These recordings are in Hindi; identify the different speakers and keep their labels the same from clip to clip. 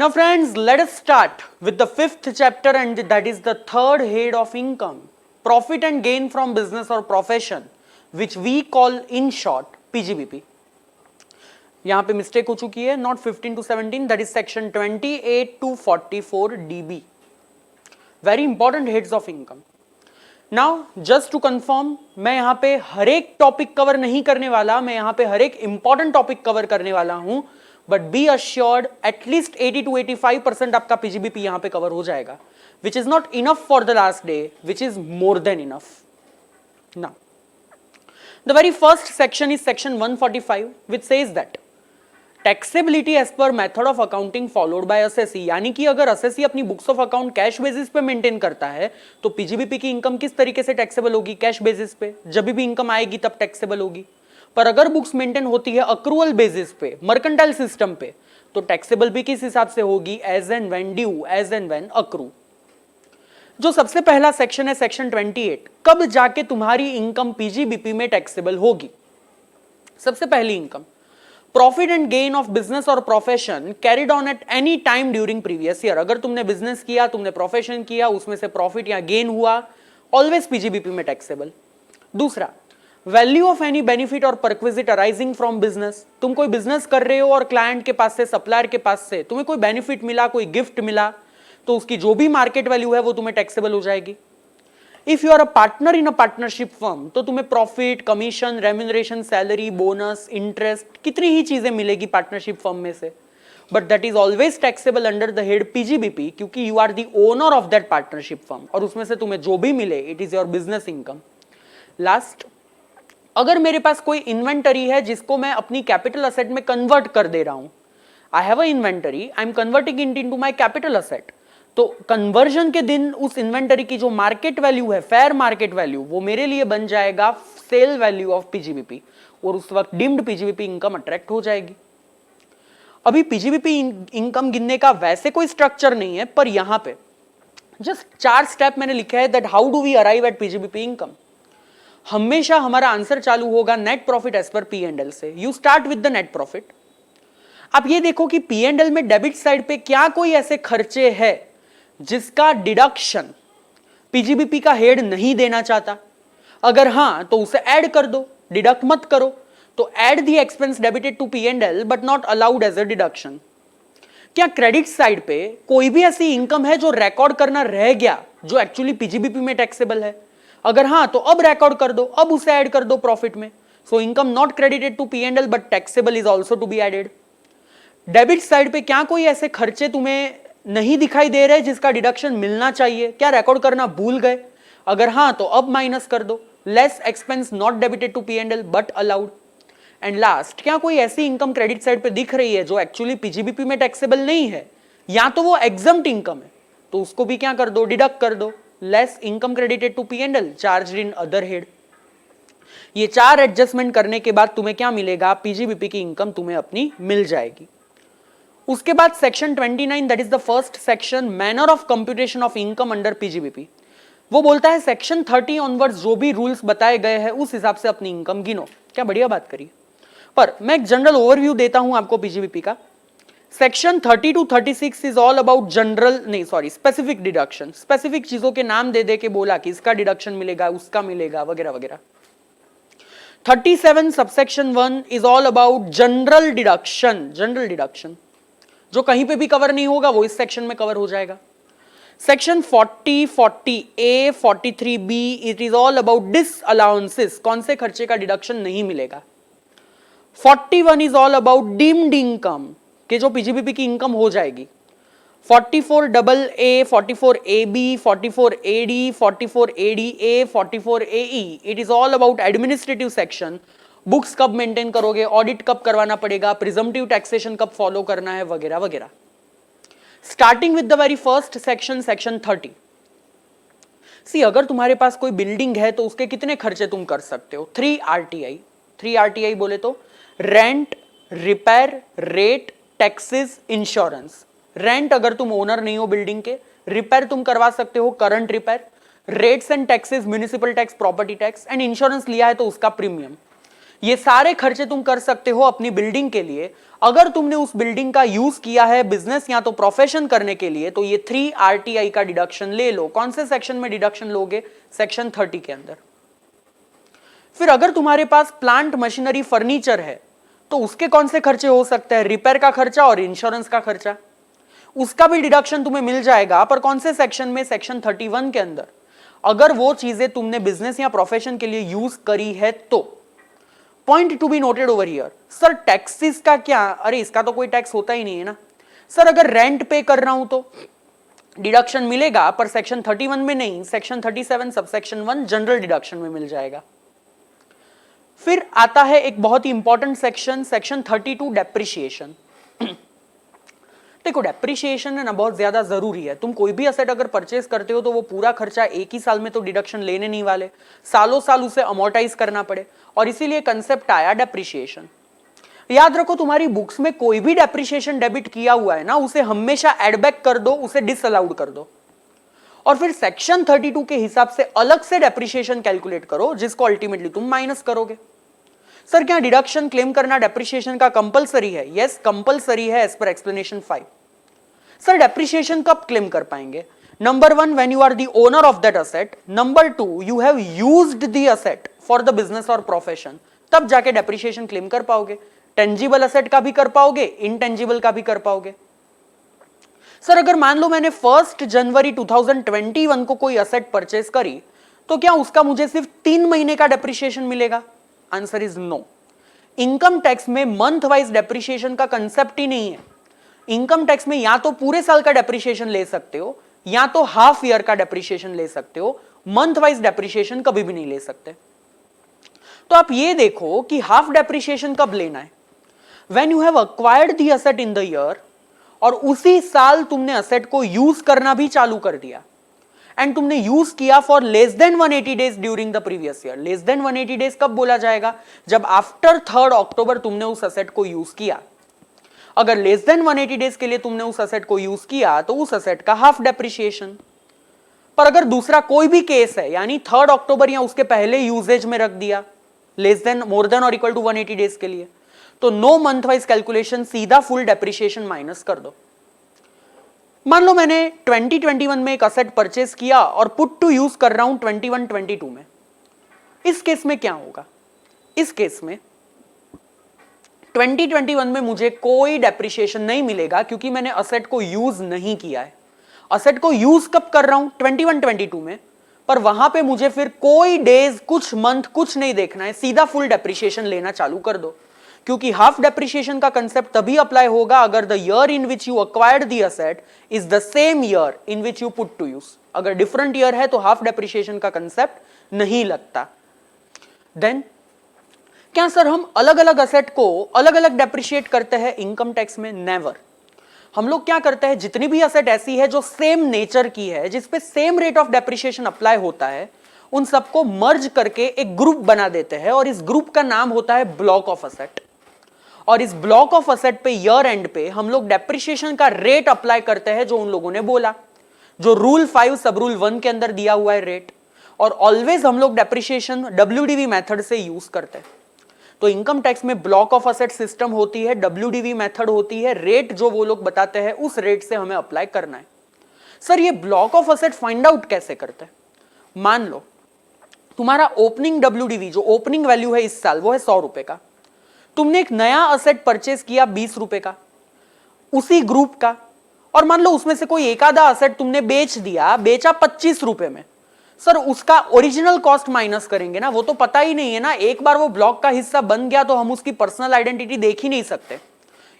Speaker 1: Now friends, let us start with the fifth chapter, and that is the third head of income, profit and gain from business or profession, which we call in short PGBP. यहाँ पे मिस्टेक हो चुकी है, not 15 to 17, that is section 28 to 44 DB. Very important heads of income. Now just to confirm, मैं यहाँ पे हर एक टॉपिक कवर नहीं करने वाला, मैं यहाँ पे हर एक इंपॉर्टेंट टॉपिक कवर करने वाला हूँ, but B assured at least 80 to 85% आपका पीजीबीपी यहाँ पे कवर हो जाएगा, which is not enough for the last day, which is more than enough. Now the very first section is section 145, which says that taxability as per method of accounting followed by assessee, यानी कि अगर असेसी अपनी books of account cash basis पे मेंटेन करता है तो पीजीबीपी की इनकम किस तरीके से टैक्सेबल होगी? कैश बेसिस पे. जब भी इनकम आएगी तब टैक्सेबल होगी. पर अगर बुक्स मेंटेन होती है अक्रूअल बेसिस पे, मर्केंटाइल सिस्टम पे, तो टैक्सेबल भी किस हिसाब से होगी? As and when due, as and when accrue. जो सबसे पहला सेक्शन है सेक्शन 28, कब जाके तुम्हारी इनकम पीजीबीपी में टैक्सेबल होगी? सबसे पहली income, profit and gain of business और profession carried on at any time during previous year. अगर तुमने बिजनेस किया, तुमने प्रोफेशन किया, उसमें से प्रॉफिट या गेन हुआ, ऑलवेज पीजीबीपी में टैक्सेबल. दूसरा, वैल्यू ऑफ एनी बेनिफिट और परक्विजिट अराइजिंग फ्रॉम बिजनेस. तुम कोई बिजनेस कर रहे हो और क्लाइंट के पास से, सप्लायर के पास से तुम्हें कोई बेनिफिट मिला, कोई गिफ्ट मिला, तो उसकी जो भी मार्केट वैल्यू है वो तुम्हें टैक्सेबल हो जाएगी. If you are a partner in a partnership firm, तो तुम्हें profit, commission, remuneration, salary, bonus, interest, कितनी ही चीजें मिलेगी पार्टनरशिप फर्म में से, but that is always taxable under the head PGBP, क्योंकि you are the owner of that partnership firm और उसमें से तुम्हें जो भी मिले it is your business income. Last, अगर मेरे पास कोई इन्वेंटरी है जिसको मैं अपनी कैपिटल असेट में कन्वर्ट कर दे रहा हूं, I have a inventory, I am converting it into my capital asset, तो कन्वर्जन के दिन उस इन्वेंटरी की जो मार्केट वैल्यू है, फेयर मार्केट वैल्यू, वो मेरे लिए बन जाएगा सेल वैल्यू ऑफ पीजीबीपी, और उस वक्त डीम्ड पीजीबीपी इनकम अट्रैक्ट हो जाएगी. अभी पीजीबीपी इनकम गिनने का वैसे कोई स्ट्रक्चर नहीं है, पर यहां पे जस्ट 4 स्टेप मैंने लिखा है that how do we arrive at PGBP income. हमेशा हमारा आंसर चालू होगा net profit as per P and L से. You start with the net profit. आप ये देखो कि पी एंड एल में डेबिट साइड पे क्या कोई ऐसे खर्चे है जिसका डिडक्शन पीजीबीपी का हेड नहीं देना चाहता? अगर हां तो उसे ऐड कर दो, डिडक्ट मत करो. तो add the expense debited to P and L but not allowed as a deduction. क्या क्रेडिट साइड पे कोई भी ऐसी इनकम है जो रिकॉर्ड करना रह गया जो एक्चुअली पीजीबीपी में टैक्सेबल है? अगर हां तो अब रिकॉर्ड कर दो, अब उसे ऐड कर दो प्रॉफिट में. So income not credited to P and L but taxable is also to be added. Debit side पे क्या कोई ऐसे खर्चे तुम्हें नहीं दिखाई दे रहे जिसका डिडक्शन मिलना चाहिए? क्या रिकॉर्ड करना भूल गए? अगर हां तो अब माइनस कर दो. Less expense not debited to P and L but allowed. And last, क्या कोई ऐसी इनकम क्रेडिट साइड पे दिख रही है जो एक्चुअली पीजीबीपी में टैक्सेबल नहीं है, या तो वो एग्जम्प्ट इनकम है, तो उसको भी क्या कर दो? डिडक्ट कर दो. Less income credited to P and L charged in other head. ये 4 एडजस्टमेंट करने के बाद तुम्हें क्या मिलेगा? पीजीबीपी की इनकम तुम्हें अपनी मिल जाएगी. उसके बाद section 29, that is the first section, manner of computation of income under PGBP. वो बोलता है सेक्शन 30 ऑनवर्ड्स जो भी रूल्स बताए गए हैं उस हिसाब से अपनी इनकम गिनो. क्या बढ़िया बात करी. पर मैं एक जनरल ओवरव्यू देता हूं आपको पीजीबीपी का. Section 30 to 36 is all about specific deduction. Specific चीजों के नाम दे दे के बोला कि इसका डिडक्शन मिलेगा, उसका मिलेगा, वगैरह वगैरह. 37 subsection 1 is all about general deduction, जो कहीं पे भी कवर नहीं होगा वो इस सेक्शन में कवर हो जाएगा. Section 40, 40A, 43B, it is all about disallowances, कौन से खर्चे का डिडक्शन नहीं मिलेगा. 41 is all about deemed income, कि जो पीजीबीपी की इनकम हो जाएगी. 44AA, 44AB, 44AD, 44ADA, 44AE, it is all about administrative section. Books कब मेंटेन करोगे, ऑडिट कब करवाना पड़ेगा, प्रिजम्पटिव टैक्सेशन कब फॉलो करना है, वगैरह वगैरह. Starting with the very first section, section 30. सी, अगर तुम्हारे पास कोई बिल्डिंग है तो उसके कितने खर्चे तुम कर सकते हो? 3 RTI. 3 RTI बोले तो rent, repair, rate, taxes, insurance. Rent अगर तुम ओनर नहीं हो बिल्डिंग के, रिपेयर तुम करवा सकते हो, current repair, rates and taxes, municipal tax, property tax, and insurance लिया है तो उसका प्रीमियम. ये सारे खर्चे तुम कर सकते हो अपनी बिल्डिंग के लिए। अगर तुमने उस बिल्डिंग का यूज किया है बिजनेस या तो प्रोफेशन करने के लिए तो ये 3 RTI का डिडक्शन ले लो। कौन से सेक्शन में डिडक्शन लोगे? सेक्शन 30 के अंदर। फिर अगर तुम्हारे पास प्लांट मशीनरी फर्नीचर है तो उसके कौन से खर्चे हो सकते हैं? रिपेयर का खर्चा और इंश्योरेंस का खर्चा, उसका भी डिडक्शन तुम्हें मिल जाएगा। पर कौन से सेक्शन में? सेक्शन 31 के अंदर। अगर वो चीजें तुमने बिजनेस या प्रोफेशन के लिए यूज करी है तो। Point to be noted over here, sir taxes का क्या? अरे इसका तो कोई टैक्स होता ही नहीं है ना। सर अगर रेंट पे कर रहा हूं तो डिडक्शन मिलेगा, पर सेक्शन 31 में नहीं, सेक्शन 37 सबसेक्शन 1 जनरल डिडक्शन में मिल जाएगा। फिर आता है एक बहुत ही इंपॉर्टेंट सेक्शन, सेक्शन 32 डेप्रिसिएशन। देखो डेप्रिसिएशन है ना बहुत ज्यादा जरूरी है। तुम कोई भी असेट अगर परचेज करते हो तो वो पूरा खर्चा एक ही साल में तो डिडक्शन लेने नहीं वाले, सालों साल उसे अमोर्टाइज करना पड़े, और इसीलिए कंसेप्ट आया डेप्रिसिएशन। याद रखो तुम्हारी बुक्स में कोई भी डेप्रिसिएशन डेबिट किया हुआ है ना, उसे हमेशा एडबैक कर दो, उसे डिसअलाउड कर दो, और फिर सेक्शन 32 के हिसाब से अलग से डेप्रिसिएशन कैलकुलेट करो, जिसको अल्टीमेटली तुम माइनस करोगे। सर क्या डिडक्शन क्लेम करना डेप्रिसिएशन का कंपलसरी है? यस कंपलसरी है as per explanation 5। Sir depreciation कब क्लेम कर पाएंगे? Number 1 when you are the owner of that asset, number 2 you have used the asset for the business और प्रोफेशन, तब जाके डेप्रिसिएशन क्लेम कर पाओगे। टेंजिबल असेट का भी कर पाओगे, इनटेंजिबल का भी कर पाओगे। सर अगर मान लो मैंने 1 जनवरी 2021 को कोई असेट परचेज करी तो क्या उसका मुझे सिर्फ 3 महीने का डेप्रिसिएशन मिलेगा? Answer is no. Income tax में मंथ वाइज डेप्रिसिएशन का कंसेप्ट ही नहीं है। इनकम टैक्स में या तो पूरे साल का डेप्रिसिएशन ले सकते हो या तो हाफ ईयर का डेप्रिसिएशन ले सकते हो, मंथ वाइज डेप्रिसिएशन कभी भी नहीं ले सकते। तो आप ये देखो कि हाफ डेप्रिसिएशन कब लेना है? When you have acquired the asset in the year, और उसी साल तुमने असेट को यूज करना भी चालू कर दिया, एंड तुमने यूज किया for less than 180 days during the previous year. Less than 180 days कब बोला जाएगा? जब आफ्टर 3 अक्टूबर तुमने उस असेट को यूज किया। अगर लेस देन 180 डेज के लिए तुमने उस असेट को यूज किया तो उस असेट का हाफ डेप्रिसिएशन। पर अगर दूसरा कोई भी केस है, यानी 3 अक्टूबर या उसके पहले यूजेज में रख दिया, लेस देन मोर देन और इक्वल टू 180 डेज के लिए, तो नो मंथ वाइज कैलकुलेशन, सीधा फुल डेप्रिसिएशन माइनस कर दो। मान लो मैंने 2021 में एक असेट परचेज किया और पुट टू यूज कर रहा हूं 21-22 में। इस केस में क्या होगा? इस केस में 2021 में मुझे कोई डेप्रिसिएशन नहीं मिलेगा क्योंकि मैंने असेट को यूज नहीं किया है। असेट को यूज कब कर रहा हूं? 21-22 में, पर वहां पे मुझे फिर कोई डेज, कुछ मंथ, कुछ नहीं देखना है, सीधा फुल डेप्रिसिएशन लेना चालू कर दो। क्योंकि हाफ डेप्रिसिएशन का कंसेप्ट तभी अप्लाई होगा अगर the year in which you acquired the asset is the same year in which you put to use. अगर डिफरेंट ईयर है तो हाफ डेप्रिसिएशन का कंसेप्ट नहीं लगता। देन क्या सर हम अलग अलग असेट को अलग अलग डेप्रिशिएट करते हैं इनकम टैक्स में? नेवर। हम लोग क्या करते हैं, जितनी भी असेट ऐसी है जो सेम नेचर की है, जिसपे same rate of depreciation apply होता है, उन सबको मर्ज करके एक ग्रुप बना देते हैं, और इस ग्रुप का नाम होता है ब्लॉक ऑफ असेट। और इस ब्लॉक ऑफ असेट पे ईयर एंड पे हम लोग डेप्रिसिएशन का रेट अप्लाई करते हैं जो उन लोगों ने बोला, जो रूल 5 सब रूल 1 के अंदर दिया हुआ है रेट। और ऑलवेज हम लोग डेप्रिसिएशन WDV मेथड से यूज करते हैं। तो इनकम टैक्स में ब्लॉक ऑफ असेट सिस्टम होती है, WDV मेथड होती है, रेट जो वो लोग बताते हैं उस रेट से हमें अप्लाई करना है। सर ये block of asset find out कैसे करते हैं? मान लो तुम्हारा ओपनिंग WDV, जो ओपनिंग वैल्यू है इस साल, वो है 100 रुपए का। तुमने एक नया असेट परचेज किया 20 रुपए का, उसी ग्रुप का, और मान लो उसमें से कोई एक आधा असेट तुमने बेच दिया, बेचा 25 रुपए में। सर उसका ओरिजिनल कॉस्ट माइनस करेंगे ना, वो तो पता ही नहीं है ना। एक बार वो ब्लॉक का हिस्सा बन गया तो हम उसकी पर्सनल आइडेंटिटी देख ही नहीं सकते।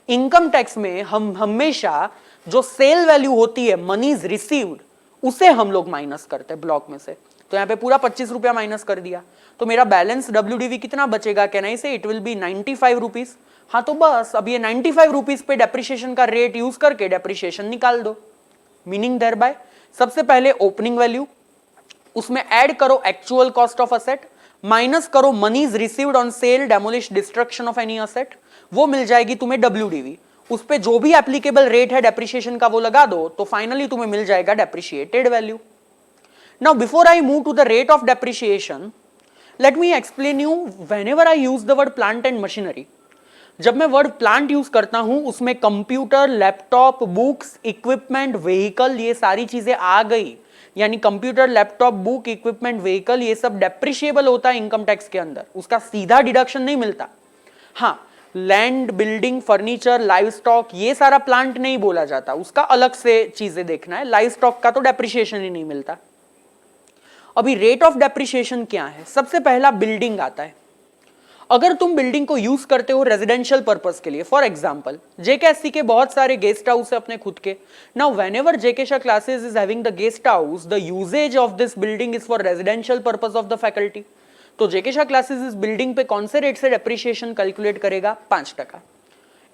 Speaker 1: इनकम टैक्स में हम हमेशा जो सेल वैल्यू होती है, मनीज रिसीव्ड, उसे हम लोग माइनस करते हैं ब्लॉक में से। तो यहाँ पे पूरा 25 रुपया माइनस कर दिया, तो मेरा बैलेंस WDV कितना बचेगा? कैन आई से इट विल बी 95 रुपीज। हाँ तो बस अब ये 95 रुपीज पे डेप्रिसिएशन का रेट यूज करके डेप्रिसिएशन निकाल दो। मीनिंग देयर बाय सबसे पहले ओपनिंग वैल्यू, उसमें ऐड करो actual cost of asset, minus करो monies received on sale, demolish, destruction of any asset, वो मिल जाएगी तुम्हें WDV। उस पे जो भी एप्लीकेबल रेट है डेप्रिसिएशन का वो लगा दो, तो फाइनली तुम्हें मिल जाएगा depreciated value. Now before I move to the rate of depreciation, let me explain you whenever I use the word plant and machinery, जब मैं वर्ड प्लांट यूज करता हूं उसमें computer, laptop, books, equipment, vehicle, ये सारी चीजें आ गई। यानी computer, laptop, book, equipment, vehicle, ये सब डेप्रिशिएबल होता है इनकम टैक्स के अंदर, उसका सीधा डिडक्शन नहीं मिलता। हाँ, land, building, furniture, live stock, ये सारा प्लांट नहीं बोला जाता, उसका अलग से चीजें देखना है। लाइव स्टॉक का तो डेप्रिशिएशन ही नहीं मिलता। अभी रेट ऑफ डेप्रिशिएशन क्या है? सबसे पहला बिल्डिंग आता है। अगर तुम बिल्डिंग को यूज करते हो रेजिडेंशियल पर्पस के लिए, फॉर एग्जांपल जेकेएससी के बहुत सारे गेस्ट हाउस है अपने खुद के। Now whenever JK Shah classes is having the guest house, the uses of this building is for residential purpose of the faculty. तो जेके शाह क्लासेस इस बिल्डिंग पे कौन से रेट से डेप्रिशिएशन कैलकुलेट करेगा? 5%।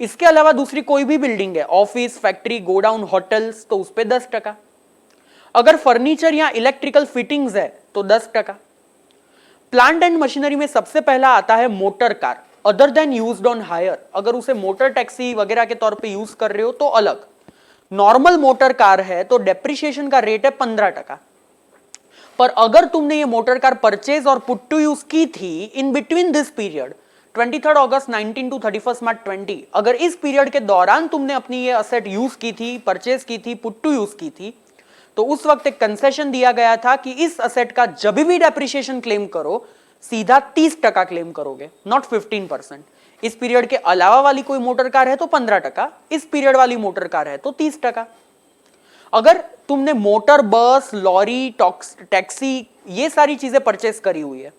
Speaker 1: इसके अलावा दूसरी कोई भी बिल्डिंग है, ऑफिस, फैक्ट्री, गोडाउन, होटल्स, तो उस पर 10%। अगर फर्नीचर या इलेक्ट्रिकल फिटिंग्स है तो 10%। प्लांट एंड मशीनरी में सबसे पहला आता है motor car, other than used on hire. अगर उसे मोटर टैक्सी वगैरह के तौर पे यूज कर रहे हो तो अलग। नॉर्मल मोटर कार है तो डेप्रिशिएशन का रेट है 15%। पर अगर तुमने ये मोटर कार परचेज और पुट टू यूज की थी in between this period 23 August 19 to 31 March 20, अगर इस पीरियड के दौरान तुमने अपनी ये असेट यूज की थी, परचेज की थी, पुट टू यूज की थी, तो उस वक्त एक कंसेशन दिया गया था कि इस असेट का जब भी डेप्रिशिएशन क्लेम करो सीधा 30% क्लेम करोगे, नॉट 15%। इस पीरियड के अलावा वाली कोई मोटर कार है तो 15%, इस पीरियड वाली मोटर कार है तो 30%। अगर तुमने मोटर, बस, लॉरी, टैक्सी, ये सारी चीजें परचेस करी हुई है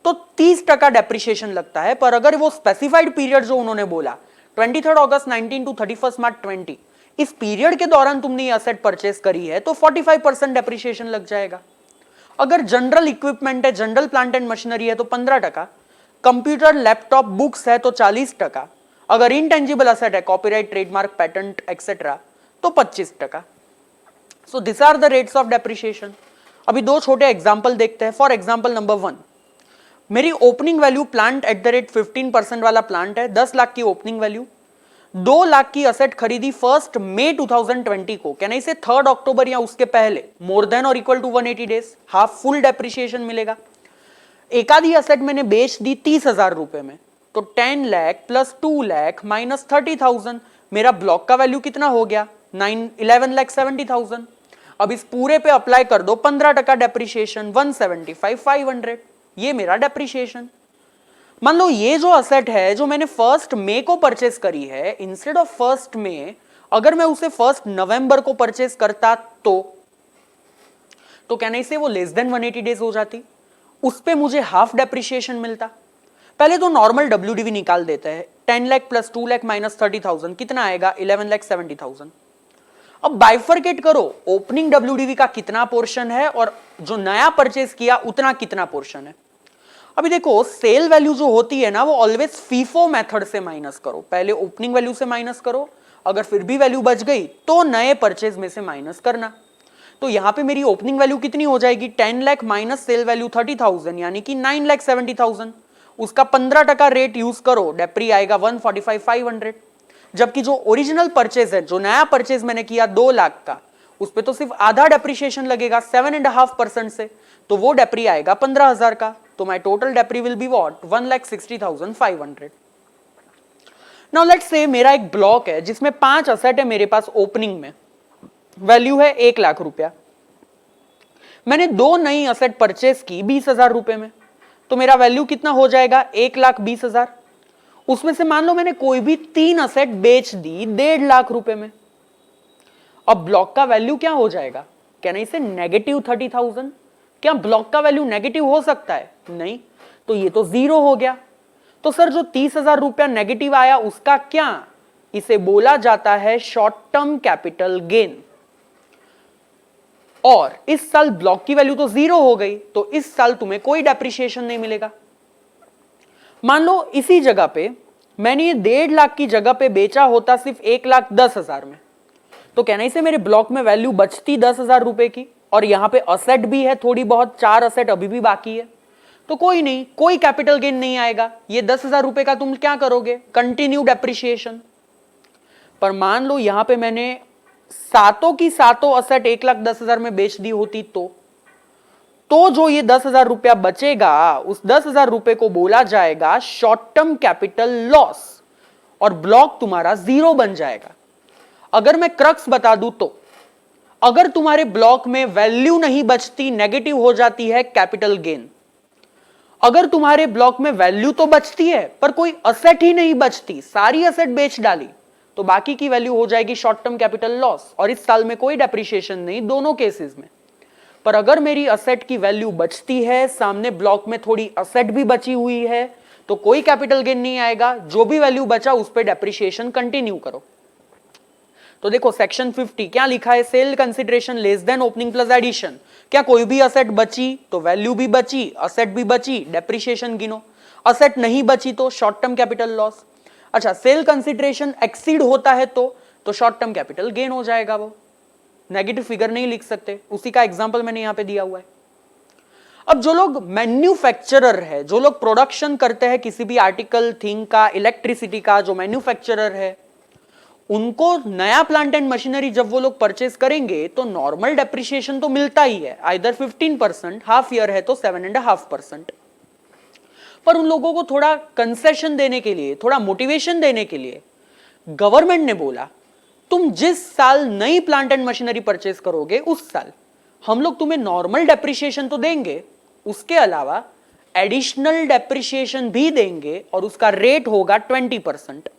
Speaker 1: तो 30% डेप्रिशिएशन लगता है। पर अगर वो स्पेसिफाइड पीरियड जो उन्होंने बोला 23 अगस्त 19 टू 31 मार्च 20, इस पीरियड के दौरान तुमने ये असेट परचेस करी है तो 45% डेप्रिशिएशन लग जाएगा। अगर जनरल इक्विपमेंट है, जनरल प्लांट एंड मशीनरी है तो 15%, कंप्यूटर, लैपटॉप, बुक्स है तो 40%, अगर इनटेंजिबल असेट है, कॉपीराइट, ट्रेडमार्क, पेटेंट एक्सेट्रा, तो 25%। So this are the rates of depreciation. अभी दो छोटे एग्जांपल देखते हैं। फॉर एग्जांपल नंबर 1, मेरी opening value plant at the rate 15% वाला प्लांट है, 10 लाख की ओपनिंग वैल्यू, 2 लाख की असेट खरीदी 1 मई 2020 को, कहना इसे 3 अक्टूबर या उसके पहले, मोर देन और equal to 180 days, half full depreciation मिलेगा। एक आधी असेट मैंने बेच दी 30,000 रुपए में, तो 10 लाख प्लस 2 लाख माइनस 30,000, मेरा ब्लॉक का वैल्यू कितना हो गया? 11,70,000। अब इस पूरे पे अप्लाई कर दो 15% डेप्रिशिएशन, 175,500, ये मेरा डेप्रिशिएशन। मान लो ये जो असेट है जो मैंने 1 मई को परचेस करी है, इंस्टेड ऑफ 1 मई अगर मैं उसे 1 नवंबर को परचेस करता तो कहने से वो लेस देन 180 डेज हो जाती, उस पे मुझे हाफ डेप्रिशिएशन मिलता। पहले तो नॉर्मल WDV निकाल देते हैं, 10 लाख प्लस 2 लाख माइनस 30,000 कितना आएगा? 11,70,000। अब बाइफरकेट करो, ओपनिंग WDV का कितना पोर्शन है और जो नया परचेस किया उतना कितना पोर्शन है। अभी देखो, सेल वैल्यू जो होती है ना वो ऑलवेज फीफो मेथड से माइनस करो, पहले ओपनिंग वैल्यू से माइनस करो, अगर फिर भी वैल्यू बच गई तो नए परचेज में से माइनस करना। तो यहां पे मेरी ओपनिंग वैल्यू कितनी हो जाएगी? 10 लाख माइनस सेल वैल्यू 30,000 यानी कि 9,70,000। उसका 15% रेट यूज करो, डेप्री आएगा 145,500। जबकि जो ओरिजिनल परचेज है, जो नया परचेज मैंने किया 2 लाख का, उस पर तो सिर्फ आधा डेप्रिशिएशन लगेगा 7.5% से, तो वो डेप्री आएगा 15,000 का। तो my total depri will be what? 1,60,500। Now let's say मेरा एक ब्लॉक है जिसमें 5 असेट है मेरे पास ओपनिंग में, वैल्यू है 1 लाख रुपया। मैंने 2 नई असेट परचेस की 20,000 रुपए में, तो मेरा वैल्यू कितना हो जाएगा? 1,20,000। उसमें से मान लो मैंने कोई भी 3 असेट बेच दी 1.5 लाख रुपए में। अब ब्लॉक का वैल्यू क्या हो जाएगा? कहना इसे -30,000। क्या ब्लॉक का वैल्यू नेगेटिव हो सकता है? नहीं, तो ये तो 0 हो गया। तो सर जो 30,000 रुपया नेगेटिव आया उसका क्या? इसे बोला जाता है शॉर्ट टर्म कैपिटल गेन। और इस साल ब्लॉक की वैल्यू तो 0 हो गई, तो इस साल तुम्हें कोई डेप्रिशिएशन नहीं मिलेगा। मान लो इसी जगह पे मैंने ये 1.5 लाख की जगह पे बेचा होता सिर्फ 1,10,000 में, तो कहना इसे मेरे ब्लॉक में वैल्यू बचती 10,000 रुपए की, और यहां पे असेट भी है थोड़ी बहुत, 4 असेट अभी भी बाकी है, तो कोई नहीं, कोई कैपिटल गेन नहीं आएगा। ये 10,000 रुपए का तुम क्या करोगे? Continue depreciation. पर मान लो यहां पे मैंने सातों की सातों असेट 1,10,000 में बेच दी होती तो जो ये 10,000 रुपया बचेगा, उस 10,000 रुपए को बोला जाएगा शॉर्ट टर्म कैपिटल लॉस, और ब्लॉक तुम्हारा जीरो बन जाएगा। अगर मैं क्रक्स बता दूं तो अगर तुम्हारे ब्लॉक में वैल्यू नहीं बचती, नेगेटिव हो जाती है कैपिटल गेन। अगर तुम्हारे ब्लॉक में वैल्यू तो बचती है पर कोई असेट ही नहीं बचती, सारी असेट बेच डाली, तो बाकी की वैल्यू हो जाएगी शॉर्ट टर्म कैपिटल लॉस, और इस साल में कोई डेप्रिसिएशन नहीं दोनों केसेस में। पर अगर मेरी असेट की वैल्यू बचती है, सामने ब्लॉक में थोड़ी असेट भी बची हुई है, तो कोई कैपिटल गेन नहीं आएगा, जो भी वैल्यू बचा उस पर डेप्रिसिएशन कंटिन्यू करो। तो देखो सेक्शन 50 क्या लिखा है, sale consideration less than opening plus addition. क्या कोई भी असेट बची तो वैल्यू भी बची, असेट भी बची, डेप्रिसिएशन गिनो। असेट नहीं बची तो शॉर्ट टर्म कैपिटल लॉस। अच्छा, सेल कंसिडरेशन एक्सीड होता है तो शॉर्ट टर्म कैपिटल गेन हो जाएगा। वो नेगेटिव फिगर नहीं लिख सकते, उसी का एग्जांपल मैंने यहां पे दिया हुआ है। अब जो लोग मैन्युफैक्चरर है, जो लोग प्रोडक्शन करते हैं किसी भी आर्टिकल थिंग का, इलेक्ट्रिसिटी का, जो मैन्युफैक्चरर है, उनको नया प्लांट एंड मशीनरी जब वो लोग परचेस करेंगे तो नॉर्मल डेप्रिसिएशन तो मिलता ही है, आइदर 15%, हाफ ईयर है तो 7.5%। पर उन लोगों को थोड़ा कंसेशन देने के लिए, थोड़ा मोटिवेशन देने के लिए गवर्नमेंट ने बोला तुम जिस साल नई प्लांट एंड मशीनरी परचेस करोगे उस साल हम लोग तुम्हें नॉर्मल डेप्रिसिएशन तो देंगे, उसके अलावा एडिशनल डेप्रिसिएशन भी देंगे और उसका रेट होगा 20%।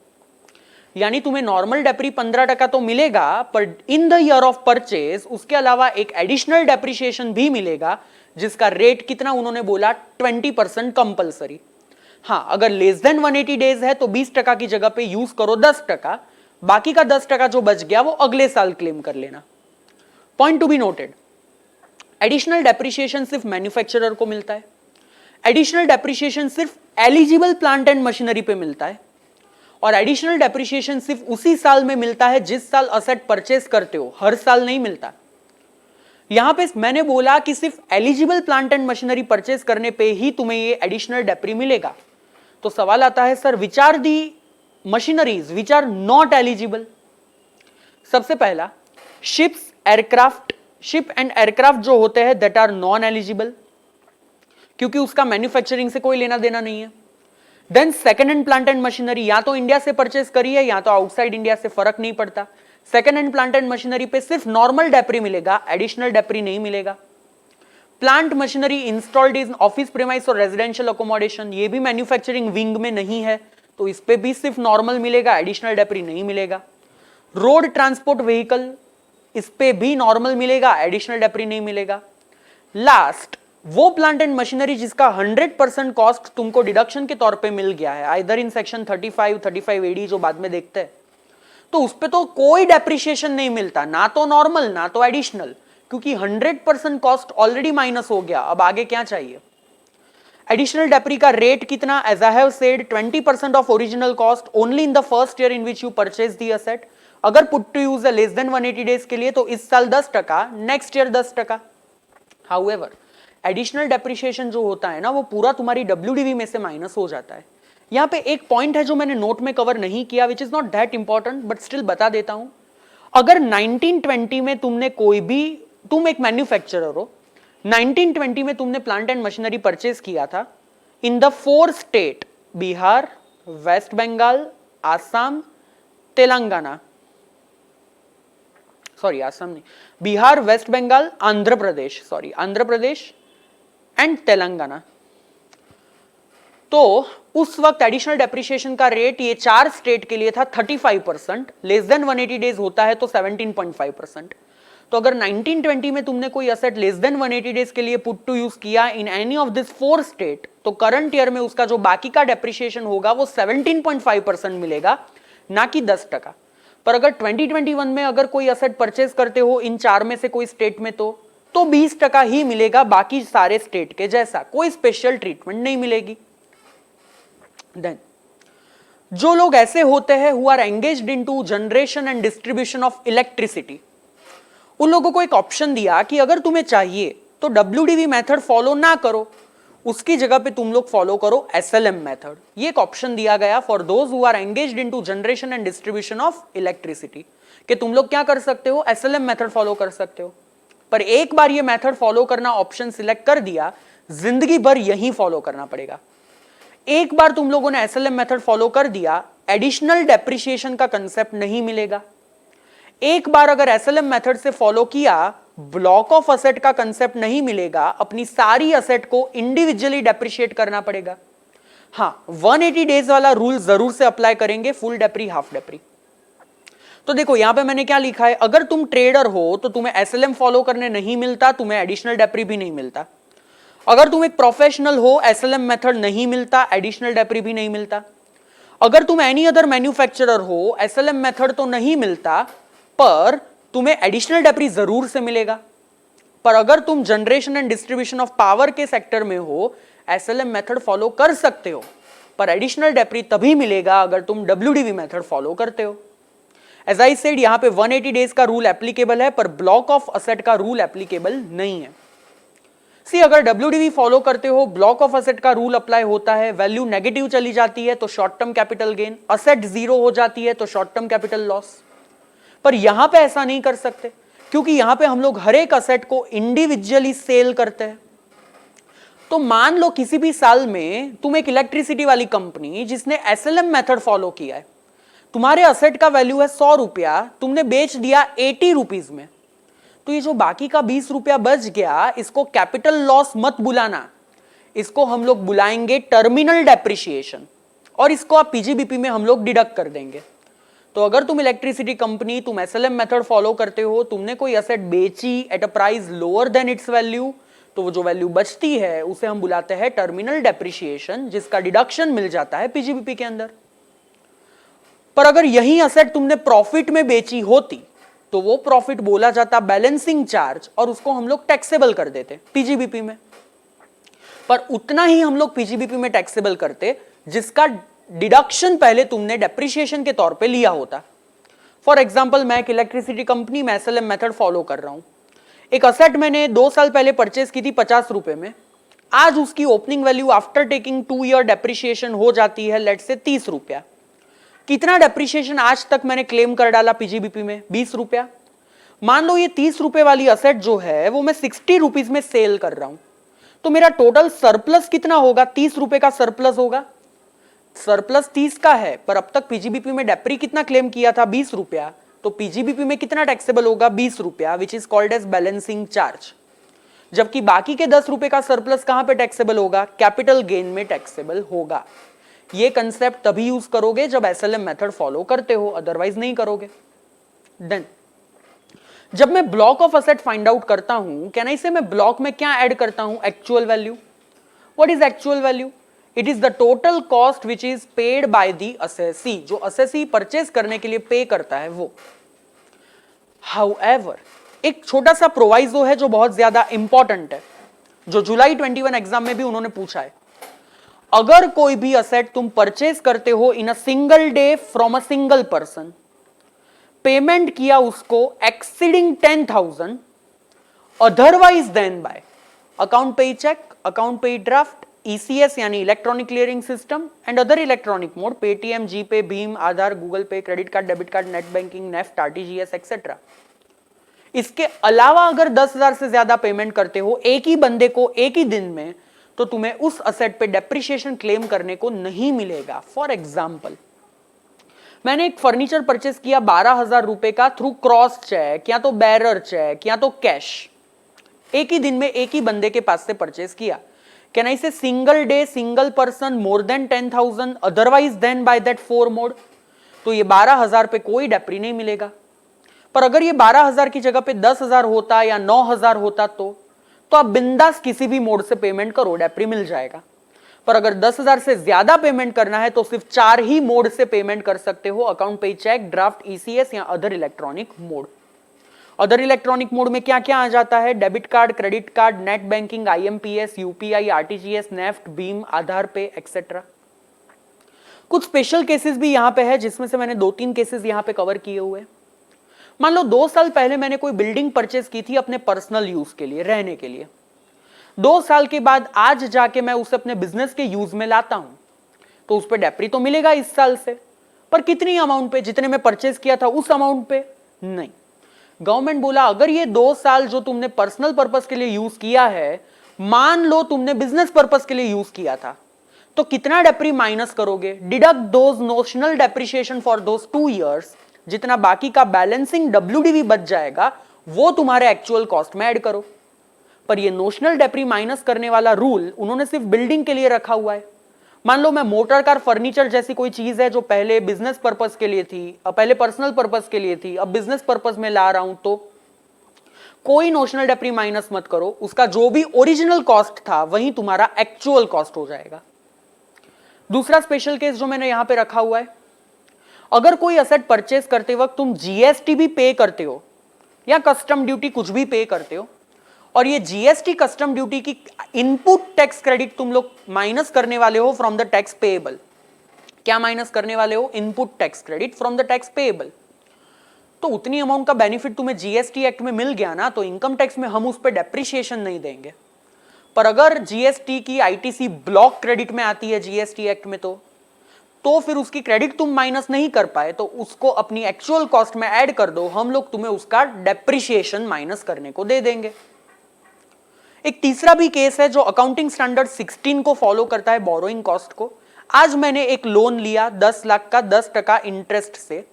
Speaker 1: यानी तुम्हें नॉर्मल डेप्री 15% तो मिलेगा, पर in the year of purchase उसके अलावा एक एडिशनल डेप्रिसिएशन भी मिलेगा, जिसका रेट कितना उन्होंने बोला 20% कंपलसरी। हाँ, अगर लेस देन 180 डेज है तो 20% की जगह पे यूज करो 10%, बाकी का 10% जो बच गया वो अगले साल क्लेम कर लेना। Point to be noted, additional depreciation सिर्फ मैन्युफैक्चरर को मिलता है, एडिशनल डेप्रिसिएशन सिर्फ एलिजिबल प्लांट एंड मशीनरी पे मिलता है, और एडिशनल डेप्रिसिएशन सिर्फ उसी साल में मिलता है जिस साल असेट परचेस करते हो, हर साल नहीं मिलता। यहां पे मैंने बोला कि सिर्फ eligible plant and machinery purchase करने पे ही तुम्हें ये एडिशनल डेप्री मिलेगा। तो सवाल आता है, sir which are the machineries which are not eligible? सबसे पहला, ships, aircraft, ship and aircraft जो होते हैं दैट आर नॉन एलिजिबल, क्योंकि उसका मैन्युफैक्चरिंग से कोई लेना देना नहीं है। Then second hand plant and machinery, या तो इंडिया से परचेस करी है या तो आउटसाइड इंडिया से, फर्क नहीं पड़ता। Second hand plant and machinery पे सिर्फ नॉर्मल डेप्री मिलेगा, एडिशनल डेप्री नहीं मिलेगा। Plant machinery installed in office premise और रेजिडेंशियल अकोमोडेशन, ये भी मैन्युफैक्चरिंग विंग में नहीं है, तो इस पे भी सिर्फ नॉर्मल मिलेगा, एडिशनल डेप्री नहीं मिलेगा। रोड ट्रांसपोर्ट व्हीकल, इस पे भी नॉर्मल मिलेगा, एडिशनल डेप्री नहीं मिलेगा। लास्ट, वो प्लांट एंड मशीनरी जिसका 100% कॉस्ट तुमको डिडक्शन के तौर पे मिल गया है, आइदर इन सेक्शन 35, 35 AD जो बाद में देखते हैं, तो उस पे तो कोई डेप्रिसिएशन नहीं मिलता, ना तो नॉर्मल ना तो एडिशनल, क्योंकि 100% कॉस्ट ऑलरेडी माइनस हो गया, अब आगे क्या चाहिए। एडिशनल डेप्री का रेट कितना, as I have said 20% of original cost only in the first year in which you purchase the asset. अगर पुट टू यूज है लेस देन 180 डेज के लिए तो इस साल 10%, next year 10%। However additional depreciation जो होता है ना, वो पूरा तुम्हारी WDV में से माइनस हो जाता है। यहां पे एक पॉइंट है जो मैंने नोट में कवर नहीं किया, which is not that important, but still बता देता हूं। अगर 1920 में तुमने कोई भी, तुम एक मैन्युफैक्चरर हो, 1920 में तुमने प्लांट एंड मशीनरी परचेज किया था in the 4 state, Bihar, West Bengal, Assam, Telangana, sorry Assam नहीं, बिहार, वेस्ट बंगाल, आंध्र प्रदेश, सॉरी आंध्र प्रदेश एंड तेलंगाना, तो उस वक्त एडिशनल डेप्रिसिएशन का रेट ये 4 स्टेट के लिए था 35%, लेस देन 180 डेज होता है तो 17.5%। तो अगर 1920 में तुमने कोई असेट लेस देन 180 डेज के लिए पुट टू यूज किया in any of this 4 state, तो करंट ईयर में उसका जो बाकी का डेप्रिसिएशन होगा वो 17.5% मिलेगा, ना कि 10%। पर अगर 2021 में अगर कोई असेट परचेज करते हो इन 4 में से कोई स्टेट में तो 20% ही मिलेगा, बाकी सारे स्टेट के जैसा, कोई स्पेशल ट्रीटमेंट नहीं मिलेगी। देन जो लोग ऐसे होते हैं who are engaged into generation and distribution of electricity, उन लोगों को एक ऑप्शन दिया कि अगर तुम्हें चाहिए तो WDV मेथड फॉलो ना करो, उसकी जगह पे तुम लोग फॉलो करो SLM मेथड। ये एक ऑप्शन दिया गया for those who are engaged into generation and distribution of electricity, कि तुम लोग क्या कर सकते हो, SLM मेथड फॉलो कर सकते हो। पर एक बार ये मेथड फॉलो करना ऑप्शन सिलेक्ट कर दिया, जिंदगी भर यही फॉलो करना पड़ेगा। एक बार तुम लोगों ने एसएलएम मेथड फॉलो कर दिया, एडिशनल डेप्रिसिएशन का कंसेप्ट नहीं मिलेगा। एक बार अगर एसएलएम मेथड से फॉलो किया, ब्लॉक ऑफ असेट का कंसेप्ट नहीं मिलेगा, अपनी सारी असेट को इंडिविजुअली डेप्रिशिएट करना पड़ेगा। हाँ, 180 डेज वाला रूल जरूर से अप्लाई करेंगे, फुल डेप्री हाफ डेप्री। तो देखो यहां पे मैंने क्या लिखा है, अगर तुम ट्रेडर हो तो तुम्हें एसएलएम फॉलो करने नहीं मिलता, तुम्हें एडिशनल डेप्री भी नहीं मिलता। अगर तुम एक प्रोफेशनल हो, एसएलएम मेथड नहीं मिलता, एडिशनल डेप्री भी नहीं मिलता। अगर तुम एनी अदर मैन्युफैक्चरर हो, एसएलएम मेथड तो नहीं मिलता, पर तुम्हें एडिशनल डेप्री जरूर से मिलेगा। पर अगर तुम generation and distribution of power के सेक्टर में हो, एसएलएम मेथड फॉलो कर सकते हो, पर एडिशनल डेप्री तभी मिलेगा अगर तुम डब्ल्यूडीवी मेथड फॉलो करते हो। एज आई सेड, यहां पे 180 डेज का रूल एप्लीकेबल है, पर ब्लॉक ऑफ असेट का रूल एप्लीकेबल नहीं है। सी, अगर डब्ल्यूडीवी फॉलो करते हो, ब्लॉक ऑफ असेट का रूल अप्लाई होता है, वैल्यू नेगेटिव चली जाती है तो short term capital gain, asset zero हो जाती है तो शॉर्ट टर्म कैपिटल लॉस। पर यहां पे ऐसा नहीं कर सकते, क्योंकि यहां पे हम लोग हर एक असेट को इंडिविजुअली सेल करते हैं। तो मान लो किसी भी साल में तुम एक इलेक्ट्रिसिटी वाली कंपनी जिसने एसएलएम मेथड फॉलो किया है, तुम्हारे असेट का वैल्यू है 100 रुपया, तुमने बेच दिया 80 रुपीज में, तो ये जो बाकी का 20 रुपया बच गया, इसको कैपिटल लॉस मत बुलाना, इसको हम लोग बुलाएंगे टर्मिनल डेप्रिसिएशन, और इसको आप पीजीबीपी में हम लोग डिडक्ट कर देंगे। तो अगर तुम इलेक्ट्रिसिटी कंपनी, तुम एसएलएम मेथड फॉलो करते हो, तुमने कोई असेट बेची at a price lower than it's value, तो वो जो वैल्यू बचती है उसे हम बुलाते हैं टर्मिनल डेप्रिसिएशन, जिसका डिडक्शन मिल जाता है पीजीबीपी के अंदर। पर अगर यही असेट तुमने प्रॉफिट में बेची होती तो वो प्रॉफिट बोला जाता बैलेंसिंग चार्ज, और उसको हम लोग टैक्सेबल कर देते पीजीबीपी में। पर उतना ही हम लोग पीजीबीपी में टैक्सेबल करते जिसका डिडक्शन पहले तुमने डेप्रिसिएशन के तौर पे लिया होता। फॉर एग्जांपल, मैं एक इलेक्ट्रिसिटी कंपनी में एसएलएम मेथड फॉलो कर रहा हूं। एक असेट मैंने 2 साल पहले परचेस की थी 50 रुपए में, आज उसकी opening value after taking 2 year depreciation हो जाती है लेट से 30 रुपया। कितना डेप्रिसिएशन आज तक मैंने क्लेम कर डाला पीजीबीपी में? 20 रुपया। मान लो ये 30 रुपए वाली असेट जो है वो मैं 60 रुपीज में सेल कर रहा हूं, तो मेरा टोटल सरप्लस कितना होगा? 30 रुपए का सरप्लस होगा। सरप्लस 30 का है, पर अब तक पीजीबीपी में डेप्री कितना क्लेम किया था? 20 रुपया। तो पीजीबीपी में कितना टैक्सेबल होगा? 20 रुपया, which is called as balancing charge. जबकि बाकी के 10 रुपए का सरप्लस कहां पे टैक्सेबल होगा? कैपिटल गेन में टैक्सेबल होगा। ये कंसेप्ट तभी यूज करोगे जब एसएलएम मेथड फॉलो करते हो, अदरवाइज नहीं करोगे। देन जब मैं block of asset find out करता हूं, कैन आई से मैं ब्लॉक में क्या ऐड करता हूं? Actual value. What is actual value? It is the total cost which is paid by the assessee, जो असेसी परचेज करने के लिए पे करता है वो। हाउएवर, एक छोटा सा प्रोवाइजो है जो बहुत ज्यादा इंपॉर्टेंट है, जो जुलाई 21 एग्जाम में भी उन्होंने पूछा है। अगर कोई भी असेट तुम परचेज करते हो in a single day from a single person, payment किया उसको exceeding 10,000, otherwise then by account पे चेक, अकाउंट पे ड्राफ्ट, ईसीएस यानी electronic clearing system and other electronic mode, Paytm, GPay, भीम, Aadhaar, Google Pay, credit card, debit card, net banking, NEFT, RTGS etcetera. इसके अलावा अगर 10,000 से ज्यादा पेमेंट करते हो एक ही बंदे को एक ही दिन में, तो तुम्हें उस असेट पे डेप्रिसिएशन क्लेम करने को नहीं मिलेगा। फॉर एग्जाम्पल, मैंने एक फर्नीचर परचेस किया 12,000 रुपए का थ्रू क्रॉस चेक या तो बैरर चेक या तो कैश, एक ही दिन में एक ही बंदे के पास से परचेस किया। Can I say single day, single person, more than 10,000, otherwise then by that 4 mode? तो ये 12,000 पे कोई डेप्री नहीं मिलेगा। पर अगर ये 12,000 की जगह पे 10,000 होता या 9,000 होता तो आप बिंदास किसी भी मोड से पेमेंट करो, डेप्री मिल जाएगा। पर अगर 10,000 से ज्यादा पेमेंट करना है तो सिर्फ 4 ही मोड से पेमेंट कर सकते हो, अकाउंट पे चेक, ड्राफ्ट, ईसीएस या other electronic mode. Other electronic mode में क्या क्या आ जाता है? Debit card, credit card, net banking, IMPS, UPI, RTGS, NEFT, भीम, आधार पे एक्सेट्रा। कुछ स्पेशल केसेस भी यहां पे है, जिसमें से मैंने 2-3 केसेस यहां पे कवर किए हुए। मान लो 2 साल पहले मैंने कोई बिल्डिंग परचेस की थी अपने पर्सनल यूज के लिए, रहने के लिए। 2 साल के बाद आज जाके मैं उसे अपने बिजनेस के यूज में लाता हूं, तो उस पर डेप्री तो मिलेगा इस साल से, पर कितनी अमाउंट पे? जितने में परचेस किया था उस अमाउंट पे नहीं। गवर्नमेंट बोला अगर ये 2 साल जो तुमने पर्सनल पर्पस के लिए यूज किया है, मान लो तुमने बिजनेस पर्पस के लिए यूज किया था, तो कितना डेप्री माइनस करोगे? Deduct those notional depreciation for those 2 years, जितना बाकी का बैलेंसिंग डब्ल्यूडीवी बच जाएगा वो तुम्हारे एक्चुअल कॉस्ट में ऐड करो। पर ये नोशनल डेप्री माइनस करने वाला रूल उन्होंने सिर्फ बिल्डिंग के लिए रखा हुआ है। मान लो मैं मोटर कार फर्नीचर जैसी कोई चीज है जो पहले बिजनेस पर्पस के लिए थी, अब पहले पर्सनल पर्पस के लिए थी, अब बिजनेस पर्पस में ला रहा हूं, तो कोई नोशनल डेप्री माइनस मत करो, उसका जो भी ओरिजिनल कॉस्ट था वही तुम्हारा एक्चुअल कॉस्ट हो जाएगा। दूसरा स्पेशल केस जो मैंने यहां पे रखा हुआ है, अगर कोई असेट परचेस करते वक्त तुम जीएसटी भी पे करते हो या कस्टम ड्यूटी कुछ भी पे करते हो, और ये जीएसटी कस्टम ड्यूटी की इनपुट टैक्स क्रेडिट तुम लोग माइनस करने वाले हो फ्रॉम द टैक्स पेएबल। क्या माइनस करने वाले हो? Input tax credit from the tax payable. तो उतनी अमाउंट का बेनिफिट तुम्हें जीएसटी एक्ट में मिल गया ना, तो इनकम टैक्स में हम उस पर डेप्रिसिएशन नहीं देंगे। पर अगर जीएसटी की आईटीसी ब्लॉक क्रेडिट में आती है जीएसटी एक्ट में, तो फिर उसकी क्रेडिट तुम माइनस नहीं कर पाए तो उसको अपनी एक्चुअल कॉस्ट में ऐड कर दो, हम लोग तुम्हें उसका डेप्रिसिएशन माइनस करने को दे देंगे। एक तीसरा भी केस है जो अकाउंटिंग स्टैंडर्ड 16 को फॉलो करता है, बोरोइंग कॉस्ट को। आज मैंने एक लोन लिया 10 लाख का 10% इंटरेस्ट से,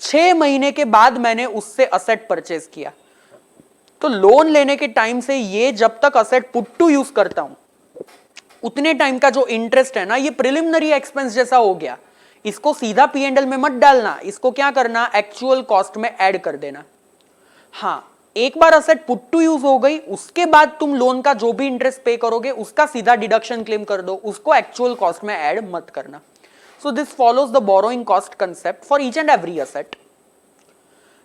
Speaker 1: 6 महीने के बाद मैंने उससे असेट परचेज किया, तो लोन लेने के टाइम से ये जब तक असेट पुट टू यूज करता हूं उतने टाइम का जो इंटरेस्ट है ना, ये प्रिलिमिनरी एक्सपेंस जैसा हो गया। इसको सीधा P&L में मत डालना, इसको क्या करना, एक्चुअल कॉस्ट में ऐड कर देना। हाँ, एक बार असेट पुट टू यूज हो गई, उसके बाद तुम लोन का जो भी इंटरेस्ट पे करोगे उसका सीधा डिडक्शन क्लेम कर दो, उसको एक्चुअल कॉस्ट में ऐड मत करना। So this follows the borrowing cost concept for each and every asset.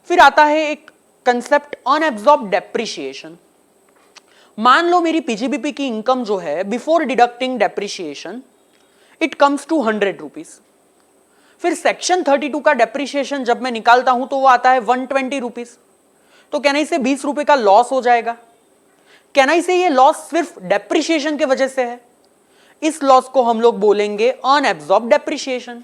Speaker 1: फिर आता है एक कंसेप्ट अनएब्सॉर्ब्ड डेप्रिसिएशन। मान लो मेरी पीजीबीपी की इनकम जो है before deducting depreciation it comes to 100 rupees. फिर सेक्शन 32 का डेप्रिसिएशन जब मैं निकालता हूं तो वो आता है 120 रुपीज। तो कहना से 20 रुपए का लॉस हो जाएगा। कहना से ये लॉस सिर्फ डेप्रिसिएशन के वजह से है, इस लॉस को हम लोग बोलेंगे अनएब्सॉर्ब्ड डेप्रिसिएशन।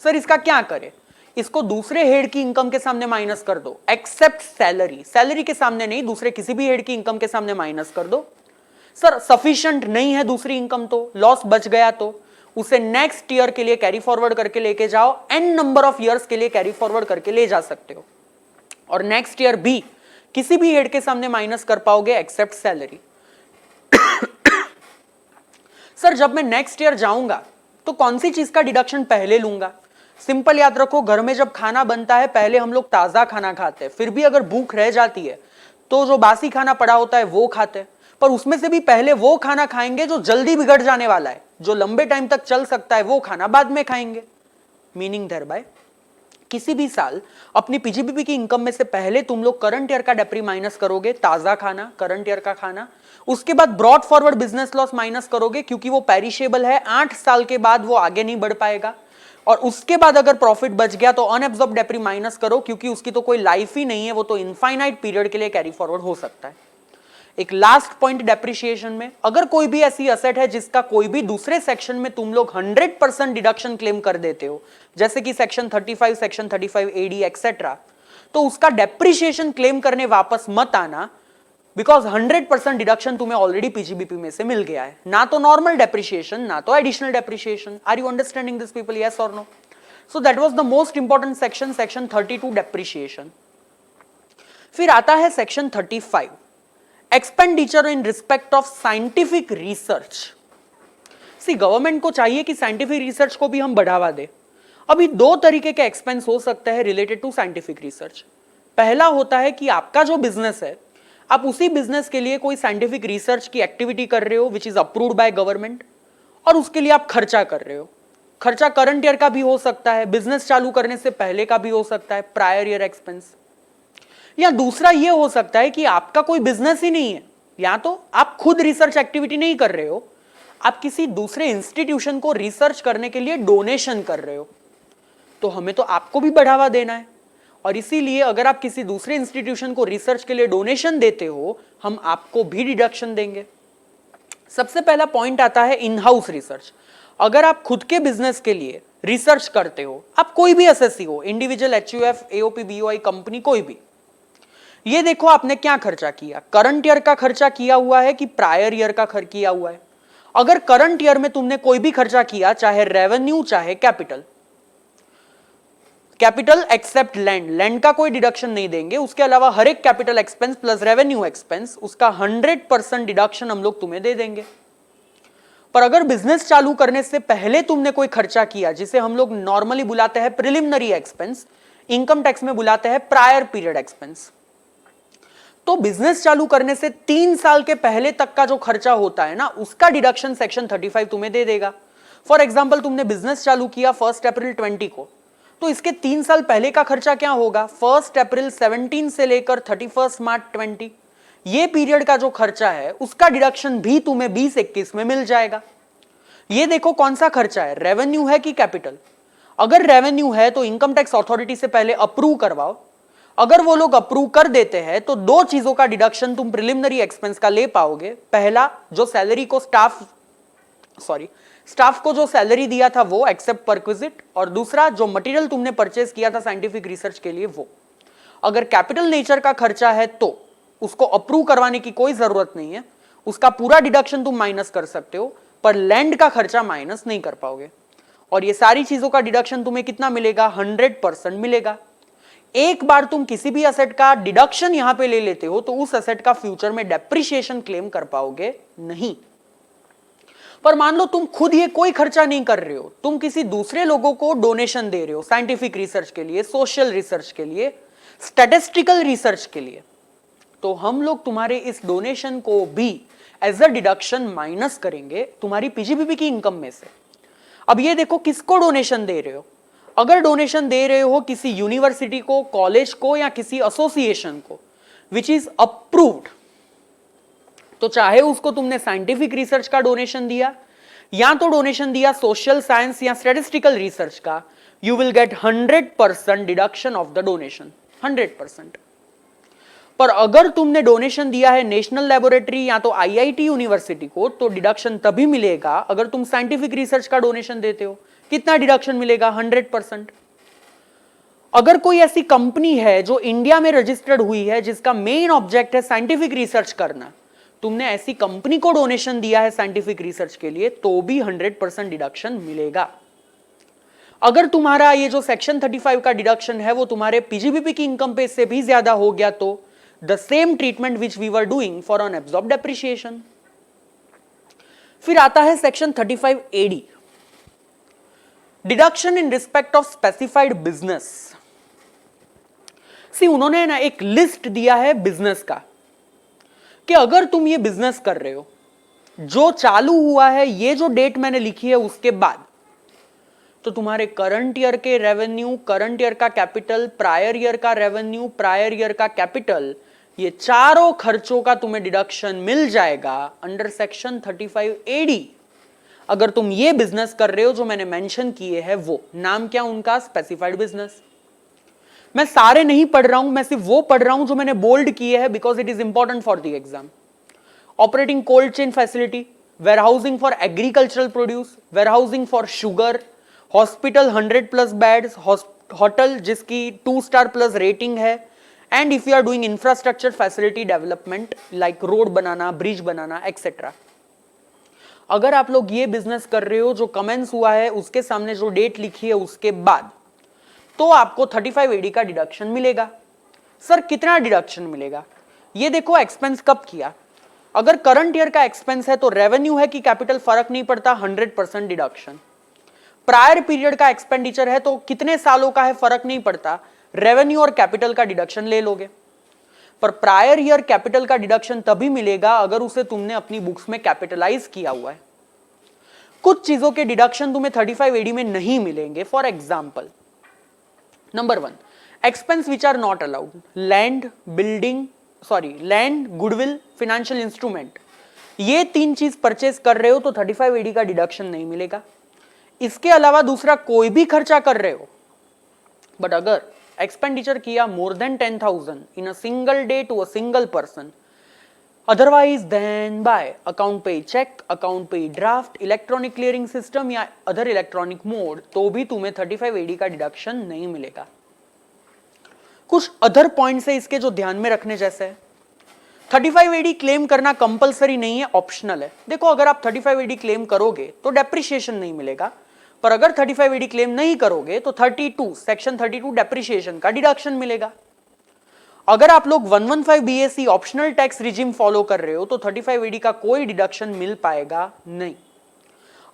Speaker 1: सर इसका क्या करें? इसको दूसरे हेड की इनकम के सामने माइनस कर दो, एक्सेप्ट सैलरी। सैलरी के सामने नहीं, दूसरे किसी भी हेड की इनकम के सामने माइनस कर दो। सर सफिशिएंट नहीं है दूसरी इनकम, तो लॉस बच गया तो उसे नेक्स्ट ईयर के लिए कैरी फॉरवर्ड करके लेके जाओ, एन नंबर ऑफ ईयर्स के लिए कैरी फॉरवर्ड करके ले जा सकते हो, और नेक्स्ट ईयर भी किसी भी हेड के सामने माइनस कर पाओगे एक्सेप्ट सैलरी। सर जब मैं नेक्स्ट ईयर जाऊंगा तो कौन सी चीज का डिडक्शन पहले लूंगा? सिंपल याद रखो, घर में जब खाना बनता है पहले हम लोग ताजा खाना खाते हैं, फिर भी अगर भूख रह जाती है तो जो बासी खाना पड़ा होता है वो खाते हैं, पर उसमें से भी पहले वो खाना खाएंगे जो जल्दी बिगड़ जाने वाला है, जो लंबे टाइम तक चल सकता है वो खाना बाद में खाएंगे। मीनिंग देयर बाय किसी भी साल अपनी पीजीबीपी की इनकम में से पहले तुम लोग करंट ईयर का डेप्री माइनस करोगे, ताजा खाना, करंट ईयर का खाना, उसके बाद brought forward business loss minus करोगे क्योंकि वो पेरिशेबल है, 8 साल के बाद वो आगे नहीं बढ़ पाएगा, और उसके बाद अगर प्रॉफिट बच गया तो अनएब्सॉर्ब्ड डेप्री माइनस करो क्योंकि उसकी तो कोई लाइफ ही नहीं है, वो तो इनफाइनाइट पीरियड के लिए कैरी फॉरवर्ड हो सकता है। एक लास्ट पॉइंट डेप्रिसिएशन में, अगर कोई भी ऐसी असेट है जिसका कोई भी दूसरे सेक्शन में तुम लोग 100% डिडक्शन क्लेम कर देते हो, जैसे कि सेक्शन 35, सेक्शन 35 एडी एक्सेट्रा, तो उसका डेप्रिसिएशन क्लेम करने वापस मत आना, बिकॉज 100% डिडक्शन तुम्हें ऑलरेडी पीजीबीपी में से मिल गया है, ना तो नॉर्मल डेप्रिसिएशन ना तो additional depreciation. Are you understanding this people, yes और no? So that was the most important section, section 32 depreciation. फिर आता है section 35 expenditure in respect of scientific research. See government को चाहिए कि साइंटिफिक रिसर्च को भी हम बढ़ावा दे। अभी 2 तरीके के एक्सपेंस हो सकते हैं रिलेटेड टू साइंटिफिक रिसर्च। पहला होता है कि आपका जो बिजनेस है, आप उसी बिजनेस के लिए कोई साइंटिफिक रिसर्च की एक्टिविटी कर रहे हो which is approved by government, और उसके लिए आप खर्चा कर रहे हो। खर्चा करंट ईयर का भी हो सकता है, बिजनेस चालू करने से पहले का भी हो सकता है, प्रायर ईयर एक्सपेंस। या दूसरा ये हो सकता है कि आपका कोई बिजनेस ही नहीं है, या तो आप खुद रिसर्च एक्टिविटी नहीं कर रहे हो, आप किसी दूसरे इंस्टीट्यूशन को रिसर्च करने के लिए डोनेशन कर रहे हो, तो हमें तो आपको भी बढ़ावा देना है, और इसीलिए अगर आप किसी दूसरे इंस्टीट्यूशन को रिसर्च के लिए डोनेशन देते हो, हम आपको भी डिडक्शन देंगे। सबसे पहला पॉइंट आता है इन हाउस रिसर्च। अगर आप खुद के बिजनेस के लिए रिसर्च करते हो, आप कोई भी एसएससी हो, individual, HUF, AOP, BOI company, कोई भी, ये देखो आपने क्या खर्चा किया, करंट ईयर का खर्चा किया हुआ है कि प्रायर ईयर का खर्च किया हुआ है। अगर करंट ईयर में तुमने कोई भी खर्चा किया, चाहे रेवेन्यू चाहे capital, capital except land, land का कोई डिडक्शन नहीं देंगे, उसके अलावा हर एक capital expense plus revenue expense, उसका 100% डिडक्शन हम लोग तुम्हें दे देंगे। पर अगर बिजनेस चालू करने से पहले तुमने कोई खर्चा किया, जिसे हम लोग नॉर्मली बुलाते हैं प्रिलिमिनरी एक्सपेंस, इनकम टैक्स में बुलाते हैं प्रायर पीरियड एक्सपेंस, तो बिजनेस चालू करने से 3 साल के पहले तक का जो खर्चा होता है ना, उसका डिडक्शन सेक्शन 35 तुम्हें दे देगा। फॉर एग्जांपल तुमने बिजनेस चालू किया 1 अप्रैल 20 को, तो इसके 3 साल पहले का खर्चा क्या होगा, 1 अप्रैल 17 से लेकर 31 मार्च 20, ये पीरियड का जो खर्चा है उसका डिडक्शन भी तुम्हें 20-21 में मिल जाएगा। ये देखो कौन सा खर्चा है, रेवेन्यू है कि कैपिटल। अगर रेवेन्यू है तो इनकम टैक्स अथॉरिटी से पहले अप्रूव करवाओ, अगर वो लोग अप्रूव कर देते हैं तो 2 चीजों का डिडक्शन तुम प्रिलिमिनरी एक्सपेंस का ले पाओगे। पहला, जो सैलरी को स्टाफ को जो सैलरी दिया था वो एक्सेप्ट परक्विजिट, और दूसरा जो मटेरियल तुमने परचेज किया था साइंटिफिक रिसर्च के लिए वो। अगर कैपिटल नेचर का खर्चा है तो उसको अप्रूव करवाने की कोई जरूरत नहीं है, उसका पूरा डिडक्शन तुम माइनस कर सकते हो, पर लैंड का खर्चा माइनस नहीं कर पाओगे। और ये सारी चीजों का डिडक्शन तुम्हें कितना मिलेगा, 100% मिलेगा। एक बार तुम किसी भी असेट का डिडक्शन यहां पे ले लेते हो तो उस असेट का फ्यूचर में डेप्रिसिएशन क्लेम कर पाओगे नहीं। पर मान लो तुम खुद ये कोई खर्चा नहीं कर रहे हो, तुम किसी दूसरे लोगों को डोनेशन दे रहे हो साइंटिफिक रिसर्च के लिए, सोशल रिसर्च के लिए, स्टैटिस्टिकल रिसर्च के लिए, तो हम लोग तुम्हारे इस डोनेशन को भी एज अ डिडक्शन माइनस करेंगे तुम्हारी पीजीबीपी की इनकम में से। अब ये देखो किसको डोनेशन दे रहे हो, अगर डोनेशन दे रहे हो किसी यूनिवर्सिटी को, कॉलेज को या किसी एसोसिएशन को विच इज अप्रूव्ड, तो चाहे उसको तुमने साइंटिफिक रिसर्च का डोनेशन दिया या तो डोनेशन दिया सोशल साइंस या स्टैटिस्टिकल रिसर्च का, you will get 100% deduction of the donation, 100%। पर अगर तुमने डोनेशन दिया है नेशनल लेबोरेटरी या तो आईआईटी यूनिवर्सिटी को, तो डिडक्शन तभी मिलेगा अगर तुम साइंटिफिक रिसर्च का डोनेशन देते हो। कितना डिडक्शन मिलेगा, 100%। अगर कोई ऐसी कंपनी है जो इंडिया में रजिस्टर्ड हुई है जिसका मेन ऑब्जेक्ट है साइंटिफिक रिसर्च करना, तुमने ऐसी कंपनी को डोनेशन दिया है साइंटिफिक रिसर्च के लिए, तो भी 100% डिडक्शन मिलेगा। अगर तुम्हारा ये जो सेक्शन 35 का डिडक्शन है वो तुम्हारे पीजीबीपी की इनकम पे से भी ज्यादा हो गया, तो the same treatment which we were doing for unabsorbed depreciation. फिर आता है section 35 AD, deduction in respect of specified business. See उन्होंने ना एक लिस्ट दिया है बिजनेस का कि अगर तुम ये बिजनेस कर रहे हो जो चालू हुआ है ये जो डेट मैंने लिखी है उसके बाद, तो तुम्हारे करंट ईयर के रेवेन्यू, करंट ईयर का कैपिटल, प्रायर ईयर का रेवेन्यू, प्रायर ईयर का कैपिटल, ये चारों खर्चों का तुम्हें डिडक्शन मिल जाएगा अंडर सेक्शन 35 एडी। अगर तुम ये बिजनेस कर रहे हो जो मैंने मेंशन किए हैं, वो नाम क्या उनका, स्पेसिफाइड बिजनेस। मैं सारे नहीं पढ़ रहा हूं, मैं सिर्फ वो पढ़ रहा हूं जो मैंने बोल्ड किए हैं because it is important for the exam. Operating cold chain facility, warehousing for agricultural produce, warehousing for sugar, hospital 100+ beds, hotel जिसकी 2 स्टार प्लस रेटिंग है, and if you are doing infrastructure facility development like road बनाना, ब्रिज बनाना एक्सेट्रा। अगर आप लोग ये बिजनेस कर रहे हो जो कमेंस हुआ है उसके सामने जो डेट लिखी है उसके बाद, तो आपको 35 एडी का डिडक्शन मिलेगा। सर कितना डिडक्शन मिलेगा, ये देखो एक्सपेंस कब किया। अगर करंट ईयर का एक्सपेंस है तो रेवेन्यू है कि कैपिटल फर्क नहीं पड़ता, 100% डिडक्शन। प्रायर पीरियड का एक्सपेंडिचर है तो कितने सालों का है फर्क नहीं पड़ता, रेवेन्यू और कैपिटल का डिडक्शन ले लोगे। पर प्रायर ईयर कैपिटल का डिडक्शन तभी मिलेगा अगर उसे तुमने अपनी बुक्स में कैपिटलाइज किया हुआ है। कुछ चीजों के डिडक्शन तुम्हें 35 एडी में नहीं मिलेंगे। For example, number 1, expense which are not allowed, land, land, goodwill, financial instrument, ये 3 चीज परचेज कर रहे हो तो 35 एडी का डिडक्शन नहीं मिलेगा। इसके अलावा दूसरा कोई भी खर्चा कर रहे हो, बट अगर एक्सपेंडिचर किया more than 10,000 in a single day to a single person, otherwise then by account पे चेक, अकाउंट पे ड्राफ्ट, इलेक्ट्रॉनिक क्लियरिंग सिस्टम या अदर इलेक्ट्रॉनिक मोड, तो भी तुम्हें 35 एडी का डिडक्शन नहीं मिलेगा। कुछ अदर पॉइंट्स है इसके जो ध्यान में रखने जैसे है। 35AD क्लेम करना कंपलसरी नहीं है, ऑप्शनल है। देखो अगर आप 35AD क्लेम करोगे तो डेप्रिसिएशन नहीं मिलेगा, पर अगर 35AD क्लेम नहीं करोगे तो 32 सेक्शन 32 डेप्रिसिएशन का डिडक्शन मिलेगा। अगर आप लोग 115BAC optional tax regime follow कर रहे हो तो 35AD का कोई डिडक्शन मिल पाएगा नहीं।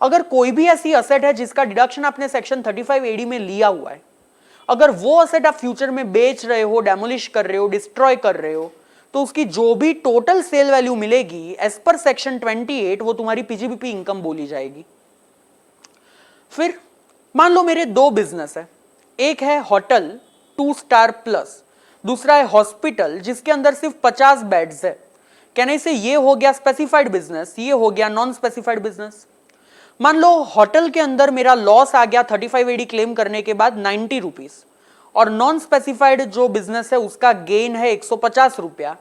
Speaker 1: अगर कोई भी ऐसी असेट है जिसका डिडक्शन आपने सेक्शन 35AD में लिया हुआ है, अगर वो असेट आप फ्यूचर में बेच रहे हो, डेमोलिश कर रहे हो, डिस्ट्रॉय कर रहे हो, तो उसकी जो भी टोटल सेल वैल्यू मिलेगी एज पर सेक्शन 28 वो तुम्हारी पीजीबीपी इनकम बोली जाएगी। फिर मान लो मेरे दो बिजनेस है, एक है होटल 2 स्टार प्लस, दूसरा है हॉस्पिटल जिसके अंदर सिर्फ 50 बेड्स है। कहने से ये हो गया स्पेसिफाइड बिजनेस, ये हो गया नॉन स्पेसिफाइड बिजनेस। मान लो होटल के अंदर मेरा लॉस आ गया 35AD क्लेम करने के बाद 90 रुपीज, और नॉन स्पेसिफाइड जो बिजनेस है उसका गेन है 150 रुपया।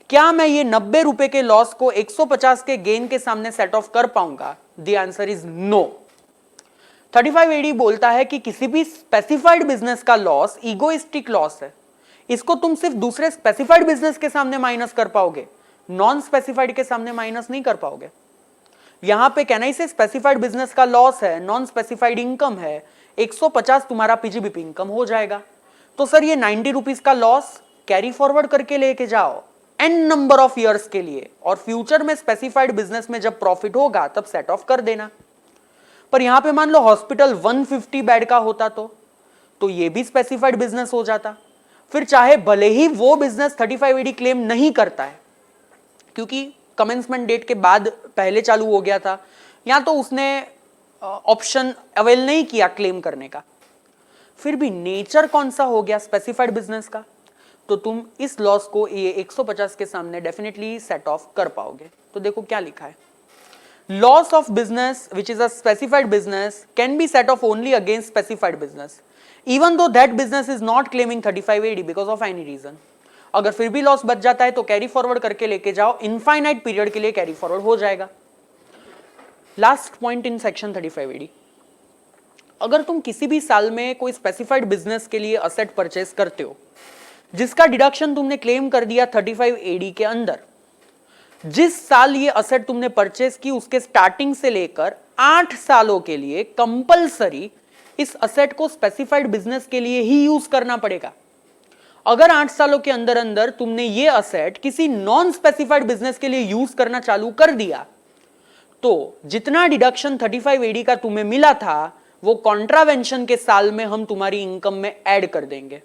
Speaker 1: क्या मैं ये 90 रुपए के लॉस को 150 के गेन के सामने सेट ऑफ कर पाऊंगा? The answer is no. 35AD बोलता है कि किसी भी स्पेसिफाइड बिजनेस का लॉस इगोइस्टिक लॉस है, इसको तुम सिर्फ दूसरे स्पेसिफाइड बिजनेस के सामने माइनस कर पाओगे, नॉन स्पेसिफाइड के सामने माइनस नहीं कर पाओगे। यहां पे कहना से स्पेसिफाइड बिजनेस का लॉस है, नॉन स्पेसिफाइड इनकम है, 150 तुम्हारा पीजीबीपी इनकम हो जाएगा। तो सर ये 90 रुपीज का लॉस कैरी फॉरवर्ड करके लेके जाओ एन नंबर ऑफ ईयर्स के लिए, और फ्यूचर में स्पेसिफाइड बिजनेस में जब प्रॉफिट होगा तब सेट ऑफ कर देना। पर यहां पे मान लो हॉस्पिटल 150 बेड का होता तो ये भी स्पेसिफाइड बिजनेस हो जाता। फिर चाहे भले ही वो बिजनेस 35AD क्लेम नहीं करता है क्योंकि कमेंसमेंट डेट के बाद पहले चालू हो गया था, या तो उसने ऑप्शन अवेल नहीं किया क्लेम करने का, फिर भी नेचर कौन सा हो गया स्पेसिफाइड बिजनेस का, तो तुम इस लॉस को ये 150 के सामने डेफिनेटली सेट ऑफ कर पाओगे। तो देखो क्या लिखा है, loss of business which is a specified business can be set off only against specified business even though that business is not claiming 35AD because of any reason. अगर फिर भी लॉस बच जाता है तो कैरी फॉरवर्ड करके लेके जाओ, इनफाइनाइट पीरियड के लिए कैरी फॉरवर्ड हो जाएगा। Last point in section 35AD, अगर तुम किसी भी साल में कोई स्पेसिफाइड बिजनेस के लिए असेट परचेस करते हो जिसका डिडक्शन तुमने क्लेम कर दिया 35AD के अंदर, जिस साल ये असेट तुमने परचेस की उसके स्टार्टिंग से लेकर 8 सालों के लिए कंपलसरी इस असेट को स्पेसिफाइड बिजनेस के लिए ही यूज करना पड़ेगा। अगर 8 सालों के अंदर अंदर तुमने ये असेट किसी नॉन स्पेसिफाइड बिजनेस के लिए यूज करना चालू कर दिया तो जितना डिडक्शन 35AD का तुम्हें मिला था वो कॉन्ट्रावेंशन के साल में हम तुम्हारी इनकम में ऐड कर देंगे।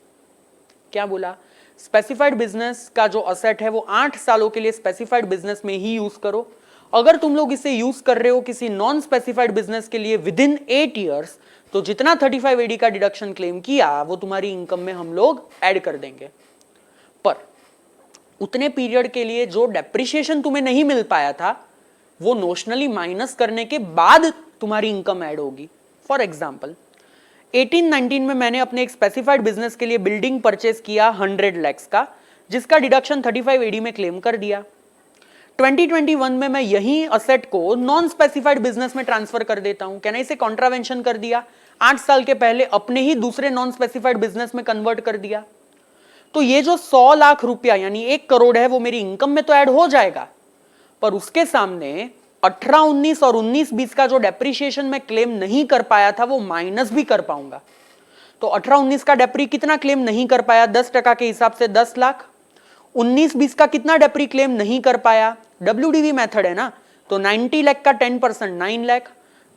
Speaker 1: क्या बोला? स्पेसिफाइड बिजनेस का जो असेट है वो 8 सालों के लिए स्पेसिफाइड बिजनेस में ही यूज करो। अगर तुम लोग इसे यूज कर रहे हो किसी नॉन स्पेसिफाइड बिजनेस के लिए विद इन 8 ईयर्स, तो जितना 35AD का डिडक्शन क्लेम किया वो तुम्हारी इनकम में हम लोग ऐड कर देंगे। पर उतने पीरियड के लिए जो डेप्रिसिएशन तुम्हें नहीं मिल पाया था वो नोशनली माइनस करने के बाद तुम्हारी इनकम ऐड होगी। फॉर एग्जाम्पल 18-19 में मैंने अपने एक स्पेसिफाइड बिजनेस के लिए बिल्डिंग परचेस किया 100 lakhs का, जिसका डिडक्शन 35AD में क्लेम कर दिया। 2021 में मैं यही असेट को नॉन स्पेसिफाइड बिजनेस में ट्रांसफर कर देता हूं, कहना इसे कॉन्ट्रावेंशन कर दिया, 8 साल के पहले अपने ही दूसरे नॉन स्पेसिफाइड बिजनेस में कन्वर्ट कर दिया। तो ये जो 100 लाख रुपया यानी 1 करोड़ है वो मेरी इनकम में तो ऐड हो जाएगा, पर उसके सामने 18-19 और 19-20 का जो डेप्रिसिएशन में क्लेम नहीं कर पाया था वो माइनस भी कर पाऊंगा। तो 18-19 का डेप्री कितना क्लेम नहीं कर पाया? 10% के हिसाब से 10 लाख। 19-20 का कितना डेप्री क्लेम नहीं कर पाया? WDV मेथड है ना, तो 90 लाख का 10% 9 लाख,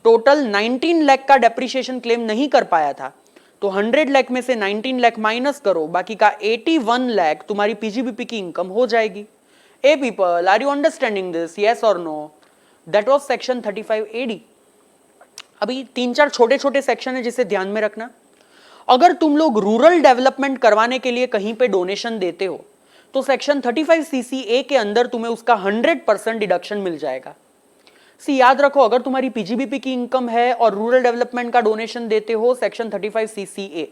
Speaker 1: टोटल 19 लाख का डेप्रिसिएशन क्लेम नहीं कर पाया था। तो 100 लाख में से 19 लाख माइनस करो, बाकी का 81 लाख तुम्हारी पीजीबीपी की इनकम हो जाएगी। A people, are you understanding this? Yes और no? That was section 35AD। अभी 3-4 छोटे छोटे सेक्शन है जिसे ध्यान में रखना। अगर तुम लोग रूरल डेवलपमेंट करवाने के लिए कहीं पे डोनेशन देते हो तो सेक्शन 35CCA के अंदर तुम्हें उसका 100% डिडक्शन मिल जाएगा। याद रखो, अगर तुम्हारी पीजीबीपी की इनकम है और रूरल डेवलपमेंट का डोनेशन देते हो सेक्शन 35CCA,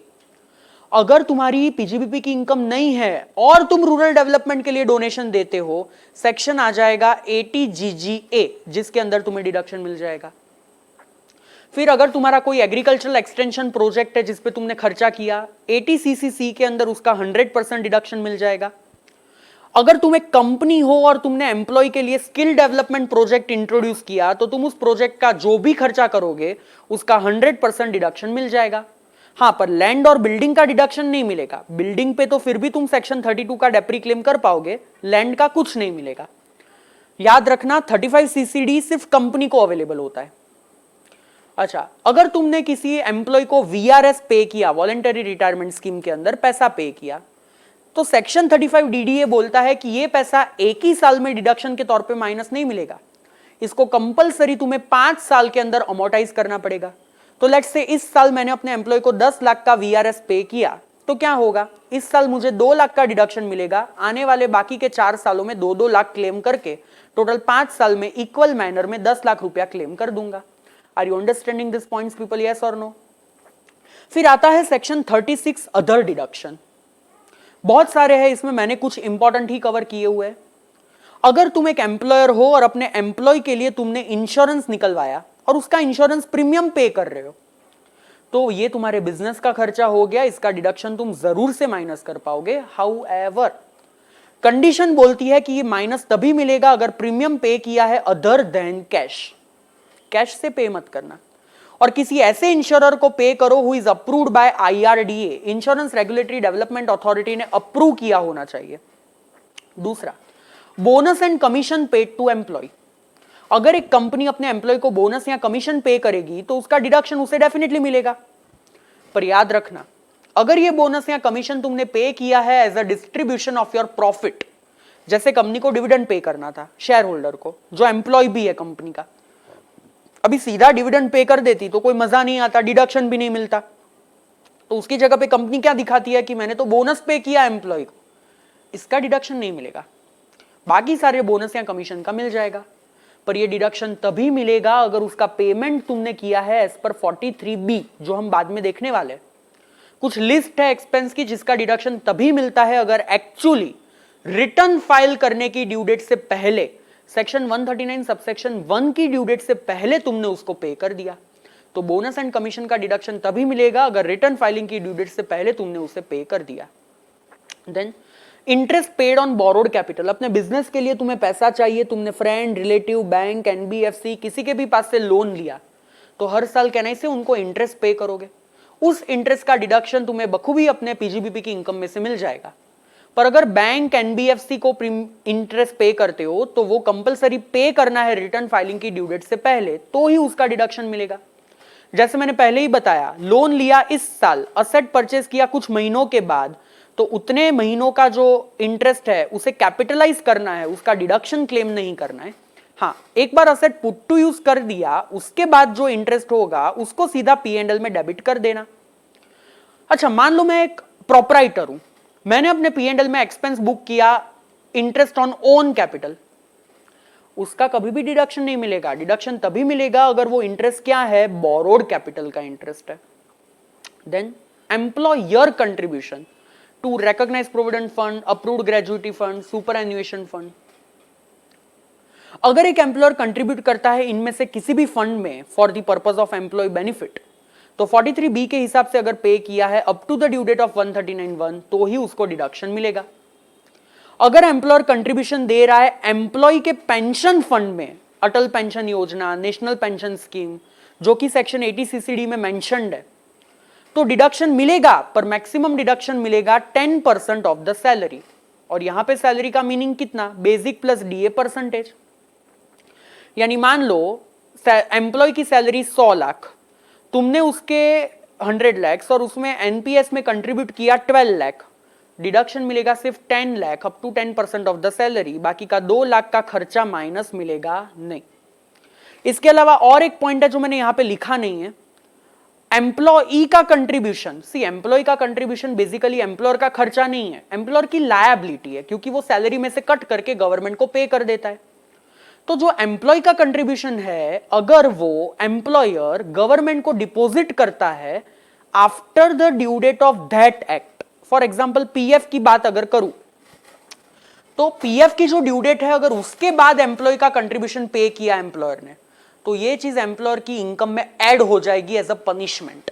Speaker 1: अगर तुम्हारी पीजीबीपी की इनकम नहीं है और तुम रूरल डेवलपमेंट के लिए डोनेशन देते हो, सेक्शन आ जाएगा 80GGA जिसके अंदर तुम्हें डिडक्शन मिल जाएगा। फिर अगर तुम्हारा कोई एग्रीकल्चरल एक्सटेंशन प्रोजेक्ट है जिसपे तुमने खर्चा किया, 80cc के अंदर उसका 100% डिडक्शन मिल जाएगा। अगर तुम एक कंपनी हो और तुमने एम्प्लॉय के लिए स्किल डेवलपमेंट प्रोजेक्ट इंट्रोड्यूस किया, तो तुम उस प्रोजेक्ट का जो भी खर्चा करोगे उसका 100% डिडक्शन मिल जाएगा। हाँ, पर लैंड और बिल्डिंग का डिडक्शन नहीं मिलेगा। बिल्डिंग पे तो फिर भी तुम सेक्शन 32 का डेप्री क्लेम कर पाओगे, लैंड का कुछ नहीं मिलेगा। याद रखना 35cd सिर्फ कंपनी को अवेलेबल होता है। अच्छा, अगर तुमने किसी एम्प्लॉय को VRS पे किया, वॉलेंटरी रिटायरमेंट स्कीम के अंदर पैसा पे किया, तो सेक्शन 35 DDA बोलता है कि ये पैसा एक ही साल में डिडक्शन के तौर पे माइनस नहीं मिलेगा, इसको कंपलसरी तुम्हें 5 साल के अंदर अमोर्टाइज करना पड़ेगा। तो लेट्स से इस साल मैंने अपने एम्प्लॉय को 10 लाख का VRS पे किया, तो क्या होगा, इस साल मुझे 2 लाख का डिडक्शन मिलेगा, आने वाले बाकी के 4 सालों में 2-2 लाख क्लेम करके टोटल 5 साल में इक्वल मैनर में 10 लाख रुपया क्लेम कर दूंगा। Are you understanding this points people, yes और नो? फिर आता है सेक्शन 36 अदर डिडक्शन। बहुत सारे हैं, इसमें मैंने कुछ इंपॉर्टेंट ही कवर किए हुए हैं। अगर तुम एक एम्प्लॉयर हो और अपने एम्प्लॉय के लिए तुमने इंश्योरेंस निकलवाया और उसका इंश्योरेंस प्रीमियम पे कर रहे हो, तो ये तुम्हारे बिजनेस का खर्चा हो गया, इसका डिडक्शन तुम जरूर से माइनस कर पाओगे। हाउएवर, कंडीशन बोलती है कि ये माइनस तभी मिलेगा अगर प्रीमियम पे किया है अदर देन कैश। कैश से पे मत करना, और किसी ऐसे इंश्योरर को पे करो who is approved by IRDA, insurance regulatory development authority ने अप्रूव किया होना चाहिए। दूसरा, bonus and commission paid to employee. अगर एक कंपनी अपने एम्प्लॉय को बोनस या कमीशन पे करेगी तो उसका डिडक्शन उसे डेफिनेटली मिलेगा। पर याद रखना, अगर ये बोनस या कमीशन तुमने पे किया है as a distribution of your profit, जैसे कंपनी को डिविडेंड पे करना था शेयर होल्डर को, जो एम्प्लॉय भी है कंपनी का, अभी सीधा डिविडेंड पे कर देती तो कोई मजा नहीं आता, डिडक्शन भी नहीं मिलता। तो उसकी जगह पे कंपनी क्या दिखाती है कि मैंने तो बोनस पे किया एम्प्लॉय को, इसका डिडक्शन नहीं मिलेगा। बाकी सारे बोनस या कमीशन का मिल जाएगा, पर ये डिडक्शन तभी मिलेगा अगर उसका पेमेंट तुमने किया है एज पर 43B, जो हम बाद में देखने वाले। कुछ लिस्ट है एक्सपेंस की जिसका डिडक्शन तभी मिलता है अगर एक्चुअली रिटर्न फाइल करने की ड्यू डेट से पहले, सेक्शन 139 सबसेक्शन 1 की ड्यू डेट से पहले तुमने उसको पे कर दिया। तो बोनस एंड कमीशन का डिडक्शन तभी मिलेगा अगर रिटर्न फाइलिंग की ड्यू डेट से पहले तुमने उसे पे कर दिया। Then interest paid on borrowed capital. अपने बिजनेस के लिए तुम्हें पैसा चाहिए, तुमने फ्रेंड, रिलेटिव, बैंक, NBFC किसी के भी पास से लोन लिया, तो हर साल कहने से उनको इंटरेस्ट पे करोगे। उस इंटरेस्ट का डिडक्शन तुम्हें बखूबी अपने PGBP की इनकम में से मिल जाएगा। पर अगर बैंक, NBFC को इंटरेस्ट पे करते हो तो वो कंपलसरी पे करना है रिटर्न फाइलिंग की ड्यू डेट से पहले, तो ही उसका डिडक्शन मिलेगा। जैसे मैंने पहले ही बताया, लोन लिया इस साल, असेट परचेज किया कुछ महीनों के बाद, तो उतने महीनों का जो इंटरेस्ट है उसे कैपिटलाइज करना है, उसका डिडक्शन क्लेम नहीं करना है। हाँ, एक बार असेट पुट टू यूज कर दिया, उसके बाद जो इंटरेस्ट होगा उसको सीधा P&L में डेबिट कर देना। अच्छा, मान लो मैं एक प्रोपराइटर हूं, मैंने अपने P&L में एक्सपेंस बुक किया इंटरेस्ट ऑन ओन कैपिटल, उसका कभी भी डिडक्शन नहीं मिलेगा। डिडक्शन तभी मिलेगा अगर वो इंटरेस्ट क्या है, बोरोड कैपिटल का इंटरेस्ट है। Then employer contribution to recognised provident fund, approved gratuity fund, superannuation fund. अगर एक एम्प्लॉयर कंट्रीब्यूट करता है इनमें से किसी भी फंड में for the purpose of employee benefit, तो 43B के हिसाब से अगर पे किया है up to the due date of 139(1), तो ही उसको डिडक्शन मिलेगा। अगर एम्प्लॉयर कंट्रीब्यूशन दे रहा है एम्प्लॉय के पेंशन फंड में, अटल पेंशन योजना, नेशनल पेंशन स्कीम, जो कि सेक्शन 80CCD में मेंशन्ड है, तो डिडक्शन मिलेगा, पर मैक्सिमम डिडक्शन मिलेगा 10% ऑफ द सैलरी। और यहां पे सैलरी का मीनिंग कितना, बेसिक प्लस DA परसेंटेज। यानी मान लो एम्प्लॉय की सैलरी 100 लाख, तुमने उसके 100 लाख और उसमें NPS में कंट्रीब्यूट किया 12 लाख, डिडक्शन मिलेगा सिर्फ 10 lakh up to 10% of the salary, बाकी का 2 लाख का खर्चा माइनस मिलेगा नहीं। इसके अलावा और एक पॉइंट है जो मैंने यहां पे लिखा नहीं है, एम्प्लॉई का कंट्रीब्यूशन। सी, एम्प्लॉय का कंट्रीब्यूशन बेसिकली एम्प्लॉयर का खर्चा नहीं है, एम्प्लॉयर की लायबिलिटी है, क्योंकि वो सैलरी में से कट करके गवर्नमेंट को पे कर देता है। तो जो एम्प्लॉय का कंट्रीब्यूशन है, अगर वो एम्प्लॉयर गवर्नमेंट को डिपॉजिट करता है after the due date of that act, for example PF की बात अगर करूं, तो PF की जो ड्यू डेट है, अगर उसके बाद एम्प्लॉय का कंट्रीब्यूशन पे किया एम्प्लॉयर ने, तो ये चीज एम्प्लॉयर की इनकम में ऐड हो जाएगी एज अ पनिशमेंट।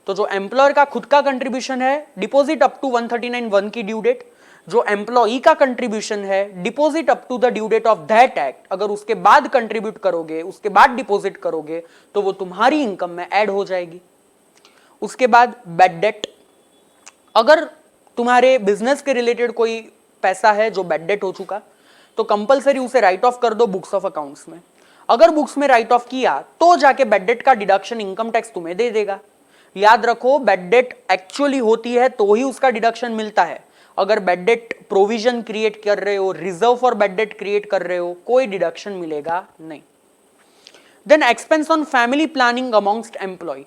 Speaker 1: तो जो एम्प्लॉयर का खुद का कंट्रीब्यूशन है डिपॉजिट अप टू 139(1) की ड्यू डेट, जो एम्प्लॉई का कंट्रीब्यूशन है deposit up to the due date of that act, अगर उसके बाद कंट्रीब्यूट करोगे, उसके बाद डिपॉजिट करोगे तो वो तुम्हारी इनकम में ऐड हो जाएगी। उसके बाद बैड डेट, अगर तुम्हारे बिजनेस के रिलेटेड कोई पैसा है जो बैड डेट हो चुका तो कंपलसरी उसे राइट ऑफ कर दो बुक्स ऑफ अकाउंट्स में। अगर बुक्स में राइट ऑफ किया तो जाके बैड डेट का डिडक्शन इनकम टैक्स तुम्हें दे देगा। याद रखो, बैड डेट एक्चुअली होती है तो ही उसका डिडक्शन मिलता है। अगर बैड डेट प्रोविजन क्रिएट कर रहे हो, reserve for bad debt create कर रहे हो, कोई डिडक्शन मिलेगा नहीं। Then expense on family planning amongst employ,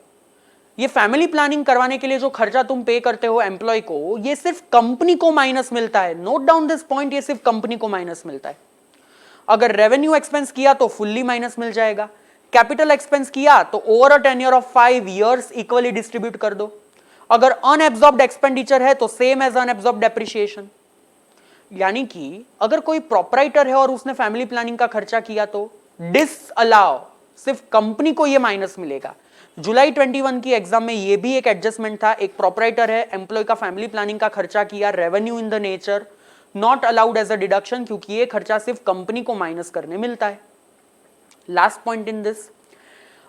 Speaker 1: ये फैमिली प्लानिंग करवाने के लिए जो खर्चा तुम पे करते हो एम्प्लॉय को, ये सिर्फ कंपनी को माइनस मिलता है। नोट डाउन दिस पॉइंट, ये सिर्फ कंपनी को माइनस मिलता है। अगर रेवेन्यू एक्सपेंस किया तो फुल्ली माइनस मिल जाएगा, कैपिटल एक्सपेंस किया तो over a tenure of 5 years equally distribute कर दो। अगर अनएब्सॉर्ब्ड एक्सपेंडिचर है तो सेम एज अनएब्सॉर्ब्ड डेप्रिसिएशन। यानी कि अगर कोई प्रोपराइटर है और उसने फैमिली प्लानिंग का खर्चा किया तो डिसअलाउ, सिर्फ कंपनी को ये माइनस मिलेगा। जुलाई 21 की एग्जाम में ये भी एक एडजस्टमेंट था। एक प्रोपराइटर है, एम्प्लॉय का फैमिली प्लानिंग का खर्चा किया, revenue in the nature, not allowed as a deduction, क्योंकि ये खर्चा सिर्फ कंपनी को माइनस करने मिलता है। लास्ट पॉइंट इन दिस,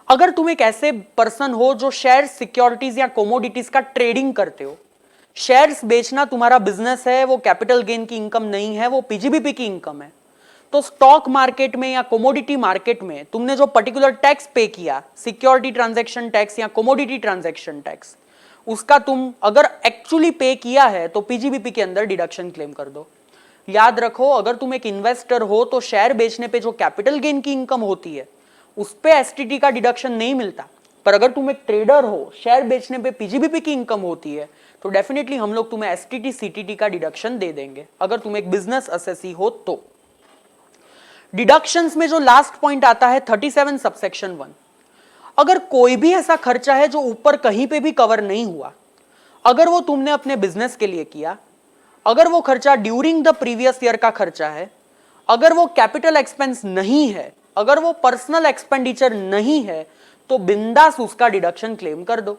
Speaker 1: अगर तुम एक ऐसे पर्सन हो जो शेयर, सिक्योरिटीज या कोमोडिटीज का ट्रेडिंग करते हो, शेयर्स बेचना तुम्हारा बिजनेस है, वो कैपिटल गेन की इनकम नहीं है, वो पीजीबीपी की इनकम है, तो स्टॉक मार्केट में या कोमोडिटी मार्केट में तुमने जो पर्टिकुलर टैक्स पे किया, सिक्योरिटी ट्रांजैक्शन टैक्स या कोमोडिटी ट्रांजैक्शन टैक्स, उसका तुम अगर एक्चुअली पे किया है तो पीजीबीपी के अंदर डिडक्शन क्लेम कर दो। याद रखो, अगर तुम एक इन्वेस्टर हो तो शेयर बेचने पे जो कैपिटल गेन की इनकम होती है उस पे एसटीटी का डिडक्शन नहीं मिलता, पर अगर तुम एक ट्रेडर हो, शेयर बेचने पे पीजीबीपी की इनकम होती है तो डेफिनेटली हम लोग तुम्हें एसटीटी सीटीटी का डिडक्शन दे देंगे, अगर तुम एक बिजनेस असेसी हो तो। डिडक्शंस में जो लास्ट पॉइंट आता है 37 सबसेक्शन 1, अगर कोई भी ऐसा खर्चा है जो ऊपर कहीं पे भी कवर नहीं हुआ, अगर वो तुमने अपने बिजनेस के लिए किया, अगर वो खर्चा ड्यूरिंग द प्रीवियस ईयर का खर्चा है, अगर वो कैपिटल एक्सपेंस नहीं है, अगर वो पर्सनल एक्सपेंडिचर नहीं है, तो बिंदास उसका डिडक्शन क्लेम कर दो।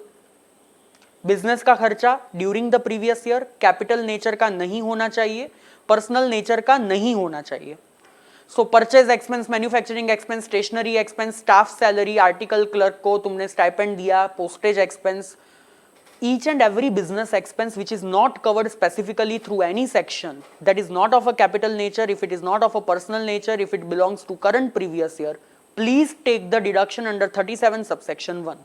Speaker 1: बिजनेस का खर्चा during the previous year capital nature का नहीं होना चाहिए, पर्सनल नेचर का नहीं होना चाहिए। So purchase expense, manufacturing expense, stationery expense, staff salary, article clerk को तुमने स्टाइपेंड दिया, postage expense, each and every business expense which is not covered specifically through any section, that is not of a capital nature, if it is not of a personal nature, if it belongs to current previous year, please take the deduction under 37 subsection 1.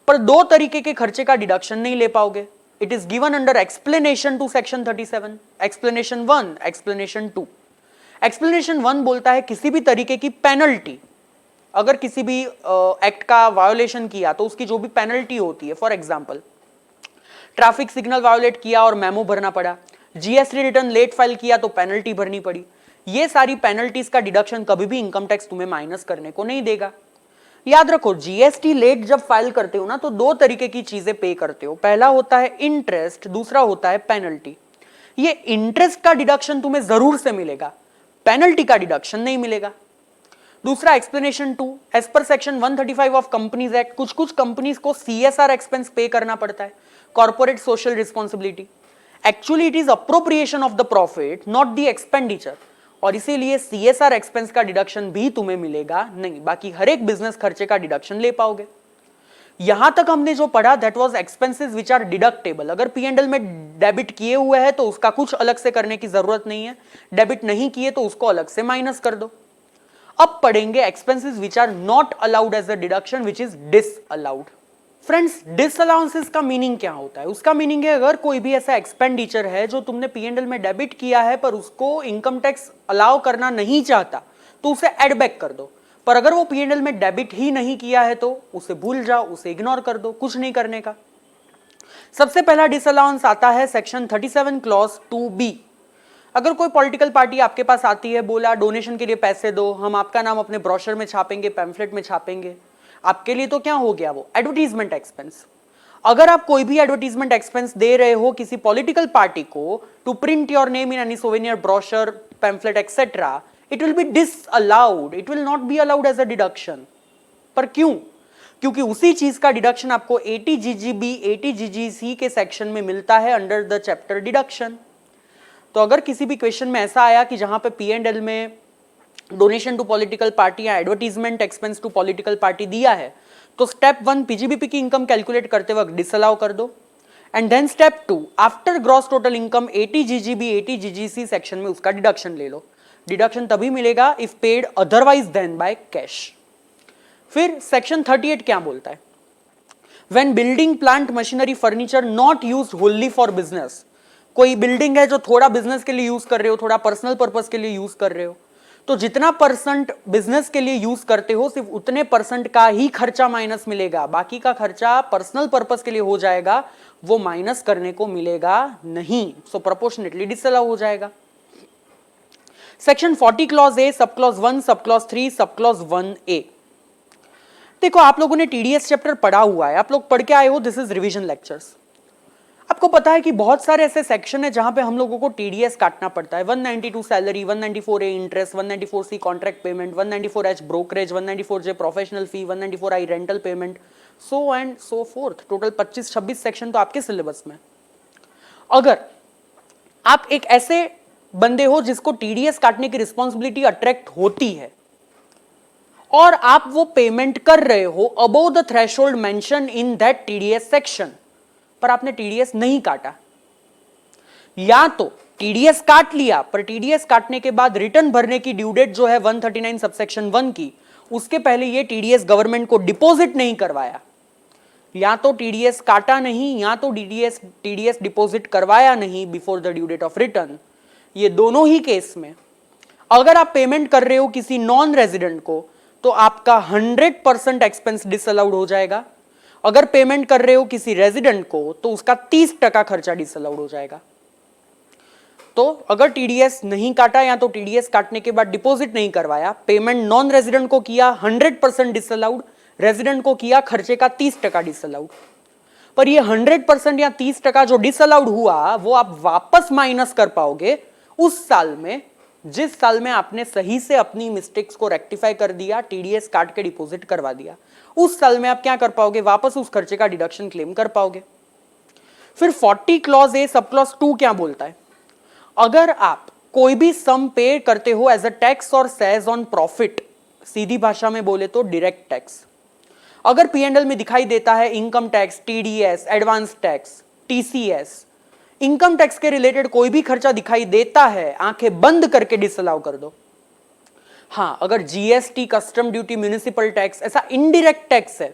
Speaker 1: पर दो तरीके के खर्चे का डिडक्शन नहीं ले पाओगे। It is given under explanation to section 37, explanation 1, explanation 2। Explanation 1 बोलता है किसी भी तरीके की पेनल्टी, अगर किसी भी एक्ट का वायोलेशन किया तो उसकी जो भी पेनल्टी होती है, for example traffic signal violet किया और मेमो भरना पड़ा, जीएसटी रिटर्न लेट फाइल किया तो पेनल्टी भरनी पड़ी, ये सारी पेनल्टीज का डिडक्शन कभी भी इनकम टैक्स तुम्हें माइनस करने को नहीं देगा। याद रखो, जीएसटी लेट जब फाइल करते हो ना तो दो तरीके की चीजें पे करते हो, पहला होता है इंटरेस्ट, दूसरा होता है पेनल्टी। ये इंटरेस्ट का डिडक्शन तुम्हें जरूर से मिलेगा, पेनल्टी का डिडक्शन नहीं मिलेगा। दूसरा explanation 2, as per section 135 of companies act, कुछ कुछ कंपनीज को सीएसआर एक्सपेंस पे करना पड़ता है, corporate social responsibility. Actually it is appropriation of the profit, not the expenditure, और इसीलिए सीएसआर एक्सपेंस का डिडक्शन भी तुम्हें मिलेगा नहीं, बाकी हर एक बिजनेस खर्चे का डिडक्शन ले पाओगे। यहां तक हमने जो पढ़ा that was expenses which are deductible. अगर पीएनएल में डेबिट किए हुए हैं तो उसका कुछ अलग से करने की जरूरत नहीं है, डेबिट नहीं किए तो उसको अलग से माइनस कर दो। अब पढ़ेंगे expenses which are not allowed as a deduction, which is disallowed. Friends, disallowances का मीनिंग क्या होता है? उसका मीनिंग है अगर कोई भी ऐसा एक्सपेंडिचर है जो तुमने पीएनएल में डेबिट किया है पर उसको इनकम टैक्स अलाउ करना नहीं चाहता तो उसे एड बैक कर दो, पर अगर वो पीएनएल में डेबिट ही नहीं किया है तो उसे भूल जाओ, उसे इग्नोर कर दो, कुछ नहीं करने का। सबसे पहला डिसअलाउंस आता है सेक्शन 37 क्लॉज 2B। अगर कोई पॉलिटिकल पार्टी आपके पास आती है, बोला डोनेशन के लिए पैसे दो, हम आपका नाम अपने ब्रोशर में छापेंगे, पैम्फलेट में छापेंगे, आपके लिए तो क्या हो गया वो एडवर्टीजमेंट एक्सपेंस। अगर आप कोई भी एडवर्टीजमेंट एक्सपेंस दे रहे हो किसी पॉलिटिकल पार्टी को to print your name in any souvenir brochure, pamphlet etcetera it will be disallowed, it will not be allowed as a deduction. पर क्यों? क्योंकि उसी चीज का डिडक्शन आपको 80 GGB 80 GGC के सेक्शन में मिलता है अंडर द चैप्टर डिडक्शन। तो अगर किसी भी क्वेश्चन में ऐसा आया कि जहां पे P&L में डोनेशन टू पॉलिटिकल पार्टी या advertisement expense to political party दिया है, तो स्टेप 1 पीजीबीपी की इनकम कैलकुलेट करते वक्त डिसअलाउ कर दो, and then step 2 after gross total income 80 GGB 80 GGC section में उसका डिडक्शन ले लो। डिडक्शन तभी मिलेगा if paid otherwise then by cash. फिर सेक्शन 38 क्या बोलता है? When building plant machinery furniture not used wholly for business, कोई बिल्डिंग है जो थोड़ा बिजनेस के लिए यूज कर रहे हो, थोड़ा पर्सनल पर्पस के लिए यूज कर रहे हो, तो जितना परसेंट बिजनेस के लिए यूज करते हो सिर्फ उतने परसेंट का ही खर्चा माइनस मिलेगा, बाकी का खर्चा पर्सनल पर्पस के लिए हो जाएगा, वो माइनस करने को मिलेगा नहीं। सो प्रोपोर्शनेटली डिसअलाउ हो जाएगा। Section 40 clause A, sub clause 1, sub clause 3, sub clause 1A। देखो आप लोगों ने टीडीएस चैप्टर पढ़ा हुआ है, आप लोग पढ़ के आए हो, दिस इज रिवीजन लेक्चर्स। आपको पता है कि बहुत सारे ऐसे सेक्शन है जहां पे हम लोगों को टीडीएस काटना पड़ता है। 192 salary, 194A interest, 194C contract payment, 194H brokerage, 194J professional fee, 194I rental payment, so and so fourth. Total 25-26 section तो आपके सिलेबस में। अगर आप एक ऐसे बंदे हो जिसको टीडीएस काटने की रिस्पॉन्सिबिलिटी अट्रैक्ट होती है और आप वो पेमेंट कर रहे हो above the threshold mention in that TDS section, पर आपने टीडीएस नहीं काटा, या तो टीडीएस काट लिया पर टीडीएस काटने के बाद रिटर्न भरने की ड्यू डेट जो है 139 सबसेक्शन 1 की, उसके पहले ये टीडीएस गवर्नमेंट को डिपॉजिट नहीं करवाया, या तो टीडीएस काटा नहीं या तो टीडीएस डिपॉजिट करवाया नहीं before the due date of return, ये दोनों ही केस में अगर आप पेमेंट कर रहे हो किसी नॉन रेजिडेंट को तो आपका 100% एक्सपेंस डिसअलाउड हो जाएगा। अगर पेमेंट कर रहे हो किसी रेजिडेंट को तो उसका 30% खर्चा डिसअलाउड हो जाएगा। तो अगर टीडीएस नहीं काटा या तो टीडीएस काटने के बाद डिपॉजिट नहीं करवाया, पेमेंट नॉन रेजिडेंट को किया 100% डिसअलाउड, रेजिडेंट को किया खर्चे का 30% डिसअलाउड। पर ये 100% या 30% जो डिसअलाउड हुआ वो आप वापस माइनस कर पाओगे उस साल में जिस साल में आपने सही से अपनी मिस्टेक्स को रेक्टिफाई कर दिया, टीडीएस काट के डिपॉजिट करवा दिया, उस साल में आप क्या कर पाओगे? वापस उस खर्चे का डिडक्शन क्लेम कर पाओगे। फिर 40 क्लॉज ए सब क्लॉज 2 क्या बोलता है? अगर आप कोई भी सम पे करते हो एज अ टैक्स और सेज ऑन प्रॉफिट, सीधी भाषा में बोले तो डायरेक्ट टैक्स, अगर P&L में दिखाई देता है income tax, TDS, advance tax, TCS, income tax के रिलेटेड कोई भी खर्चा दिखाई देता है, आंखें बंद करके डिसअलाउ कर दो। हाँ, अगर GST, custom duty, municipal tax ऐसा इनडायरेक्ट टैक्स है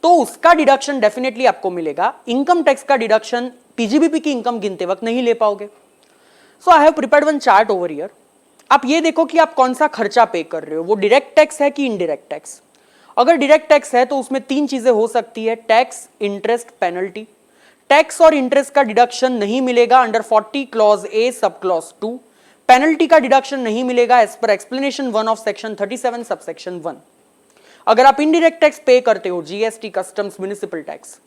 Speaker 1: तो उसका डिडक्शन डेफिनेटली आपको मिलेगा। इनकम टैक्स का डिडक्शन पीजीबीपी की इनकम गिनते वक्त नहीं ले पाओगे। So I have prepared one chart over here. आप ये देखो कि आप कौन सा खर्चा पे कर रहे हो, वो डायरेक्ट टैक्स है कि इनडायरेक्ट टैक्स। अगर डायरेक्ट टैक्स है तो उसमें 3 चीजें हो सकती है, टैक्स, इंटरेस्ट, पेनल्टी। टैक्स और इंटरेस्ट का डिडक्शन नहीं मिलेगा under 40 clause A sub clause 2। Penalty का डिडक्शन नहीं मिलेगा as per explanation 1 of section 37 subsection 1। अगर आप इनडायरेक्ट टैक्स पे करते हो, GST, customs, municipal tax,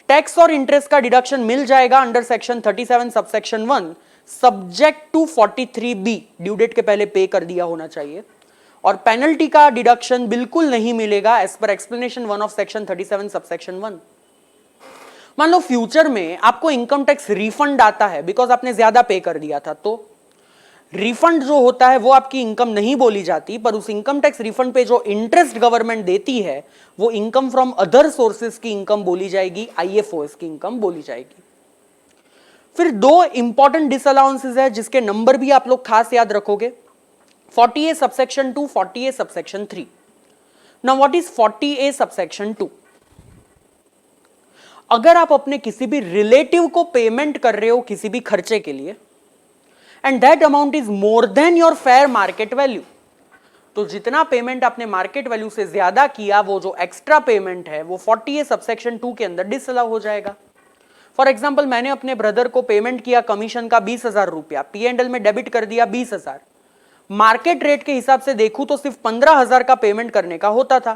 Speaker 1: tax और इंटरेस्ट का डिडक्शन मिल जाएगा under section 37 subsection 1 subject to 43B, due date के पहले पे कर दिया होना चाहिए। और पेनल्टी का डिडक्शन बिल्कुल नहीं मिलेगा as per explanation 1 of section 37 subsection 1। मान लो फ्यूचर में आपको इनकम टैक्स रिफंड आता है बिकॉज आपने ज्यादा पे कर दिया था, तो रिफंड जो होता है वो आपकी इनकम नहीं बोली जाती, पर उस इनकम टैक्स रिफंड पे जो इंटरेस्ट गवर्नमेंट देती है वो इनकम फ्रॉम अदर सोर्सेज की इनकम बोली जाएगी, आईएफओएस की इनकम बोली जाएगी। फिर 2 इंपॉर्टेंट डिसअलाउंसेस है जिसके नंबर भी आप लोग खास याद रखोगे, 40A subsection 2, 40A subsection 3। Now what is 40A subsection 2? अगर आप अपने किसी भी रिलेटिव को पेमेंट कर रहे हो किसी भी खर्चे के लिए and that amount is more than your fair market value, तो जितना पेमेंट आपने मार्केट वैल्यू से ज्यादा किया वो जो एक्स्ट्रा पेमेंट है वो 40A सबसेक्शन 2 के अंदर डिसअलाउ हो जाएगा। फॉर एग्जाम्पल, मैंने अपने ब्रदर को पेमेंट किया कमीशन का 20,000 रुपया, P&L में डेबिट कर दिया 20,000, मार्केट रेट के हिसाब से देखूं तो सिर्फ 15,000 का पेमेंट करने का होता था।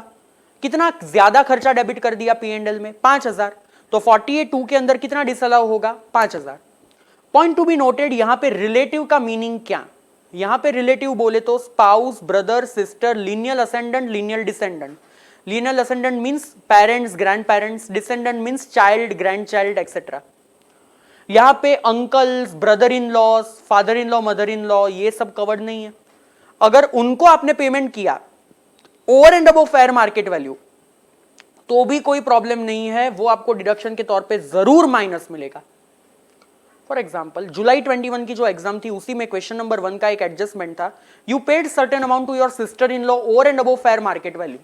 Speaker 1: कितना ज्यादा खर्चा डेबिट कर दिया P&L में? 5,000। तो 40A2 के अंदर कितना डिसअलाउ होगा? 5,000। पॉइंट टू बी नोटेड, यहां पे रिलेटिव का मीनिंग क्या? यहां पे रिलेटिव बोले तो spouse, brother, sister, lineal ascendant, lineal descendant. Lineal ascendant means parents, grand parents, descendant means child, grand child etcetera. यहां पे uncles, brother in law, father in law, mother in law, ये सब कवर्ड नहीं है. अगर उनको आपने पेमेंट किया over and above fair market value तो भी कोई प्रॉब्लम नहीं है, वो आपको डिडक्शन के तौर पे जरूर माइनस मिलेगा. फॉर एग्जाम्पल जुलाई 21 की जो एग्जाम थी उसी में क्वेश्चन नंबर 1 का एक एडजस्टमेंट था. You paid certain amount to your sister in law over and above fair market value.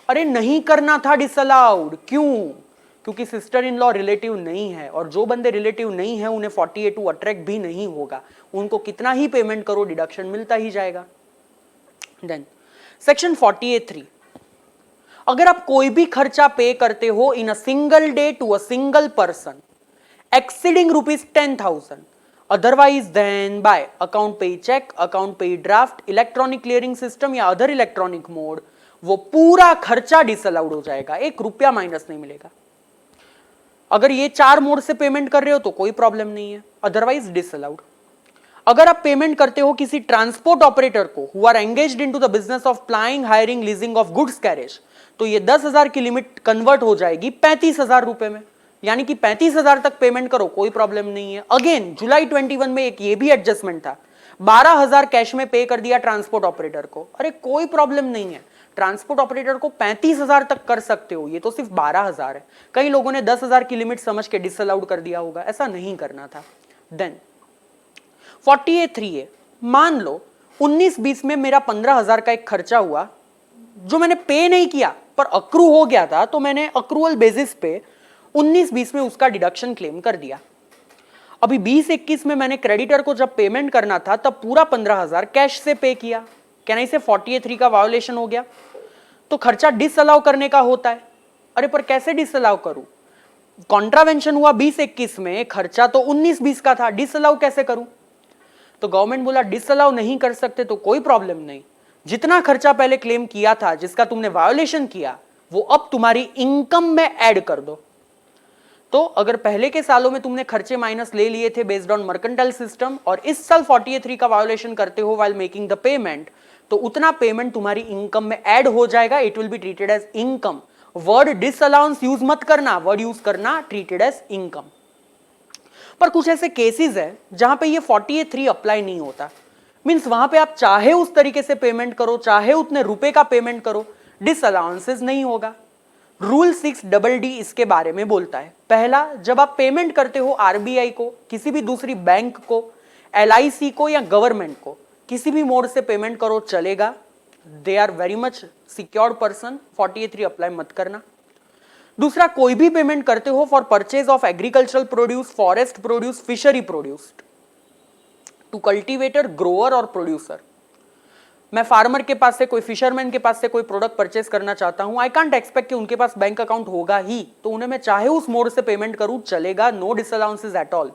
Speaker 1: अरे नहीं करना था, डिसअलाउड. क्यों? क्योंकि सिस्टर इन लॉ रिलेटिव नहीं है, और जो बंदे रिलेटिव नहीं है उन्हें 48 अट्रैक्ट भी नहीं होगा. उनको कितना ही पेमेंट करो डिडक्शन मिलता ही जाएगा. देन सेक्शन 48(3), अगर आप कोई भी खर्चा पे करते हो in a single day to a single person exceeding ₹10,000, otherwise then by account पे चेक, अकाउंट पे ड्राफ्ट, इलेक्ट्रॉनिक क्लियरिंग सिस्टम या अदर इलेक्ट्रॉनिक मोड, वो पूरा खर्चा डिसअलाउड हो जाएगा, ₹1 माइनस नहीं मिलेगा. अगर ये 4 मोड से पेमेंट कर रहे हो तो कोई प्रॉब्लम नहीं है, अदरवाइज डिसअलाउड. अगर आप पेमेंट करते हो किसी ट्रांसपोर्ट ऑपरेटर को who are engaged into the business of plying, hiring, leasing of goods carriage, तो ये 10,000 की लिमिट कन्वर्ट हो जाएगी 35,000 रुपए में. यानी कि 35,000 तक पेमेंट करो, कोई प्रॉब्लम नहीं है. अगेन जुलाई 21 में एक ये भी एडजस्टमेंट था, 12,000 कैश में पे कर दिया ट्रांसपोर्ट ऑपरेटर को. अरे कोई प्रॉब्लम नहीं है, ट्रांसपोर्ट ऑपरेटर को 35,000 तक कर सकते हो, ये तो सिर्फ 12,000 है. कई लोगों ने 10,000 की लिमिट समझ के डिसअलाउड कर दिया होगा, ऐसा नहीं करना था. देन 48(3)(a), मान लो 19-20 में मेरा 15,000 का एक खर्चा हुआ जो मैंने पे नहीं किया पर अक्रू हो गया था, तो मैंने अक्रूअल बेसिस पे 19-20 में उसका डिडक्शन क्लेम कर दिया. अभी 20-21 में मैंने क्रेडिटर को जब पेमेंट करना था तब पूरा 15,000 कैश से पे किया. क्या नहीं से 48(3) का वायोलेशन हो गया, तो खर्चा डिसअलाउ करने का होता है. अरे पर कैसे डिसअलाउ करूं? कॉन्ट्रावेंशन हुआ 20-21 में, खर्चा तो 19-20 का था, डिसअलाउ कैसे करूं? तो गवर्नमेंट बोला डिसअलाउ नहीं कर सकते तो कोई प्रॉब्लम नहीं, जितना खर्चा पहले क्लेम किया था जिसका तुमने वायोलेशन किया वो अब तुम्हारी इनकम में ऐड कर दो. तो अगर पहले के सालों में तुमने खर्चे माइनस ले लिए थे बेस्ड ऑन मर्केंटाइल सिस्टम और इस साल 48(3) का वायोलेशन करते हो व्हाइल मेकिंग द पेमेंट, तो उतना पेमेंट तुम्हारी इनकम में ऐड हो जाएगा. It will be treated as income. Word disallowance use मत करना, वर्ड यूज करना ट्रीटेड एज इनकम. पर कुछ ऐसे केसेस है जहां पे ये 48(3) अप्लाई नहीं होता. मींस वहां पे आप चाहे उस तरीके से पेमेंट करो, चाहे उतने रुपए का पेमेंट करो, डिसअलाउंसेस नहीं होगा. रूल 6DD इसके बारे में बोलता है. पहला, जब आप पेमेंट करते हो आरबीआई को, किसी भी दूसरी बैंक को, एलआईसी को या गवर्नमेंट को, किसी भी मोड से पेमेंट करो चलेगा. They are very much secured person, 48(3) apply मत करना. दूसरा, कोई भी पेमेंट करते हो for purchase of agricultural produce, forest produce, fishery produce to cultivator, grower और प्रोड्यूसर. मैं फार्मर के पास से, कोई फिशरमैन के पास से कोई प्रोडक्ट परचेज करना चाहता हूं, आई कांट एक्सपेक्ट कि उनके पास बैंक अकाउंट होगा ही, तो उन्हें मैं चाहे उस मोड से पेमेंट करूं चलेगा, नो डिसअलाउंसेस एट ऑल.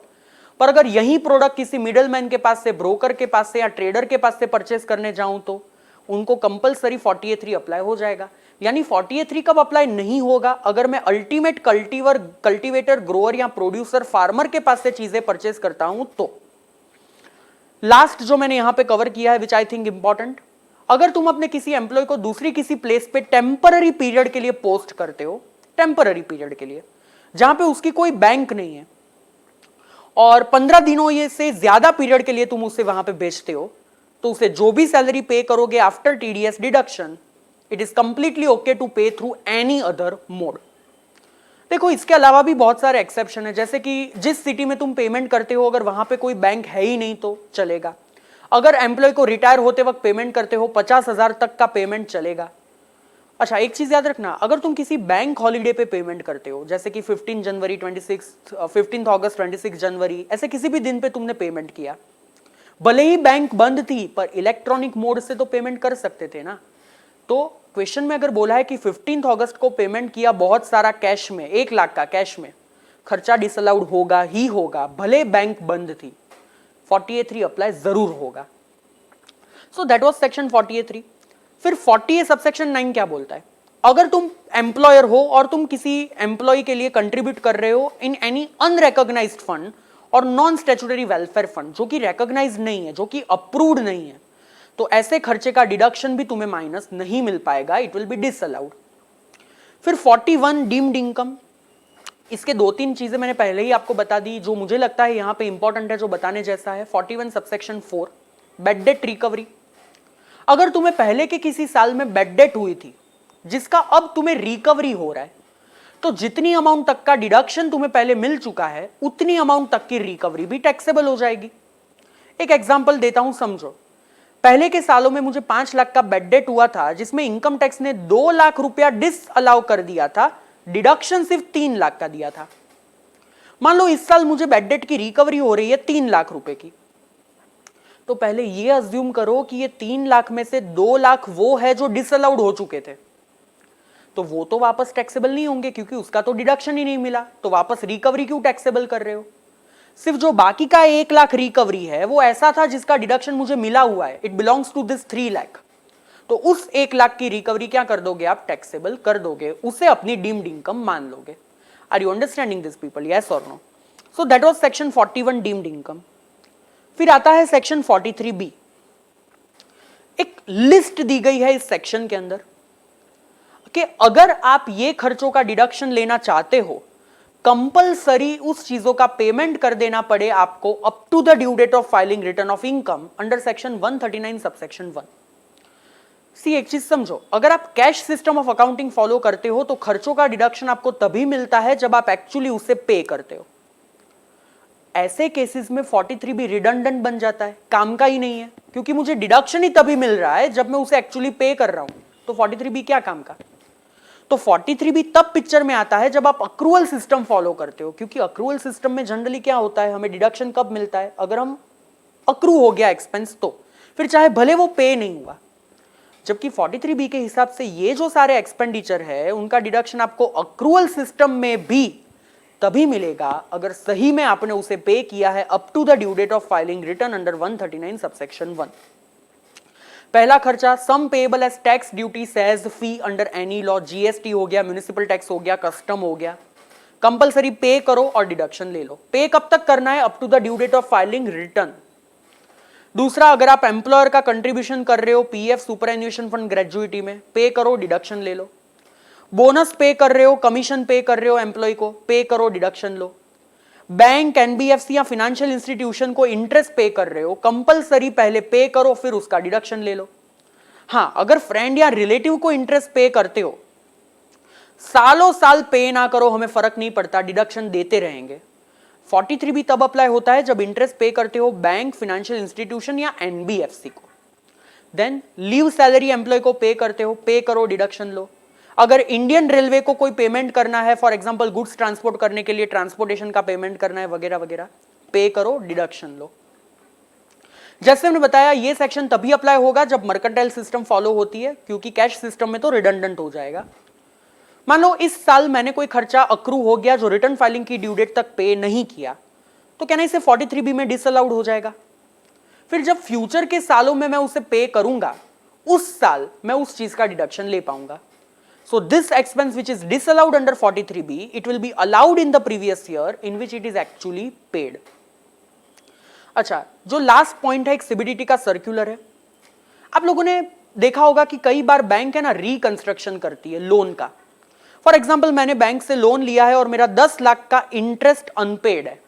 Speaker 1: पर अगर यही प्रोडक्ट किसी मिडल मैन के पास से, ब्रोकर के पास से या ट्रेडर के पास से परचेज करने जाऊं तो उनको कंपलसरी 48(3) अप्लाई हो जाएगा. यानी 48(3) कब अप्लाई नहीं होगा? अगर मैं अल्टीमेट कल्टीवेटर, ग्रोअर या प्रोड्यूसर, फार्मर के पास से चीजें परचेज करता हूं तो. लास्ट जो मैंने यहां पे कवर किया है विच आई थिंक इंपॉर्टेंट, अगर तुम अपने किसी एम्प्लॉय को दूसरी किसी प्लेस पे टेम्पररी पीरियड के लिए पोस्ट करते हो, टेम्पररी पीरियड के लिए जहां पे उसकी कोई बैंक नहीं है, और 15 दिनों ये से ज्यादा पीरियड के लिए तुम उसे वहां पे बेचते हो, तो उसे जो भी सैलरी पे करोगे after TDS deduction, it is completely okay to pay through any other mode. देखो इसके अलावा भी बहुत सारे एक्सेप्शन है, जैसे कि जिस सिटी में तुम पेमेंट करते हो अगर वहां पे कोई बैंक है ही नहीं तो चलेगा. अगर एम्प्लॉय को रिटायर होते वक्त पेमेंट करते हो 50,000 तक का पेमेंट चलेगा. अच्छा एक चीज याद रखना, अगर तुम किसी बैंक हॉलीडे पे पेमेंट करते हो, जैसे कि 15 जनवरी 15 अगस्त 26 जनवरी, ऐसे किसी भी दिन पे तुमने पेमेंट किया, भले ही बैंक बंद थी पर इलेक्ट्रॉनिक मोड से तो पेमेंट कर सकते थे ना. तो क्वेश्चन में अगर बोला है कि 15 अगस्त को पेमेंट किया बहुत सारा कैश में, 1 लाख का कैश में, खर्चा डिसअलाउड होगा ही होगा, भले बैंक बंद थी. 48(3) अप्लाई जरूर होगा. सो दैट वाज सेक्शन 48(3). फिर 48 सबसेक्शन 9 क्या बोलता है? अगर तुम एम्प्लॉयर हो और तुम किसी एम्प्लॉय के लिए कंट्रीब्यूट कर रहे हो इन एनी अनरिकॉग्नाइज्ड फंड और नॉन स्टैट्यूटरी वेलफेयर फंड जो कि रिकॉग्नाइज नहीं है, जो कि अप्रूव्ड नहीं है, तो ऐसे खर्चे का डिडक्शन भी तुम्हें माइनस नहीं मिल पाएगा, इट विल बी डिसअलाउड। फिर 41 डीम्ड इनकम, इसके 2-3 चीजें मैंने पहले ही आपको बता दी जो मुझे लगता है यहां पे इंपॉर्टेंट है, जो बताने जैसा है। 41 सबसेक्शन 4 बेड डेट रिकवरी। अगर तुम्हें पहले के किसी साल में बेड डेट हुई थी जिसका अब तुम्हें रिकवरी हो रहा है, तो जितनी अमाउंट तक का डिडक्शन तुम्हें पहले मिल चुका है उतनी अमाउंट तक की रिकवरी भी टैक्सेबल हो जाएगी। एक एग्जांपल देता हूं, समझो। पहले के सालों में मुझे 5 लाख का बेड डेट हुआ था जिसमें इनकम टैक्स ने 2 लाख रुपया डिसअलाउ कर दिया था, डिडक्शन सिर्फ 3 लाख का दिया था। मान लो इस साल मुझे बेड डेट की रिकवरी हो रही है 3 लाख रुपए की, तो पहले ये अज्यूम करो कि ये 3 लाख में से 2 लाख वो है जो डिसअलाउड हो चुके थे, तो वो तो वापस टैक्सेबल नहीं होंगे क्योंकि उसका तो डिडक्शन ही नहीं मिला, तो वापस रिकवरी क्यों टैक्सेबल कर रहे हो? सिर्फ जो बाकी का 1 लाख रिकवरी है वो ऐसा था जिसका डिडक्शन मुझे मिला हुआ है, it belongs to this 3 lakh, तो उस 1 लाख की रिकवरी क्या कर दोगे आप? टैक्सेबल कर दोगे, उसे अपनी डीम्ड इनकम मान लोगे। Are you understanding this people, yes और no? So that was section 41 deemed income. फिर आता है सेक्शन 43B। एक लिस्ट दी गई है इस सेक्शन के अंदर कि अगर आप ये खर्चों का डिडक्शन लेना चाहते हो, कंपलसरी उस चीजों का पेमेंट कर देना पड़े आपको up to the due date of filing return of income under section 139 subsection 1। See एक चीज समझो, अगर आप cash system of accounting follow करते हो तो खर्चों का डिडक्शन आपको तभी मिलता है जब आप एक्चुअली उसे पे करते हो। ऐसे केसेस में 43B रिडंडेंट बन जाता है, काम का ही नहीं है, क्योंकि मुझे डिडक्शन ही तभी मिल रहा है जब मैं उसे एक्चुअली पे कर रहा हूं, तो 43B क्या काम का? तो 43B तब पिक्चर में आता है जब आप अक्रूवल सिस्टम फॉलो करते हो, क्योंकि अक्रूवल सिस्टम में जनरली क्या होता है, हमें डिडक्शन कब मिलता है? अगर हम अक्रू हो गया एक्सपेंस तो, फिर चाहे भले वो पे नहीं हुआ। जबकि 43B के हिसाब से ये जो सारे एक्सपेंडिचर है उनका डिडक्शन आपको अक्रूवल सिस्टम में भी तभी मिलेगा अगर सही में आपने उसे पे किया है up to the due date of filing return under 139 subsection 1। पहला खर्चा sum payable as tax duty cess fee under any law, GST हो गया, म्युनिसिपल टैक्स हो गया, कस्टम हो गया, कंपलसरी पे करो और डिडक्शन ले लो। पे कब तक करना है? Up to the due date of filing return. दूसरा, अगर आप एम्प्लॉयर का कंट्रीब्यूशन कर रहे हो पीएफ, सुपरएन्यूएशन फंड, ग्रेजुइटी में, पे करो, डिडक्शन ले लो। बोनस पे कर रहे हो, कमीशन पे कर रहे हो एम्प्लॉय को, पे करो, डिडक्शन लो। बैंक, एनबीएफसी या फाइनेंशियल इंस्टीट्यूशन को इंटरेस्ट पे कर रहे हो, कंपलसरी पहले पे करो फिर उसका डिडक्शन ले लो। हाँ, अगर फ्रेंड या रिलेटिव को इंटरेस्ट पे करते हो, सालों साल पे ना करो, हमें फर्क नहीं पड़ता, डिडक्शन देते रहेंगे। 43B तब अप्लाई होता है जब इंटरेस्ट पे करते हो बैंक, फाइनेंशियल इंस्टीट्यूशन या एनबीएफसी को। देन लीव सैलरी एम्प्लॉय को पे करते हो, पे करो, डिडक्शन लो। अगर इंडियन रेलवे को कोई पेमेंट करना है, फॉर एग्जांपल गुड्स ट्रांसपोर्ट करने के लिए ट्रांसपोर्टेशन का पेमेंट करना है वगैरह वगैरह, पे करो, डिडक्शन लो। जैसे हमने बताया ये सेक्शन तभी अप्लाई होगा जब मर्केंटाइल सिस्टम फॉलो होती है, क्योंकि कैश सिस्टम में तो रिडंडेंट हो जाएगा। मान लो इस साल मैंने कोई खर्चा अक्रू हो गया जो रिटर्न फाइलिंग की ड्यू डेट तक पे नहीं किया, तो क्या ना इसे 43B में डिसअलाउड हो जाएगा। फिर जब फ्यूचर के सालों में मैं उसे पे करूंगा, उस साल मैं उस चीज का डिडक्शन ले पाऊंगा। So this expense which is disallowed under 43B, it will be allowed in the previous year in which it is actually paid. अच्छा, जो लास्ट पॉइंट है एक सीबीडीटी का सर्कुलर है। आप लोगों ने देखा होगा कि कई बार बैंक है ना रिकंस्ट्रक्शन करती है लोन का। फॉर एग्जांपल मैंने बैंक से लोन लिया है और मेरा 10 लाख का इंटरेस्ट अनपेड है,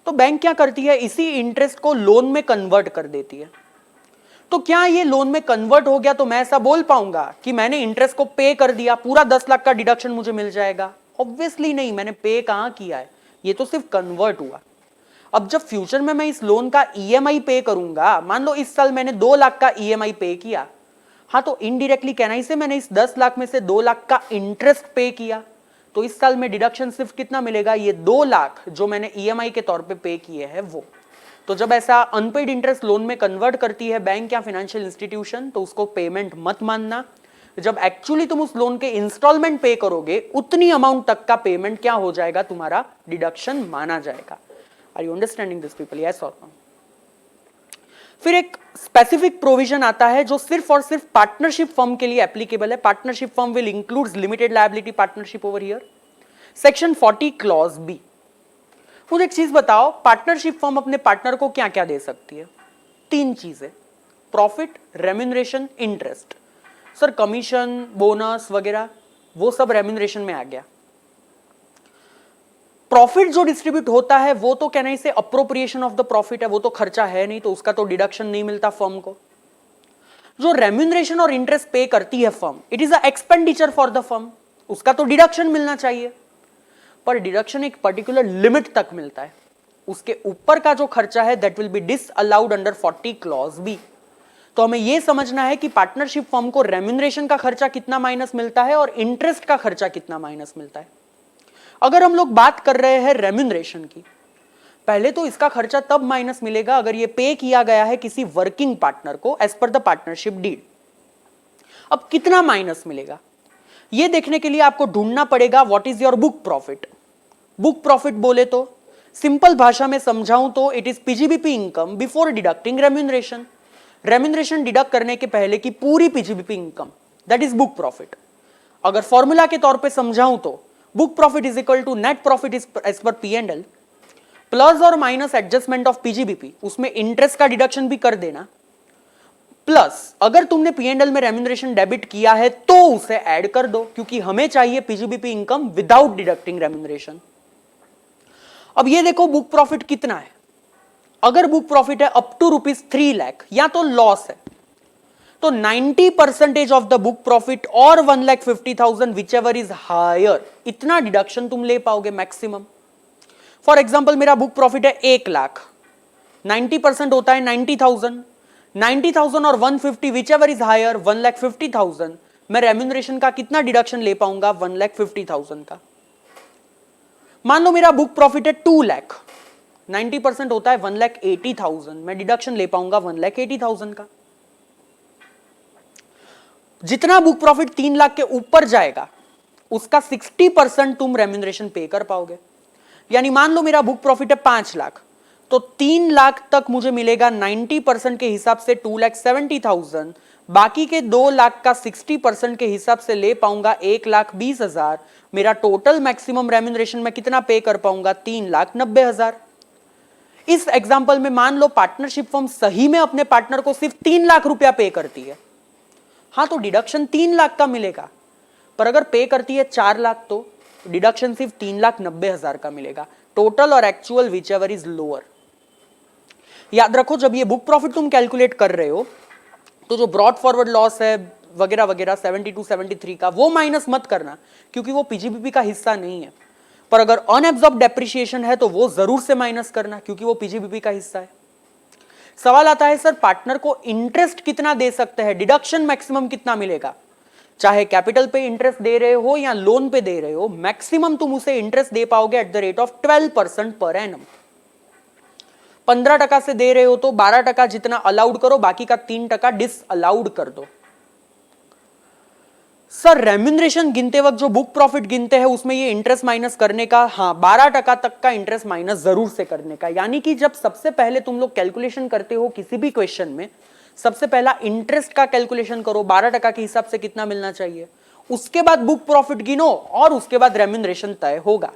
Speaker 1: तो बैंक क्या करती है, इसी इंटरेस्ट को लोन में कन्वर्ट कर देती है। तो क्या ये लोन में कन्वर्ट हो गया तो मैं ऐसा बोल पाऊंगा कि मैंने इंटरेस्ट को पे कर दिया, पूरा 10 लाख का डिडक्शन मुझे मिल जाएगा? ऑब्वियसली नहीं, मैंने पे कहां किया है, ये तो सिर्फ कन्वर्ट हुआ। अब जब फ्यूचर में मैं इस लोन का ईएमआई पे करूंगा, मान लो इस साल मैंने 2 लाख का ईएमआई पे किया, हाँ तो इनडायरेक्टली कहना इसे मैंने इस 10 लाख में से 2 लाख का इंटरेस्ट पे किया, तो इस साल में डिडक्शन सिर्फ कितना मिलेगा? ये 2 लाख जो मैंने ईएमआई के तौर पे किए हैं वो। तो जब ऐसा अनपेड इंटरेस्ट लोन में कन्वर्ट करती है बैंक या फाइनेंशियल इंस्टीट्यूशन, तो उसको पेमेंट मत मानना। जब एक्चुअली तुम उस लोन के इंस्टॉलमेंट पे करोगे, उतनी अमाउंट तक का पेमेंट क्या हो जाएगा? तुम्हारा डिडक्शन माना जाएगा। Are you understanding this people, yes और नो? फिर एक स्पेसिफिक प्रोविजन आता है जो सिर्फ और सिर्फ पार्टनरशिप फर्म के लिए एप्लीकेबल है। Partnership firm will include limited liability partnership over here. Section 40 clause B. मुझे एक चीज बताओ, पार्टनरशिप फर्म अपने पार्टनर को क्या क्या दे सकती है? 3 चीजें, profit, remuneration, interest. Sir commission, bonus वगैरह वो सब रेम्यूनरेशन में आ गया। प्रॉफिट जो डिस्ट्रीब्यूट होता है वो तो क्या नहीं से अप्रोप्रिएशन ऑफ द प्रॉफिट है, वो तो खर्चा है नहीं, तो उसका तो डिडक्शन नहीं मिलता फर्म को। जो रेम्यूनरेशन और इंटरेस्ट पे करती है firm, it is a expenditure for the firm, उसका तो डिडक्शन मिलना चाहिए, पर डिडक्शन एक पर्टिकुलर लिमिट तक मिलता है। उसके ऊपर का जो खर्चा है that will be disallowed under 40 clause B. तो हमें यह समझना है कि पार्टनरशिप फर्म को रेम्यूनरेशन का खर्चा कितना माइनस मिलता है और इंटरेस्ट का खर्चा कितना माइनस मिलता है। अगर हम लोग बात कर रहे हैं रेम्यूनरेशन की, पहले तो इसका खर्चा तब माइनस मिलेगा अगर ये पे किया गया है किसी वर्किंग पार्टनर को as per the partnership deed. अब कितना माइनस मिलेगा ये देखने के लिए आपको ढूंढना पड़ेगा what is your book profit. Book profit बोले तो सिंपल भाषा में समझाऊं तो it is PGBP income before deducting remuneration. Remuneration deduct करने के पहले की पूरी PGBP income, that is book profit. अगर फॉर्मूला के तौर पे समझाऊं तो book profit is equal to net profit is as per P&L plus और माइनस एडजस्टमेंट ऑफ पीजीबीपी, उसमें इंटरेस्ट का डिडक्शन भी कर देना, प्लस अगर तुमने P&L में रेम्यूनरेशन डेबिट किया है तो उसे ऐड कर दो, क्योंकि हमें चाहिए PGBP income without deducting remuneration. अब ये देखो बुक प्रॉफिट कितना है। अगर बुक प्रॉफिट है अप टू ₹3 लाख या तो लॉस है, तो 90% ऑफ द बुक प्रॉफिट और 1,50,000 विच एवर इज हायर, इतना डिडक्शन तुम ले पाओगे मैक्सिमम। फॉर एग्जाम्पल मेरा बुक प्रॉफिट है 1 लाख, 90% होता है 90,000, 90,000 और 150 विच एवर इज हायर 1,50,000, मैं रेम्यूनरेशन का कितना डिडक्शन ले पाऊंगा 1,50,000 का। मान लो मेरा बुक प्रॉफिट है 2 लाख, 90% होता है 1,80,000, मैं डिडक्शन ले पाऊंगा 1,80,000 का। जितना बुक प्रॉफिट 3 लाख के ऊपर जाएगा उसका 60% तुम रेम्यूनरेशन पे कर पाओगे। यानी मान लो मेरा बुक प्रॉफिट है 5 लाख, तो 3 लाख तक मुझे मिलेगा 90% के हिसाब से 2,70,000, बाकी के 2 लाख का 60% के हिसाब से ले पाऊंगा 1,20,000। मेरा टोटल मैक्सिमम रेम्यूनरेशन में कितना पे कर पाऊंगा 3,90,000। इस एग्जाम्पल में मान लो पार्टनरशिप फर्म सही में अपने पार्टनर को सिर्फ 3 लाख रुपया पे करती है, हाँ तो डिडक्शन 3 लाख का मिलेगा, पर अगर पे करती है 4 लाख तो डिडक्शन सिर्फ 3,90,000 का मिलेगा। टोटल और actual which ever is lower. याद रखो जब ये बुक प्रॉफिट तुम कैलकुलेट कर रहे हो तो जो ब्रॉड फॉरवर्ड लॉस है वगैरह वगैरह 72 73 का वो माइनस मत करना, क्योंकि वो पीजीबीपी का हिस्सा नहीं है। पर अगर अनएब्जॉर्ब्ड डेप्रिसिएशन है तो वो जरूर से माइनस करना, क्योंकि वो पीजीबीपी का हिस्सा है। सवाल आता है सर पार्टनर को इंटरेस्ट कितना दे सकते हैं, डिडक्शन मैक्सिमम कितना मिलेगा? चाहे कैपिटल पे इंटरेस्ट दे रहे हो या लोन पे दे रहे हो, मैक्सिमम तुम उसे इंटरेस्ट दे पाओगे at the rate of 12% per annum. 15% से दे रहे हो तो 12% जितना अलाउड करो, बाकी का 3% डिसअलाउड कर दो। सर रेम्यूनरेशन गिनते वक्त जो बुक प्रॉफिट गिनते हैं उसमें ये इंटरेस्ट माइनस करने का, हाँ 12% तक का इंटरेस्ट माइनस जरूर से करने का। यानी कि जब सबसे पहले तुम लोग कैलकुलेशन करते हो किसी भी क्वेश्चन में, सबसे पहला इंटरेस्ट का कैलकुलेशन करो 12% के हिसाब से कितना मिलना चाहिए, उसके बाद बुक प्रॉफिट गिनो और उसके बाद रेम्यूनरेशन तय होगा।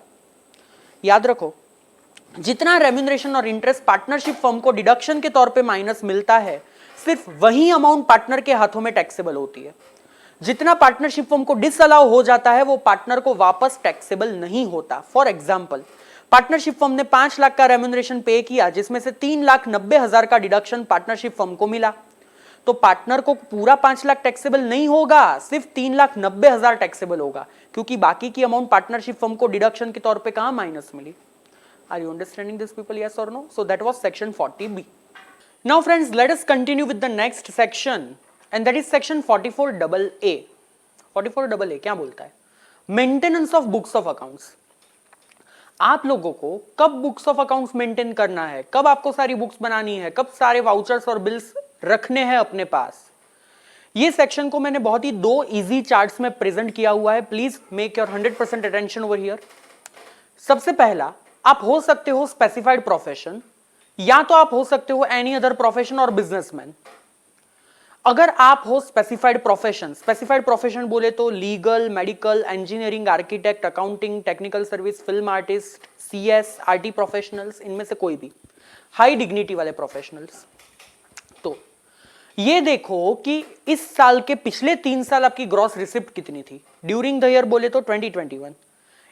Speaker 1: याद रखो जितना रेम्यूनरेशन और इंटरेस्ट पार्टनरशिप फर्म को डिडक्शन के तौर पे माइनस मिलता है, सिर्फ वही अमाउंट पार्टनर के हाथों में टैक्सेबल होती है। जितना पार्टनरशिप फर्म को डिसअलाउ हो जाता है वो पार्टनर को वापस टैक्सेबल नहीं होता। फॉर एग्जाम्पल पार्टनरशिप फर्म ने 5 लाख का रेम्यूनरेशन पे किया, जिसमें से 3,90,000 का डिडक्शन पार्टनरशिप फर्म को मिला, तो पार्टनर को पूरा 5 लाख टैक्सेबल नहीं होगा, सिर्फ 3,90,000 टैक्सेबल होगा, क्योंकि बाकी की अमाउंट पार्टनरशिप फर्म को डिडक्शन के तौर पे कहां माइनस मिली। Are you understanding this people, yes और no? So that was section 40B. Now friends let us continue with the next section and that is section 44AA. 44AA क्या बोलता है? Maintenance of books of accounts. आप लोगों को कब बुक्स ऑफ अकाउंट्स मेंटेन करना है, कब आपको सारी बुक्स बनानी है, कब सारे वाउचर्स और बिल्स रखने हैं अपने पास, ये सेक्शन को मैंने बहुत ही 2 इजी चार्ट्स में प्रेजेंट किया हुआ है। Please make your 100% attention over here. सबसे पहला, आप हो सकते हो स्पेसिफाइड प्रोफेशन या तो आप हो सकते हो एनी अदर प्रोफेशन और बिजनेसमैन। अगर आप हो स्पेसिफाइड प्रोफेशन बोले तो legal, medical, engineering, architect, accounting, technical service, film artist, CS, RT professionals, इनमें से कोई भी हाई डिग्निटी वाले प्रोफेशनल्स। तो ये देखो कि इस साल के पिछले 3 साल आपकी ग्रॉस रिसिप्ट कितनी थी। ड्यूरिंग द ईयर बोले तो 2021।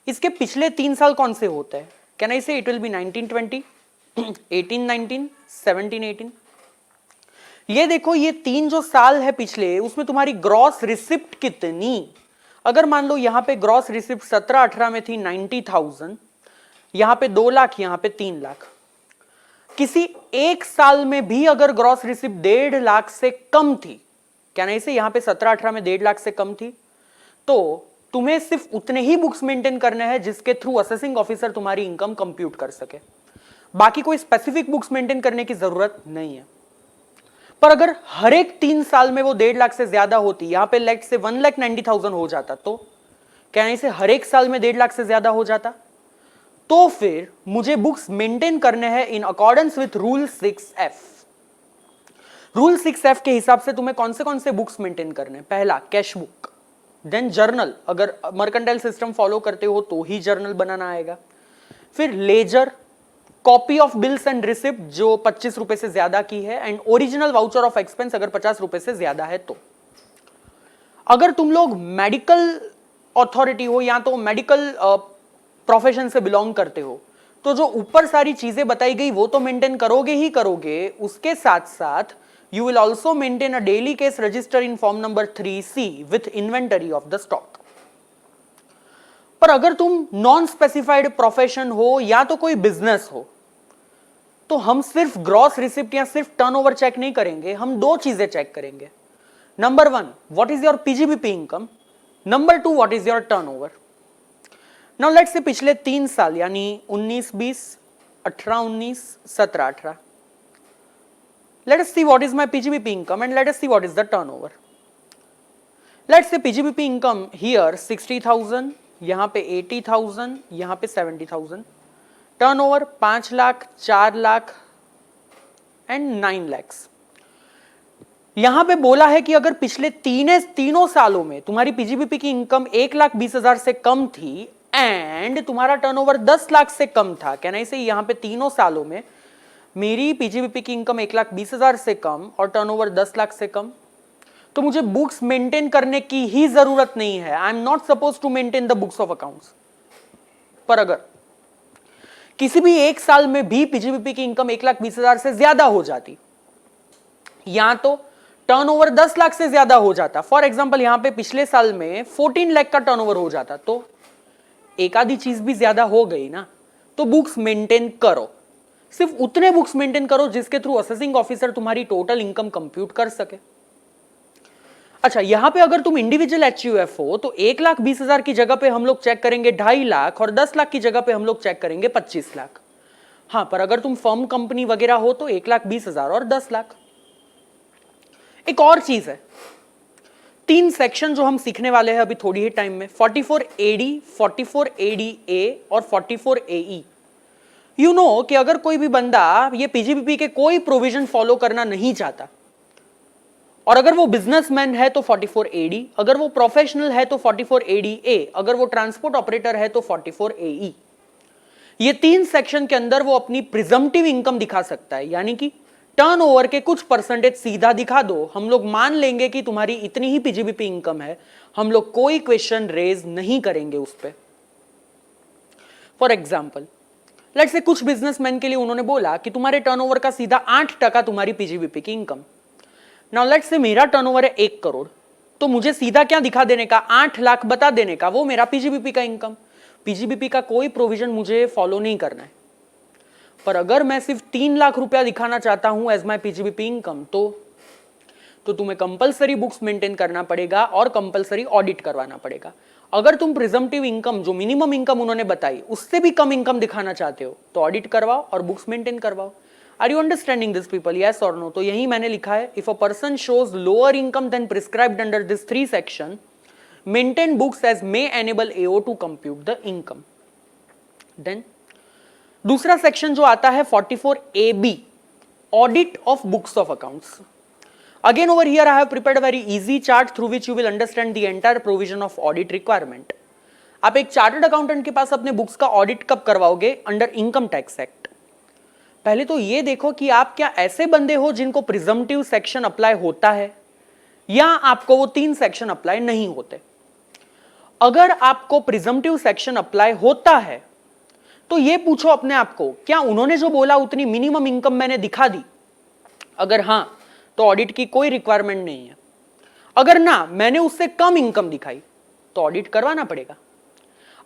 Speaker 1: इसके पिछले 3 साल कौन से होते हैं? कैन आई से इट विल बी 1920, 1819, 1718। ये देखो, ये 3 जो साल है पिछले, उसमें तुम्हारी ग्रॉस रिसिप्ट कितनी। अगर मान लो यहां पे ग्रॉस रिसिप्ट 17-18 में थी 90,000, यहां पे 2 लाख, यहां पे 3 लाख। किसी एक साल में भी अगर ग्रॉस रिसिप्ट 1.5 लाख से कम थी, क्या नहीं से यहां पे 17-18 में 1.5 लाख से कम थी, तो तुम्हें सिर्फ उतने ही बुक्स मेंटेन करने हैं जिसके थ्रू असेसिंग ऑफिसर तुम्हारी इनकम कंप्यूट कर सके। बाकी कोई स्पेसिफिक बुक्स मेंटेन करने की जरूरत नहीं है। पर अगर हर एक 3 साल में वो 1.5 लाख से ज्यादा होती, यहां पे लेट से 1,90,000 हो जाता, तो क्या इसे हर एक साल में 1.5 लाख से ज्यादा हो जाता, तो फिर मुझे बुक्स मेंटेन करने हैं in accordance with rule 6F। Rule 6F के हिसाब से तुम्हें कौन से बुक्स मेंटेन करने? पहला कैश बुक, देन जर्नल, अगर मर्केंटाइल सिस्टम फॉलो करते हो तो ही जर्नल बनाना आएगा। फिर ledger, copy of bills and receipt जो 25 रुपए से ज्यादा की है, and original voucher of expense अगर 50 रुपए से ज्यादा है तो। अगर तुम लोग मेडिकल अथॉरिटी हो या तो मेडिकल प्रोफेशन से बिलोंग करते हो, तो जो ऊपर सारी चीजें बताई गई वो तो मेंटेन करोगे ही करोगे, उसके साथ साथ you will also maintain a daily case register in form number 3C with inventory of the stock. पर अगर तुम नॉन स्पेसिफाइड प्रोफेशन हो या तो कोई बिजनेस हो, तो हम सिर्फ ग्रॉस रिसिप्ट या सिर्फ टर्नओवर चेक नहीं करेंगे, हम 2 चीजें चेक करेंगे। Number 1, what is your PGBP income. Number 2, what is your turnover. Now let's से पिछले 3 साल यानी 19-20, 18-19, 17-18, let us see what is my PGBP income and let us see what is the turnover. Let's say PGBP income here 60,000, यहां पे 80,000, यहां पे 70,000, turnover 5 lakh, 4 lakh and 9 lakhs। यहां पे बोला है कि अगर पिछले तीनों सालों में तुम्हारी पीजीबीपी की इनकम 1,20,000 से कम थी एंड तुम्हारा टर्नओवर 10 लाख से कम था, कहना इसे यहां पे तीनों सालों में मेरी पीजीबीपी की इनकम 1,20,000 से कम और टर्नओवर 10 लाख से कम, तो मुझे बुक्स मेंटेन करने की ही जरूरत नहीं है। I am not suppose to maintain the books of accounts. पर अगर किसी भी एक साल में भी पीजीबीपी की इनकम 1,20,000 से ज्यादा हो जाती, या तो टर्नओवर 10 लाख से ज्यादा हो जाता, फॉर एग्जांपल यहां पे पिछले साल में 14 लाख का टर्नओवर हो जाता, तो एक आधी चीज भी ज्यादा हो गई ना, तो बुक्स मेंटेन करो। सिर्फ उतने बुक्स मेंटेन करो जिसके थ्रू असेसिंग ऑफिसर तुम्हारी टोटल इनकम कंप्यूट कर सके। अच्छा, यहां पे अगर तुम इंडिविजुअल HUF हो तो 1,20,000 की जगह पे हम लोग चेक करेंगे 2.5 लाख और 10 लाख की जगह पे हम लोग चेक करेंगे 25 लाख। हाँ, पर अगर तुम फर्म कंपनी वगैरह हो तो 1,20,000 और 10 लाख। एक और चीज है, 3 सेक्शन जो हम सीखने वाले हैं अभी थोड़ी ही टाइम में, 44AD, 44ADA और 44AE। यू नो कि अगर कोई भी बंदा ये पीजीबीपी के कोई प्रोविजन फॉलो करना नहीं चाहता, और अगर वो बिजनेसमैन है तो 44AD, अगर वो प्रोफेशनल है तो 44ADA, अगर वो ट्रांसपोर्ट ऑपरेटर है तो 44AE। ये 3 सेक्शन के अंदर वो अपनी प्रिजम्पटिव इनकम दिखा सकता है, यानी कि टर्नओवर के कुछ परसेंटेज सीधा दिखा दो, हम लोग मान लेंगे कि तुम्हारी इतनी ही पीजीबीपी इनकम है, हम लोग कोई क्वेश्चन रेज नहीं करेंगे उस पर। फॉर एग्जाम्पल लेट्स से कुछ बिजनेसमैन के लिए उन्होंने बोला कि तुम्हारे टर्नओवर का सीधा 8% तुम्हारी पीजीबीपी की इनकम। नाउ लेट्स से मेरा टर्नओवर है 1 करोड़, तो मुझे सीधा क्या दिखा देने का, 8 लाख बता देने का, वो मेरा पीजीबीपी का इनकम। पीजीबीपी का कोई प्रोविजन मुझे फॉलो नहीं करना है। पर अगर मैं सिर्फ 3 लाख रुपया दिखाना चाहता हूं एज माय पीजीबीपी इनकम, तो तुम्हें कंपलसरी बुक्स मेंटेन करना पड़ेगा और कंपलसरी ऑडिट करवाना पड़ेगा। अगर तुम प्रिजम्पटिव इनकम जो मिनिमम इनकम उन्होंने बताई उससे भी कम इनकम दिखाना चाहते हो तो ऑडिट करवाओ और बुक्स मेंटेन करवाओ। Are you understanding this people, yes और नो? तो यही मैंने लिखा है, if a person shows lower income then prescribed under this 3 section, maintain books as may enable AO to compute the income. Then दूसरा सेक्शन जो आता है 44AB, audit of books of accounts. Again over here I have prepared a very easy chart through which you will understand the entire provision of audit requirement. आप एक चार्टर्ड अकाउंटेंट के पास अपने बुक्स का ऑडिट कब करवाओगे? Under income tax act. पहले तो ये देखो कि आप क्या ऐसे बंदे हो जिनको प्रिजम्पटिव सेक्शन अप्लाई होता है या आपको वो 3 सेक्शन अप्लाई नहीं होते. अगर आपको प्रिजम्पटिव सेक्शन अप्लाई होता है तो ये पूछो अपने आप को, क्या उन्होंने जो बोला उतनी मिनिमम इनकम मैंने दिखा दी? अगर हां तो ऑडिट की कोई रिक्वायरमेंट नहीं है. अगर ना मैंने उससे कम इनकम दिखाई तो ऑडिट करवाना पड़ेगा.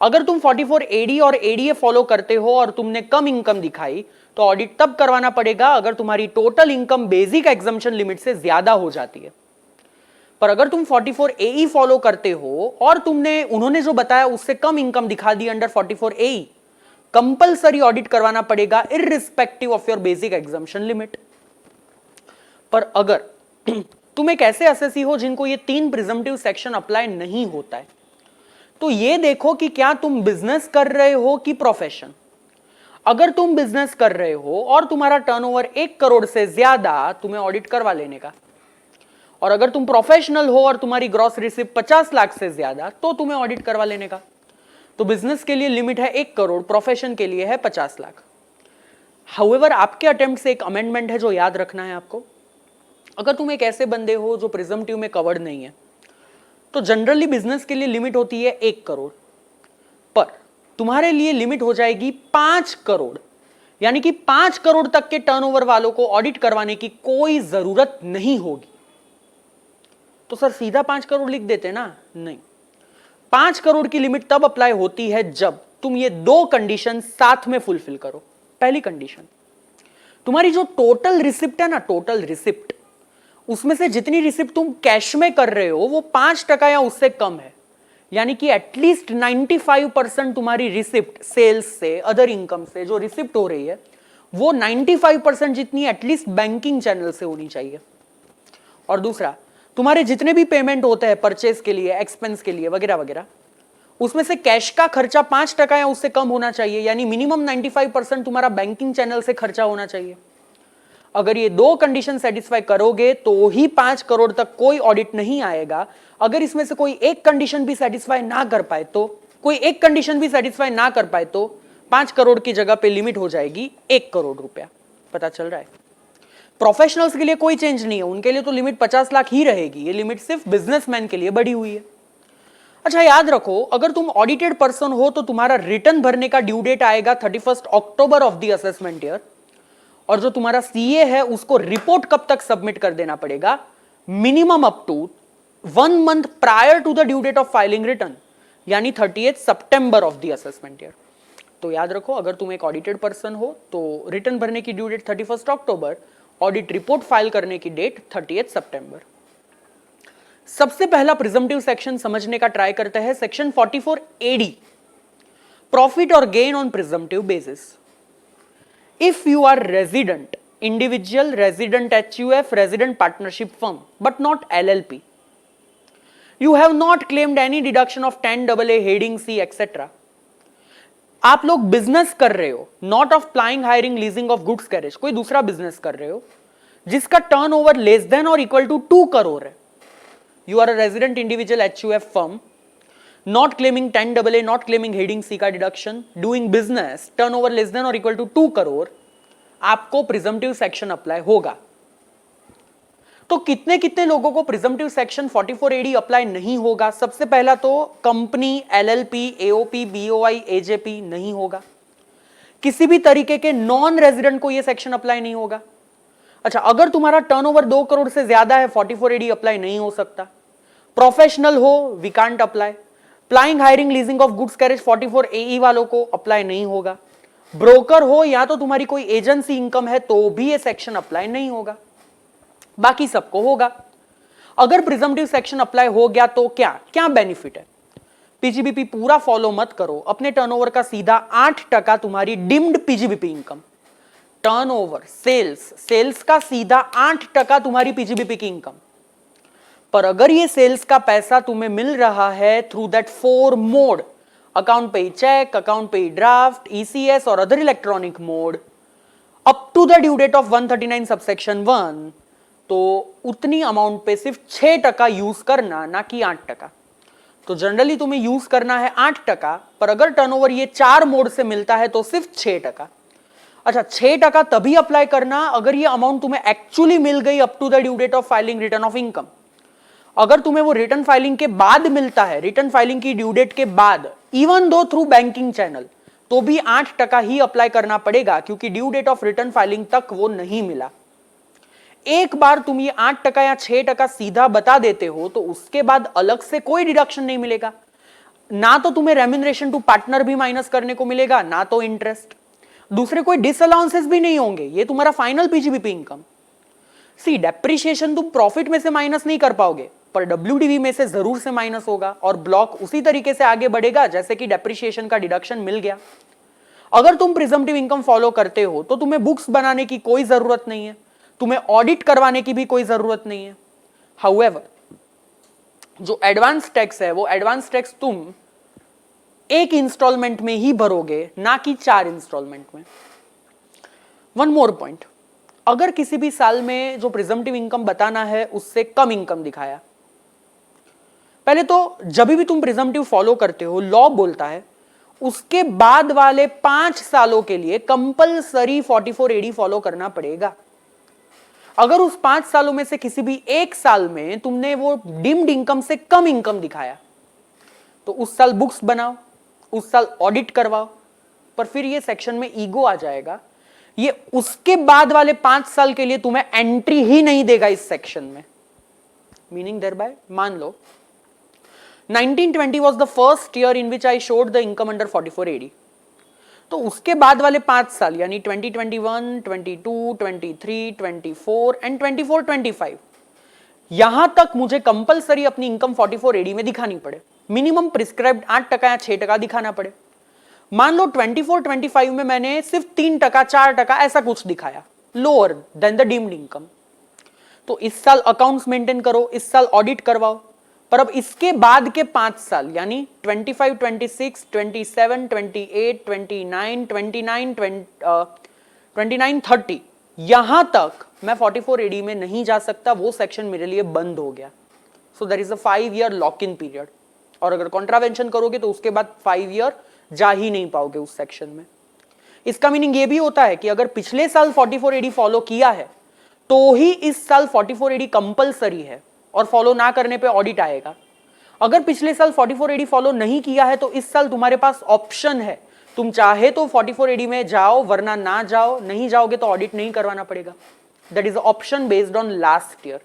Speaker 1: अगर तुम 44AD और ADA फॉलो करते हो और तुमने कम इनकम दिखाई तो ऑडिट तब करवाना पड़ेगा अगर तुम्हारी total income basic exemption limit से ज्यादा हो जाती है. पर अगर तुम 44AE फॉलो करते हो और उन्होंने जो बताया उससे कम इनकम दिखा the under 44AE, compulsory audit करवाना पड़ेगा irrespective of your basic exemption limit. पर अगर तुम एक ऐसे असेसी हो जिनको ये 3 प्रिजम्पटिव सेक्शन अप्लाई नहीं होता है तो ये देखो कि क्या तुम बिजनेस कर रहे हो कि प्रोफेशन. अगर तुम बिजनेस कर रहे हो और तुम्हारा टर्नओवर 1 करोड़ से ज्यादा, तुम्हें ऑडिट करवा लेने का. और अगर तुम प्रोफेशनल हो और तुम्हारी ग्रॉस रिसिप्ट 50 लाख से ज्यादा तो तुम्हें ऑडिट करवा लेने का. तो बिजनेस के लिए लिमिट है 1 करोड़, प्रोफेशन के लिए है 50 लाख. हाउएवर आपके अटेम्प्ट से एक अमेंडमेंट है जो याद रखना है आपको. अगर तुम एक ऐसे बंदे हो जो प्रिजम्पटिव में कवर्ड नहीं है तो जनरली बिजनेस के लिए लिमिट होती है 1 करोड़, पर तुम्हारे लिए लिमिट हो जाएगी 5 करोड़. यानी कि 5 करोड़ तक के टर्नओवर वालों को ऑडिट करवाने की कोई जरूरत नहीं होगी. तो सर सीधा 5 करोड़ लिख देते ना? नहीं. 5 करोड़ की लिमिट तब अप्लाई होती है जब तुम ये 2 कंडीशन साथ में फुलफिल करो. पहली कंडीशन, तुम्हारी जो टोटल रिसिप्ट है ना, टोटल रिसिप्ट, उसमें से जितनी रिसिप्ट तुम कैश में कर रहे हो वो 5% या उससे कम है. यानी कि एटलीस्ट 95% तुम्हारी रिसिप्ट सेल्स से, अदर इनकम से जो रिसिप्ट हो रही है वो 95% जितनी एटलीस्ट बैंकिंग चैनल से होनी चाहिए. और दूसरा, तुम्हारे जितने भी पेमेंट होते हैं परचेज के लिए, एक्सपेंस के लिए वगैरह वगैरह, उसमें से कैश का खर्चा 5% या उससे कम होना चाहिए. यानी मिनिमम 95% तुम्हारा बैंकिंग चैनल से खर्चा होना चाहिए. अगर ये 2 कंडीशन सेटिस्फाई करोगे तो ही 5 करोड़ तक कोई ऑडिट नहीं आएगा. अगर इसमें से कोई एक कंडीशन भी सेटिस्फाई ना कर पाए तो 5 करोड़ की जगह पे लिमिट हो जाएगी 1 करोड़ रुपया. पता चल रहा है? प्रोफेशनल्स के लिए कोई चेंज नहीं है, उनके लिए तो लिमिट 50 लाख ही रहेगी. ये लिमिट सिर्फ बिजनेसमैन के लिए बढ़ी हुई है. अच्छा याद रखो, अगर तुम ऑडिटेड पर्सन हो तो तुम्हारा रिटर्न भरने का ड्यू डेट आएगा 31 अक्टूबर ऑफ द असेसमेंट ईयर. और जो तुम्हारा सीए है उसको रिपोर्ट कब तक सबमिट कर देना पड़ेगा? Minimum up to 1 month prior to the due date of filing return, यानी 30 सितंबर ऑफ द असेसमेंट ईयर. तो याद रखो, अगर तुम एक ऑडिटेड पर्सन हो तो रिटर्न भरने की ड्यू डेट 31 अक्टूबर, ऑडिट रिपोर्ट फाइल करने की डेट 30 सितंबर. सबसे पहला प्रिजम्पटिव सेक्शन समझने का ट्राई करते हैं. सेक्शन 44AD, प्रॉफिट और gain on presumptive basis. If you are resident, individual, resident HUF, resident partnership firm, but not LLP, you have not claimed any deduction of 10AA, heading C, etc. आप लोग बिजनेस कर रहे हो, not of plying, hiring, leasing of goods carriage, कोई दूसरा बिजनेस कर रहे हो जिसका टर्नओवर लेस देन और इक्वल टू 2 करोड़ है. You are a resident individual HUF firm, not claiming 10AA, not claiming heading C का deduction, doing business, turnover less than और इक्वल टू 2 करोड़, आपको प्रिजम्पटिव सेक्शन अप्लाई होगा. तो कितने कितने लोगों को प्रिजम्पटिव सेक्शन 44AD अप्लाई नहीं होगा? सबसे पहला तो company, LLP, AOP, BOI, AJP नहीं होगा. किसी भी तरीके के नॉन रेजिडेंट को यह सेक्शन अप्लाई नहीं होगा. अच्छा, अगर तुम्हारा टर्नओवर 2 करोड़ से ज्यादा है 44AD अप्लाई नहीं हो सकता. प्रोफेशनल हो, we can't apply. Plying, hiring, leasing of goods carriage 44AE वालों को अप्लाई नहीं होगा. ब्रोकर हो या तो तुम्हारी कोई एजेंसी इनकम है तो भी ये सेक्शन अप्लाई नहीं होगा. बाकी सबको होगा. अगर प्रिजम्पटिव सेक्शन अप्लाई हो गया तो क्या क्या बेनिफिट है? पीजीबीपी पूरा फॉलो मत करो. अपने टर्नओवर का सीधा 8% तुम्हारी deemed PGBP income, turnover, sales का सीधा 8% तुम्हारी पीजीबीपी की इनकम. पर अगर ये सेल्स का पैसा तुम्हें मिल रहा है थ्रू दैट 4 मोड, अकाउंट पे चेक, अकाउंट पे ड्राफ्ट, ECS और other electronic mode, up to the due date of 139 subsection 1, तो उतनी अमाउंट पे सिर्फ 6% यूज करना, ना कि 8%। तो जनरली तुम्हें यूज करना है 8%, पर अगर टर्नओवर ये 4 मोड से मिलता है तो सिर्फ 6%। अच्छा, 6% तभी अप्लाई करना अगर ये अमाउंट तुम्हें एक्चुअली मिल गई up to the due date of filing return of income. अगर तुम्हें वो रिटर्न फाइलिंग के बाद मिलता है, रिटर्न फाइलिंग की ड्यू डेट के बाद, even though through banking channel, तो भी 8% ही अप्लाई करना पड़ेगा, क्योंकि due date of return filing तक वो नहीं मिला। एक बार तुम ये 8% या 6% सीधा बता देते हो तो उसके बाद अलग से कोई डिडक्शन नहीं मिलेगा। ना तो तुम्हें रेम्यूनरेशन टू पार्टनर भी माइनस करने को मिलेगा, ना तो इंटरेस्ट, दूसरे कोई डिसअलाउंसेस भी नहीं होंगे। ये तुम्हारा फाइनल पीजीबीपी इनकम। सी, डेप्रिसिएशन तुम प्रॉफिट में से माइनस नहीं कर पाओगे, पर डब्ल्यूडीवी में से जरूर से माइनस होगा, और ब्लॉक उसी तरीके से आगे बढ़ेगा जैसे कि डेप्रिसिएशन का डिडक्शन मिल गया। अगर तुम प्रिजम्पटिव इनकम फॉलो करते हो तो तुम्हें बुक्स बनाने की कोई जरूरत नहीं है, तुम्हें ऑडिट करवाने की भी कोई जरूरत नहीं है। हाउएवर, जो एडवांस टैक्स है वो एडवांस टैक्स तुम एक इंस्टॉलमेंट में ही भरोगे, ना कि 4 इंस्टॉलमेंट में। वन मोर पॉइंट, अगर किसी भी साल में जो प्रिजम्पटिव इनकम बताना है उससे कम इनकम दिखाया, पहले तो जब भी तुम प्रिजम्पटिव फॉलो करते हो, लॉ बोलता है उसके बाद वाले 5 सालों के लिए कंपलसरी 44AD फॉलो करना पड़ेगा। अगर उस 5 सालों में से किसी भी एक साल में तुमने वो डिम्ड इनकम से कम इनकम दिखाया, तो उस साल बुक्स बनाओ, उस साल ऑडिट करवाओ, पर फिर ये सेक्शन में ईगो आ जाएगा। ये उसके बाद वाले 5 साल के लिए तुम्हें एंट्री ही नहीं देगा इस सेक्शन में। मीनिंग देयर बाय, मान लो 1920 was the first year in which I showed the income under 44AD, तो उसके बाद वाले 5 साल यानी 2021, 22, 23, 24 एंड 24-25, यहां तक मुझे कंपलसरी अपनी इनकम 44AD में दिखानी पड़े। मिनिमम प्रिस्क्राइब्ड 8% या 6% दिखाना पड़े। मान लो 24-25 में मैंने सिर्फ 3%, 4% ऐसा कुछ दिखाया, lower than the deemed income, तो इस साल अकाउंट्स मेंटेन करो, इस साल ऑडिट करवाओ। पर अब इसके बाद के 5 साल यानी 25, 26, 27, 28, 29, 29, 30, यहां तक मैं 44AD में नहीं जा सकता, वो सेक्शन मेरे लिए बंद हो गया। So there is a 5 year lock in period, और अगर कॉन्ट्रावेंशन करोगे तो उसके बाद 5 ईयर जा ही नहीं पाओगे उस सेक्शन में। इसका मीनिंग ये भी होता है कि अगर पिछले साल 44AD फॉलो किया है तो ही इस साल 44AD कंपलसरी है, और फॉलो ना करने पे ऑडिट आएगा। अगर पिछले साल 44AD फॉलो नहीं किया है तो इस साल तुम्हारे पास ऑप्शन है, तुम चाहे तो 44AD में जाओ, वरना ना जाओ, नहीं जाओगे तो ऑडिट नहीं करवाना पड़ेगा। That is option based on last year.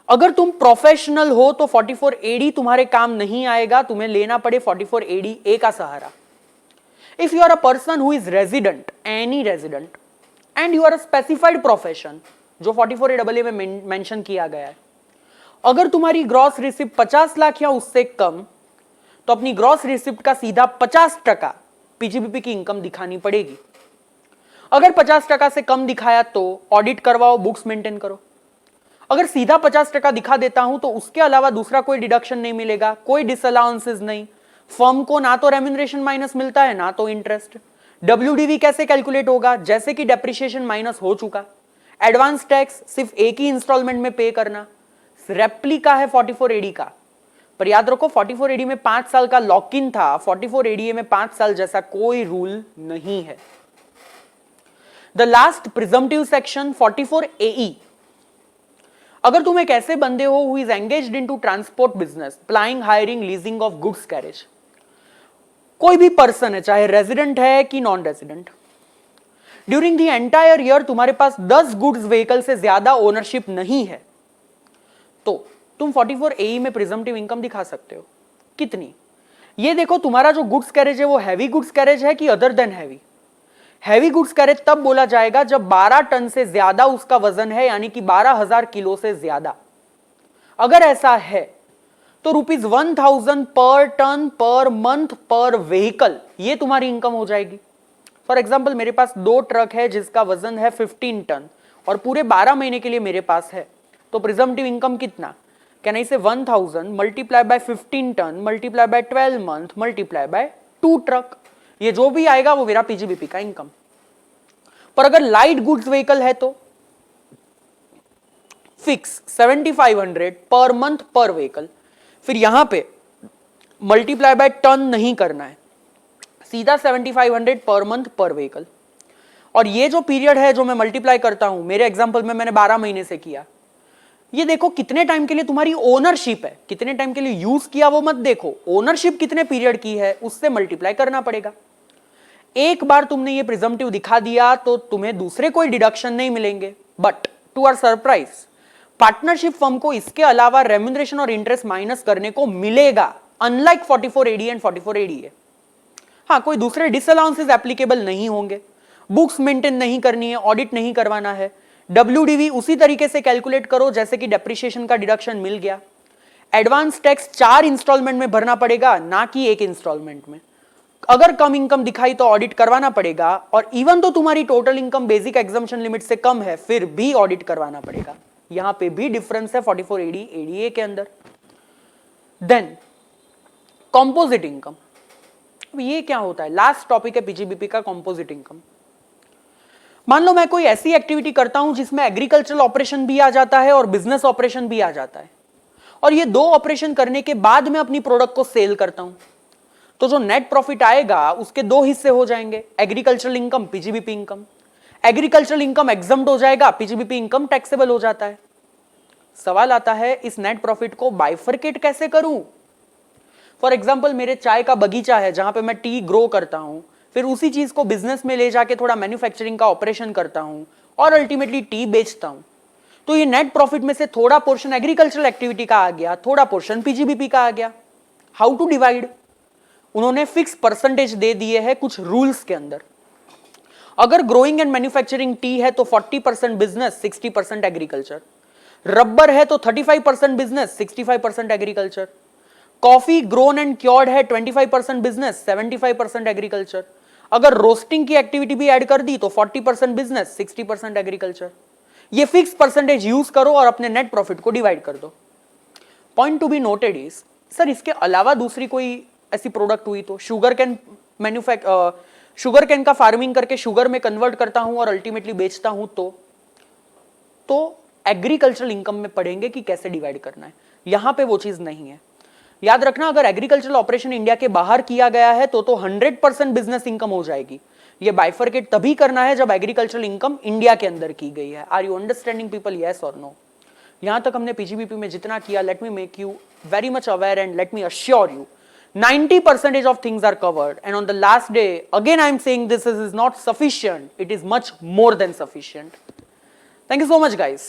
Speaker 1: अगर तुम प्रोफेशनल हो तो 44AD तुम्हारे काम नहीं आएगा, तुम्हें लेना पड़े 44AD का सहारा। If you are a person who is resident, any resident, and you are a specified profession जो 44AA में मेंशन किया गया है, अगर तुम्हारी ग्रॉस रिसिप्ट 50 लाख या उससे कम, तो अपनी ग्रॉस रिसिप्ट का सीधा 50% पीजीबीपी की इनकम दिखानी पड़ेगी। अगर 50% से कम दिखाया तो ऑडिट करवाओ, बुक्स मेंटेन करो। अगर सीधा 50% दिखा देता हूं तो उसके अलावा दूसरा कोई डिडक्शन नहीं मिलेगा, कोई डिसअलाउंसेस नहीं, फर्म को ना तो रेम्यूनरेशन माइनस मिलता है, ना तो इंटरेस्ट। डब्ल्यूडीवी कैसे कैलकुलेट होगा? जैसे कि डेप्रिसिएशन माइनस हो चुका, एडवांस टैक्स सिर्फ एक ही इंस्टॉलमेंट में पे करना, रेप्लिका है 44AD का। पर याद रखो 44AD में 5 साल का लॉक इन था, 44AD में 5 साल जैसा कोई रूल नहीं है। The last presumptive section 44AE, अगर तुम एक ऐसे बंदे हो who is engaged into transport business, plying, hiring, leasing of goods carriage, कोई भी पर्सन है, चाहे रेजिडेंट है कि non resident, during the entire year तुम्हारे पास 10 गुड्स व्हीकल से ज्यादा ओनरशिप नहीं है, तो तुम 44AE में प्रिजम्पटिव इनकम दिखा सकते हो। कितनी? ये देखो, तुम्हारा जो गुड्स कैरेज है वो हैवी गुड्स कैरेज है कि other than heavy. Heavy goods carriage तब बोला जाएगा जब 12 टन से ज्यादा उसका वजन है, यानी कि 12,000 किलो से ज्यादा। अगर ऐसा है तो ₹1000 पर टन पर मंथ पर व्हीकल, ये तुम्हारी इनकम हो जाएगी। फॉर एग्जाम्पल, मेरे पास 2 ट्रक है जिसका वजन है 15 टन और पूरे 12 महीने के लिए मेरे पास है, तो प्रिजम्पटिव इनकम कितना? Can I say 1000 multiply by 15 ton multiply by 12 month multiply by 2 truck, ये जो भी आएगा वो मेरा पीजीबीपी का इनकम। पर अगर लाइट गुड्स व्हीकल है तो फिक्स 7500 पर मंथ पर व्हीकल, फिर यहां पे मल्टीप्लाई बाय टन नहीं करना है, सीधा 7500 पर मंथ पर व्हीकल। और ये जो पीरियड है जो मैं मल्टीप्लाई करता हूं, मेरे एग्जांपल में मैंने 12 महीने से किया, ये देखो कितने टाइम के लिए तुम्हारी ओनरशिप है, कितने टाइम के लिए यूज किया वो मत देखो, ओनरशिप कितने पीरियड की है उससे मल्टीप्लाई करना पड़ेगा। एक बार तुमने ये प्रिजम्पटिव दिखा दिया तो तुम्हें दूसरे कोई डिडक्शन नहीं मिलेंगे, but to our surprise partnership firm को इसके अलावा रेम्यूनरेशन और इंटरेस्ट माइनस करने को मिलेगा, अनलाइक 44AD एंड 44ADA। हाँ, कोई दूसरे डिसअलाउंसेस एप्लीकेबल नहीं होंगे, बुक्स मेंटेन नहीं करनी है, ऑडिट नहीं करवाना है, WDV उसी तरीके से कैलकुलेट करो जैसे कि डेप्रिसिएशन का डिडक्शन मिल गया। एडवांस टैक्स 4 इंस्टॉलमेंट में भरना पड़ेगा, ना कि एक इंस्टॉलमेंट में। अगर कम इनकम दिखाई तो ऑडिट करवाना पड़ेगा, और इवन तो तुम्हारी total income basic exemption limit से कम है फिर भी ऑडिट करवाना पड़ेगा। यहां पे भी डिफरेंस है 44AD ADA के अंदर। देन कॉम्पोजिट इनकम, ये क्या होता है? लास्ट टॉपिक है पीजीबीपी का, कॉम्पोजिट इनकम। मान लो मैं कोई ऐसी एक्टिविटी करता हूं जिसमें एग्रीकल्चरल ऑपरेशन भी आ जाता है और बिजनेस ऑपरेशन भी आ जाता है, और ये दो ऑपरेशन करने के बाद मैं अपनी प्रोडक्ट को सेल करता हूं, तो जो नेट प्रॉफिट आएगा उसके दो हिस्से हो जाएंगे, agricultural income, PGBP income. Agricultural income exempt हो जाएगा, पीजीबीपी इनकम टैक्सेबल हो जाता है। सवाल आता है इस नेट प्रॉफिट को बाइफरकेट कैसे करूं? फॉर एग्जाम्पल मेरे चाय का बगीचा है जहां पे मैं टी ग्रो करता हूं, फिर उसी चीज को बिजनेस में ले जाके थोड़ा मैन्युफैक्चरिंग का ऑपरेशन करता हूं और अल्टीमेटली टी बेचता हूं, तो ये नेट प्रॉफिट में से थोड़ा पोर्शन एग्रीकल्चरल एक्टिविटी का आ गया, थोड़ा पोर्शन पीजीबीपी का आ गया। How to divide? उन्होंने फिक्स परसेंटेज दे दिए हैं कुछ रूल्स के अंदर। अगर ग्रोइंग एंड मैन्युफैक्चरिंग टी है तो 40% बिजनेस, 60% एग्रीकल्चर। रबर है तो 35% business, 65% agriculture. Coffee grown and cured है 25% बिजनेस, 75% एग्रीकल्चर। अगर रोस्टिंग की एक्टिविटी भी ऐड कर दी तो 40% बिजनेस, 60% एग्रीकल्चर। ये फिक्स परसेंटेज यूज करो और अपने नेट प्रॉफिट को डिवाइड कर दो। Point to be noted is, sir इसके अलावा दूसरी कोई ऐसी प्रोडक्ट हुई तो, शुगर कैन शुगर कैन का फार्मिंग करके शुगर में कन्वर्ट करता हूं और अल्टीमेटली बेचता हूं, तो एग्रीकल्चरल इनकम में पढ़ेंगे कि कैसे डिवाइड करना है। यहां पे वो चीज नहीं है। याद रखना, अगर एग्रीकल्चरल ऑपरेशन इंडिया के बाहर किया गया है तो 100% बिजनेस इनकम हो जाएगी। ये बाइफरकेट तभी करना है जब एग्रीकल्चरल इनकम इंडिया के अंदर की गई है। Are you understanding people, yes और नो? यहां तक हमने पीजीबीपी में जितना किया, let me make you very much aware and let me assure you 90% of things are covered, and on the last day again I am saying this is not sufficient, it is much more than sufficient. Thank you so much guys.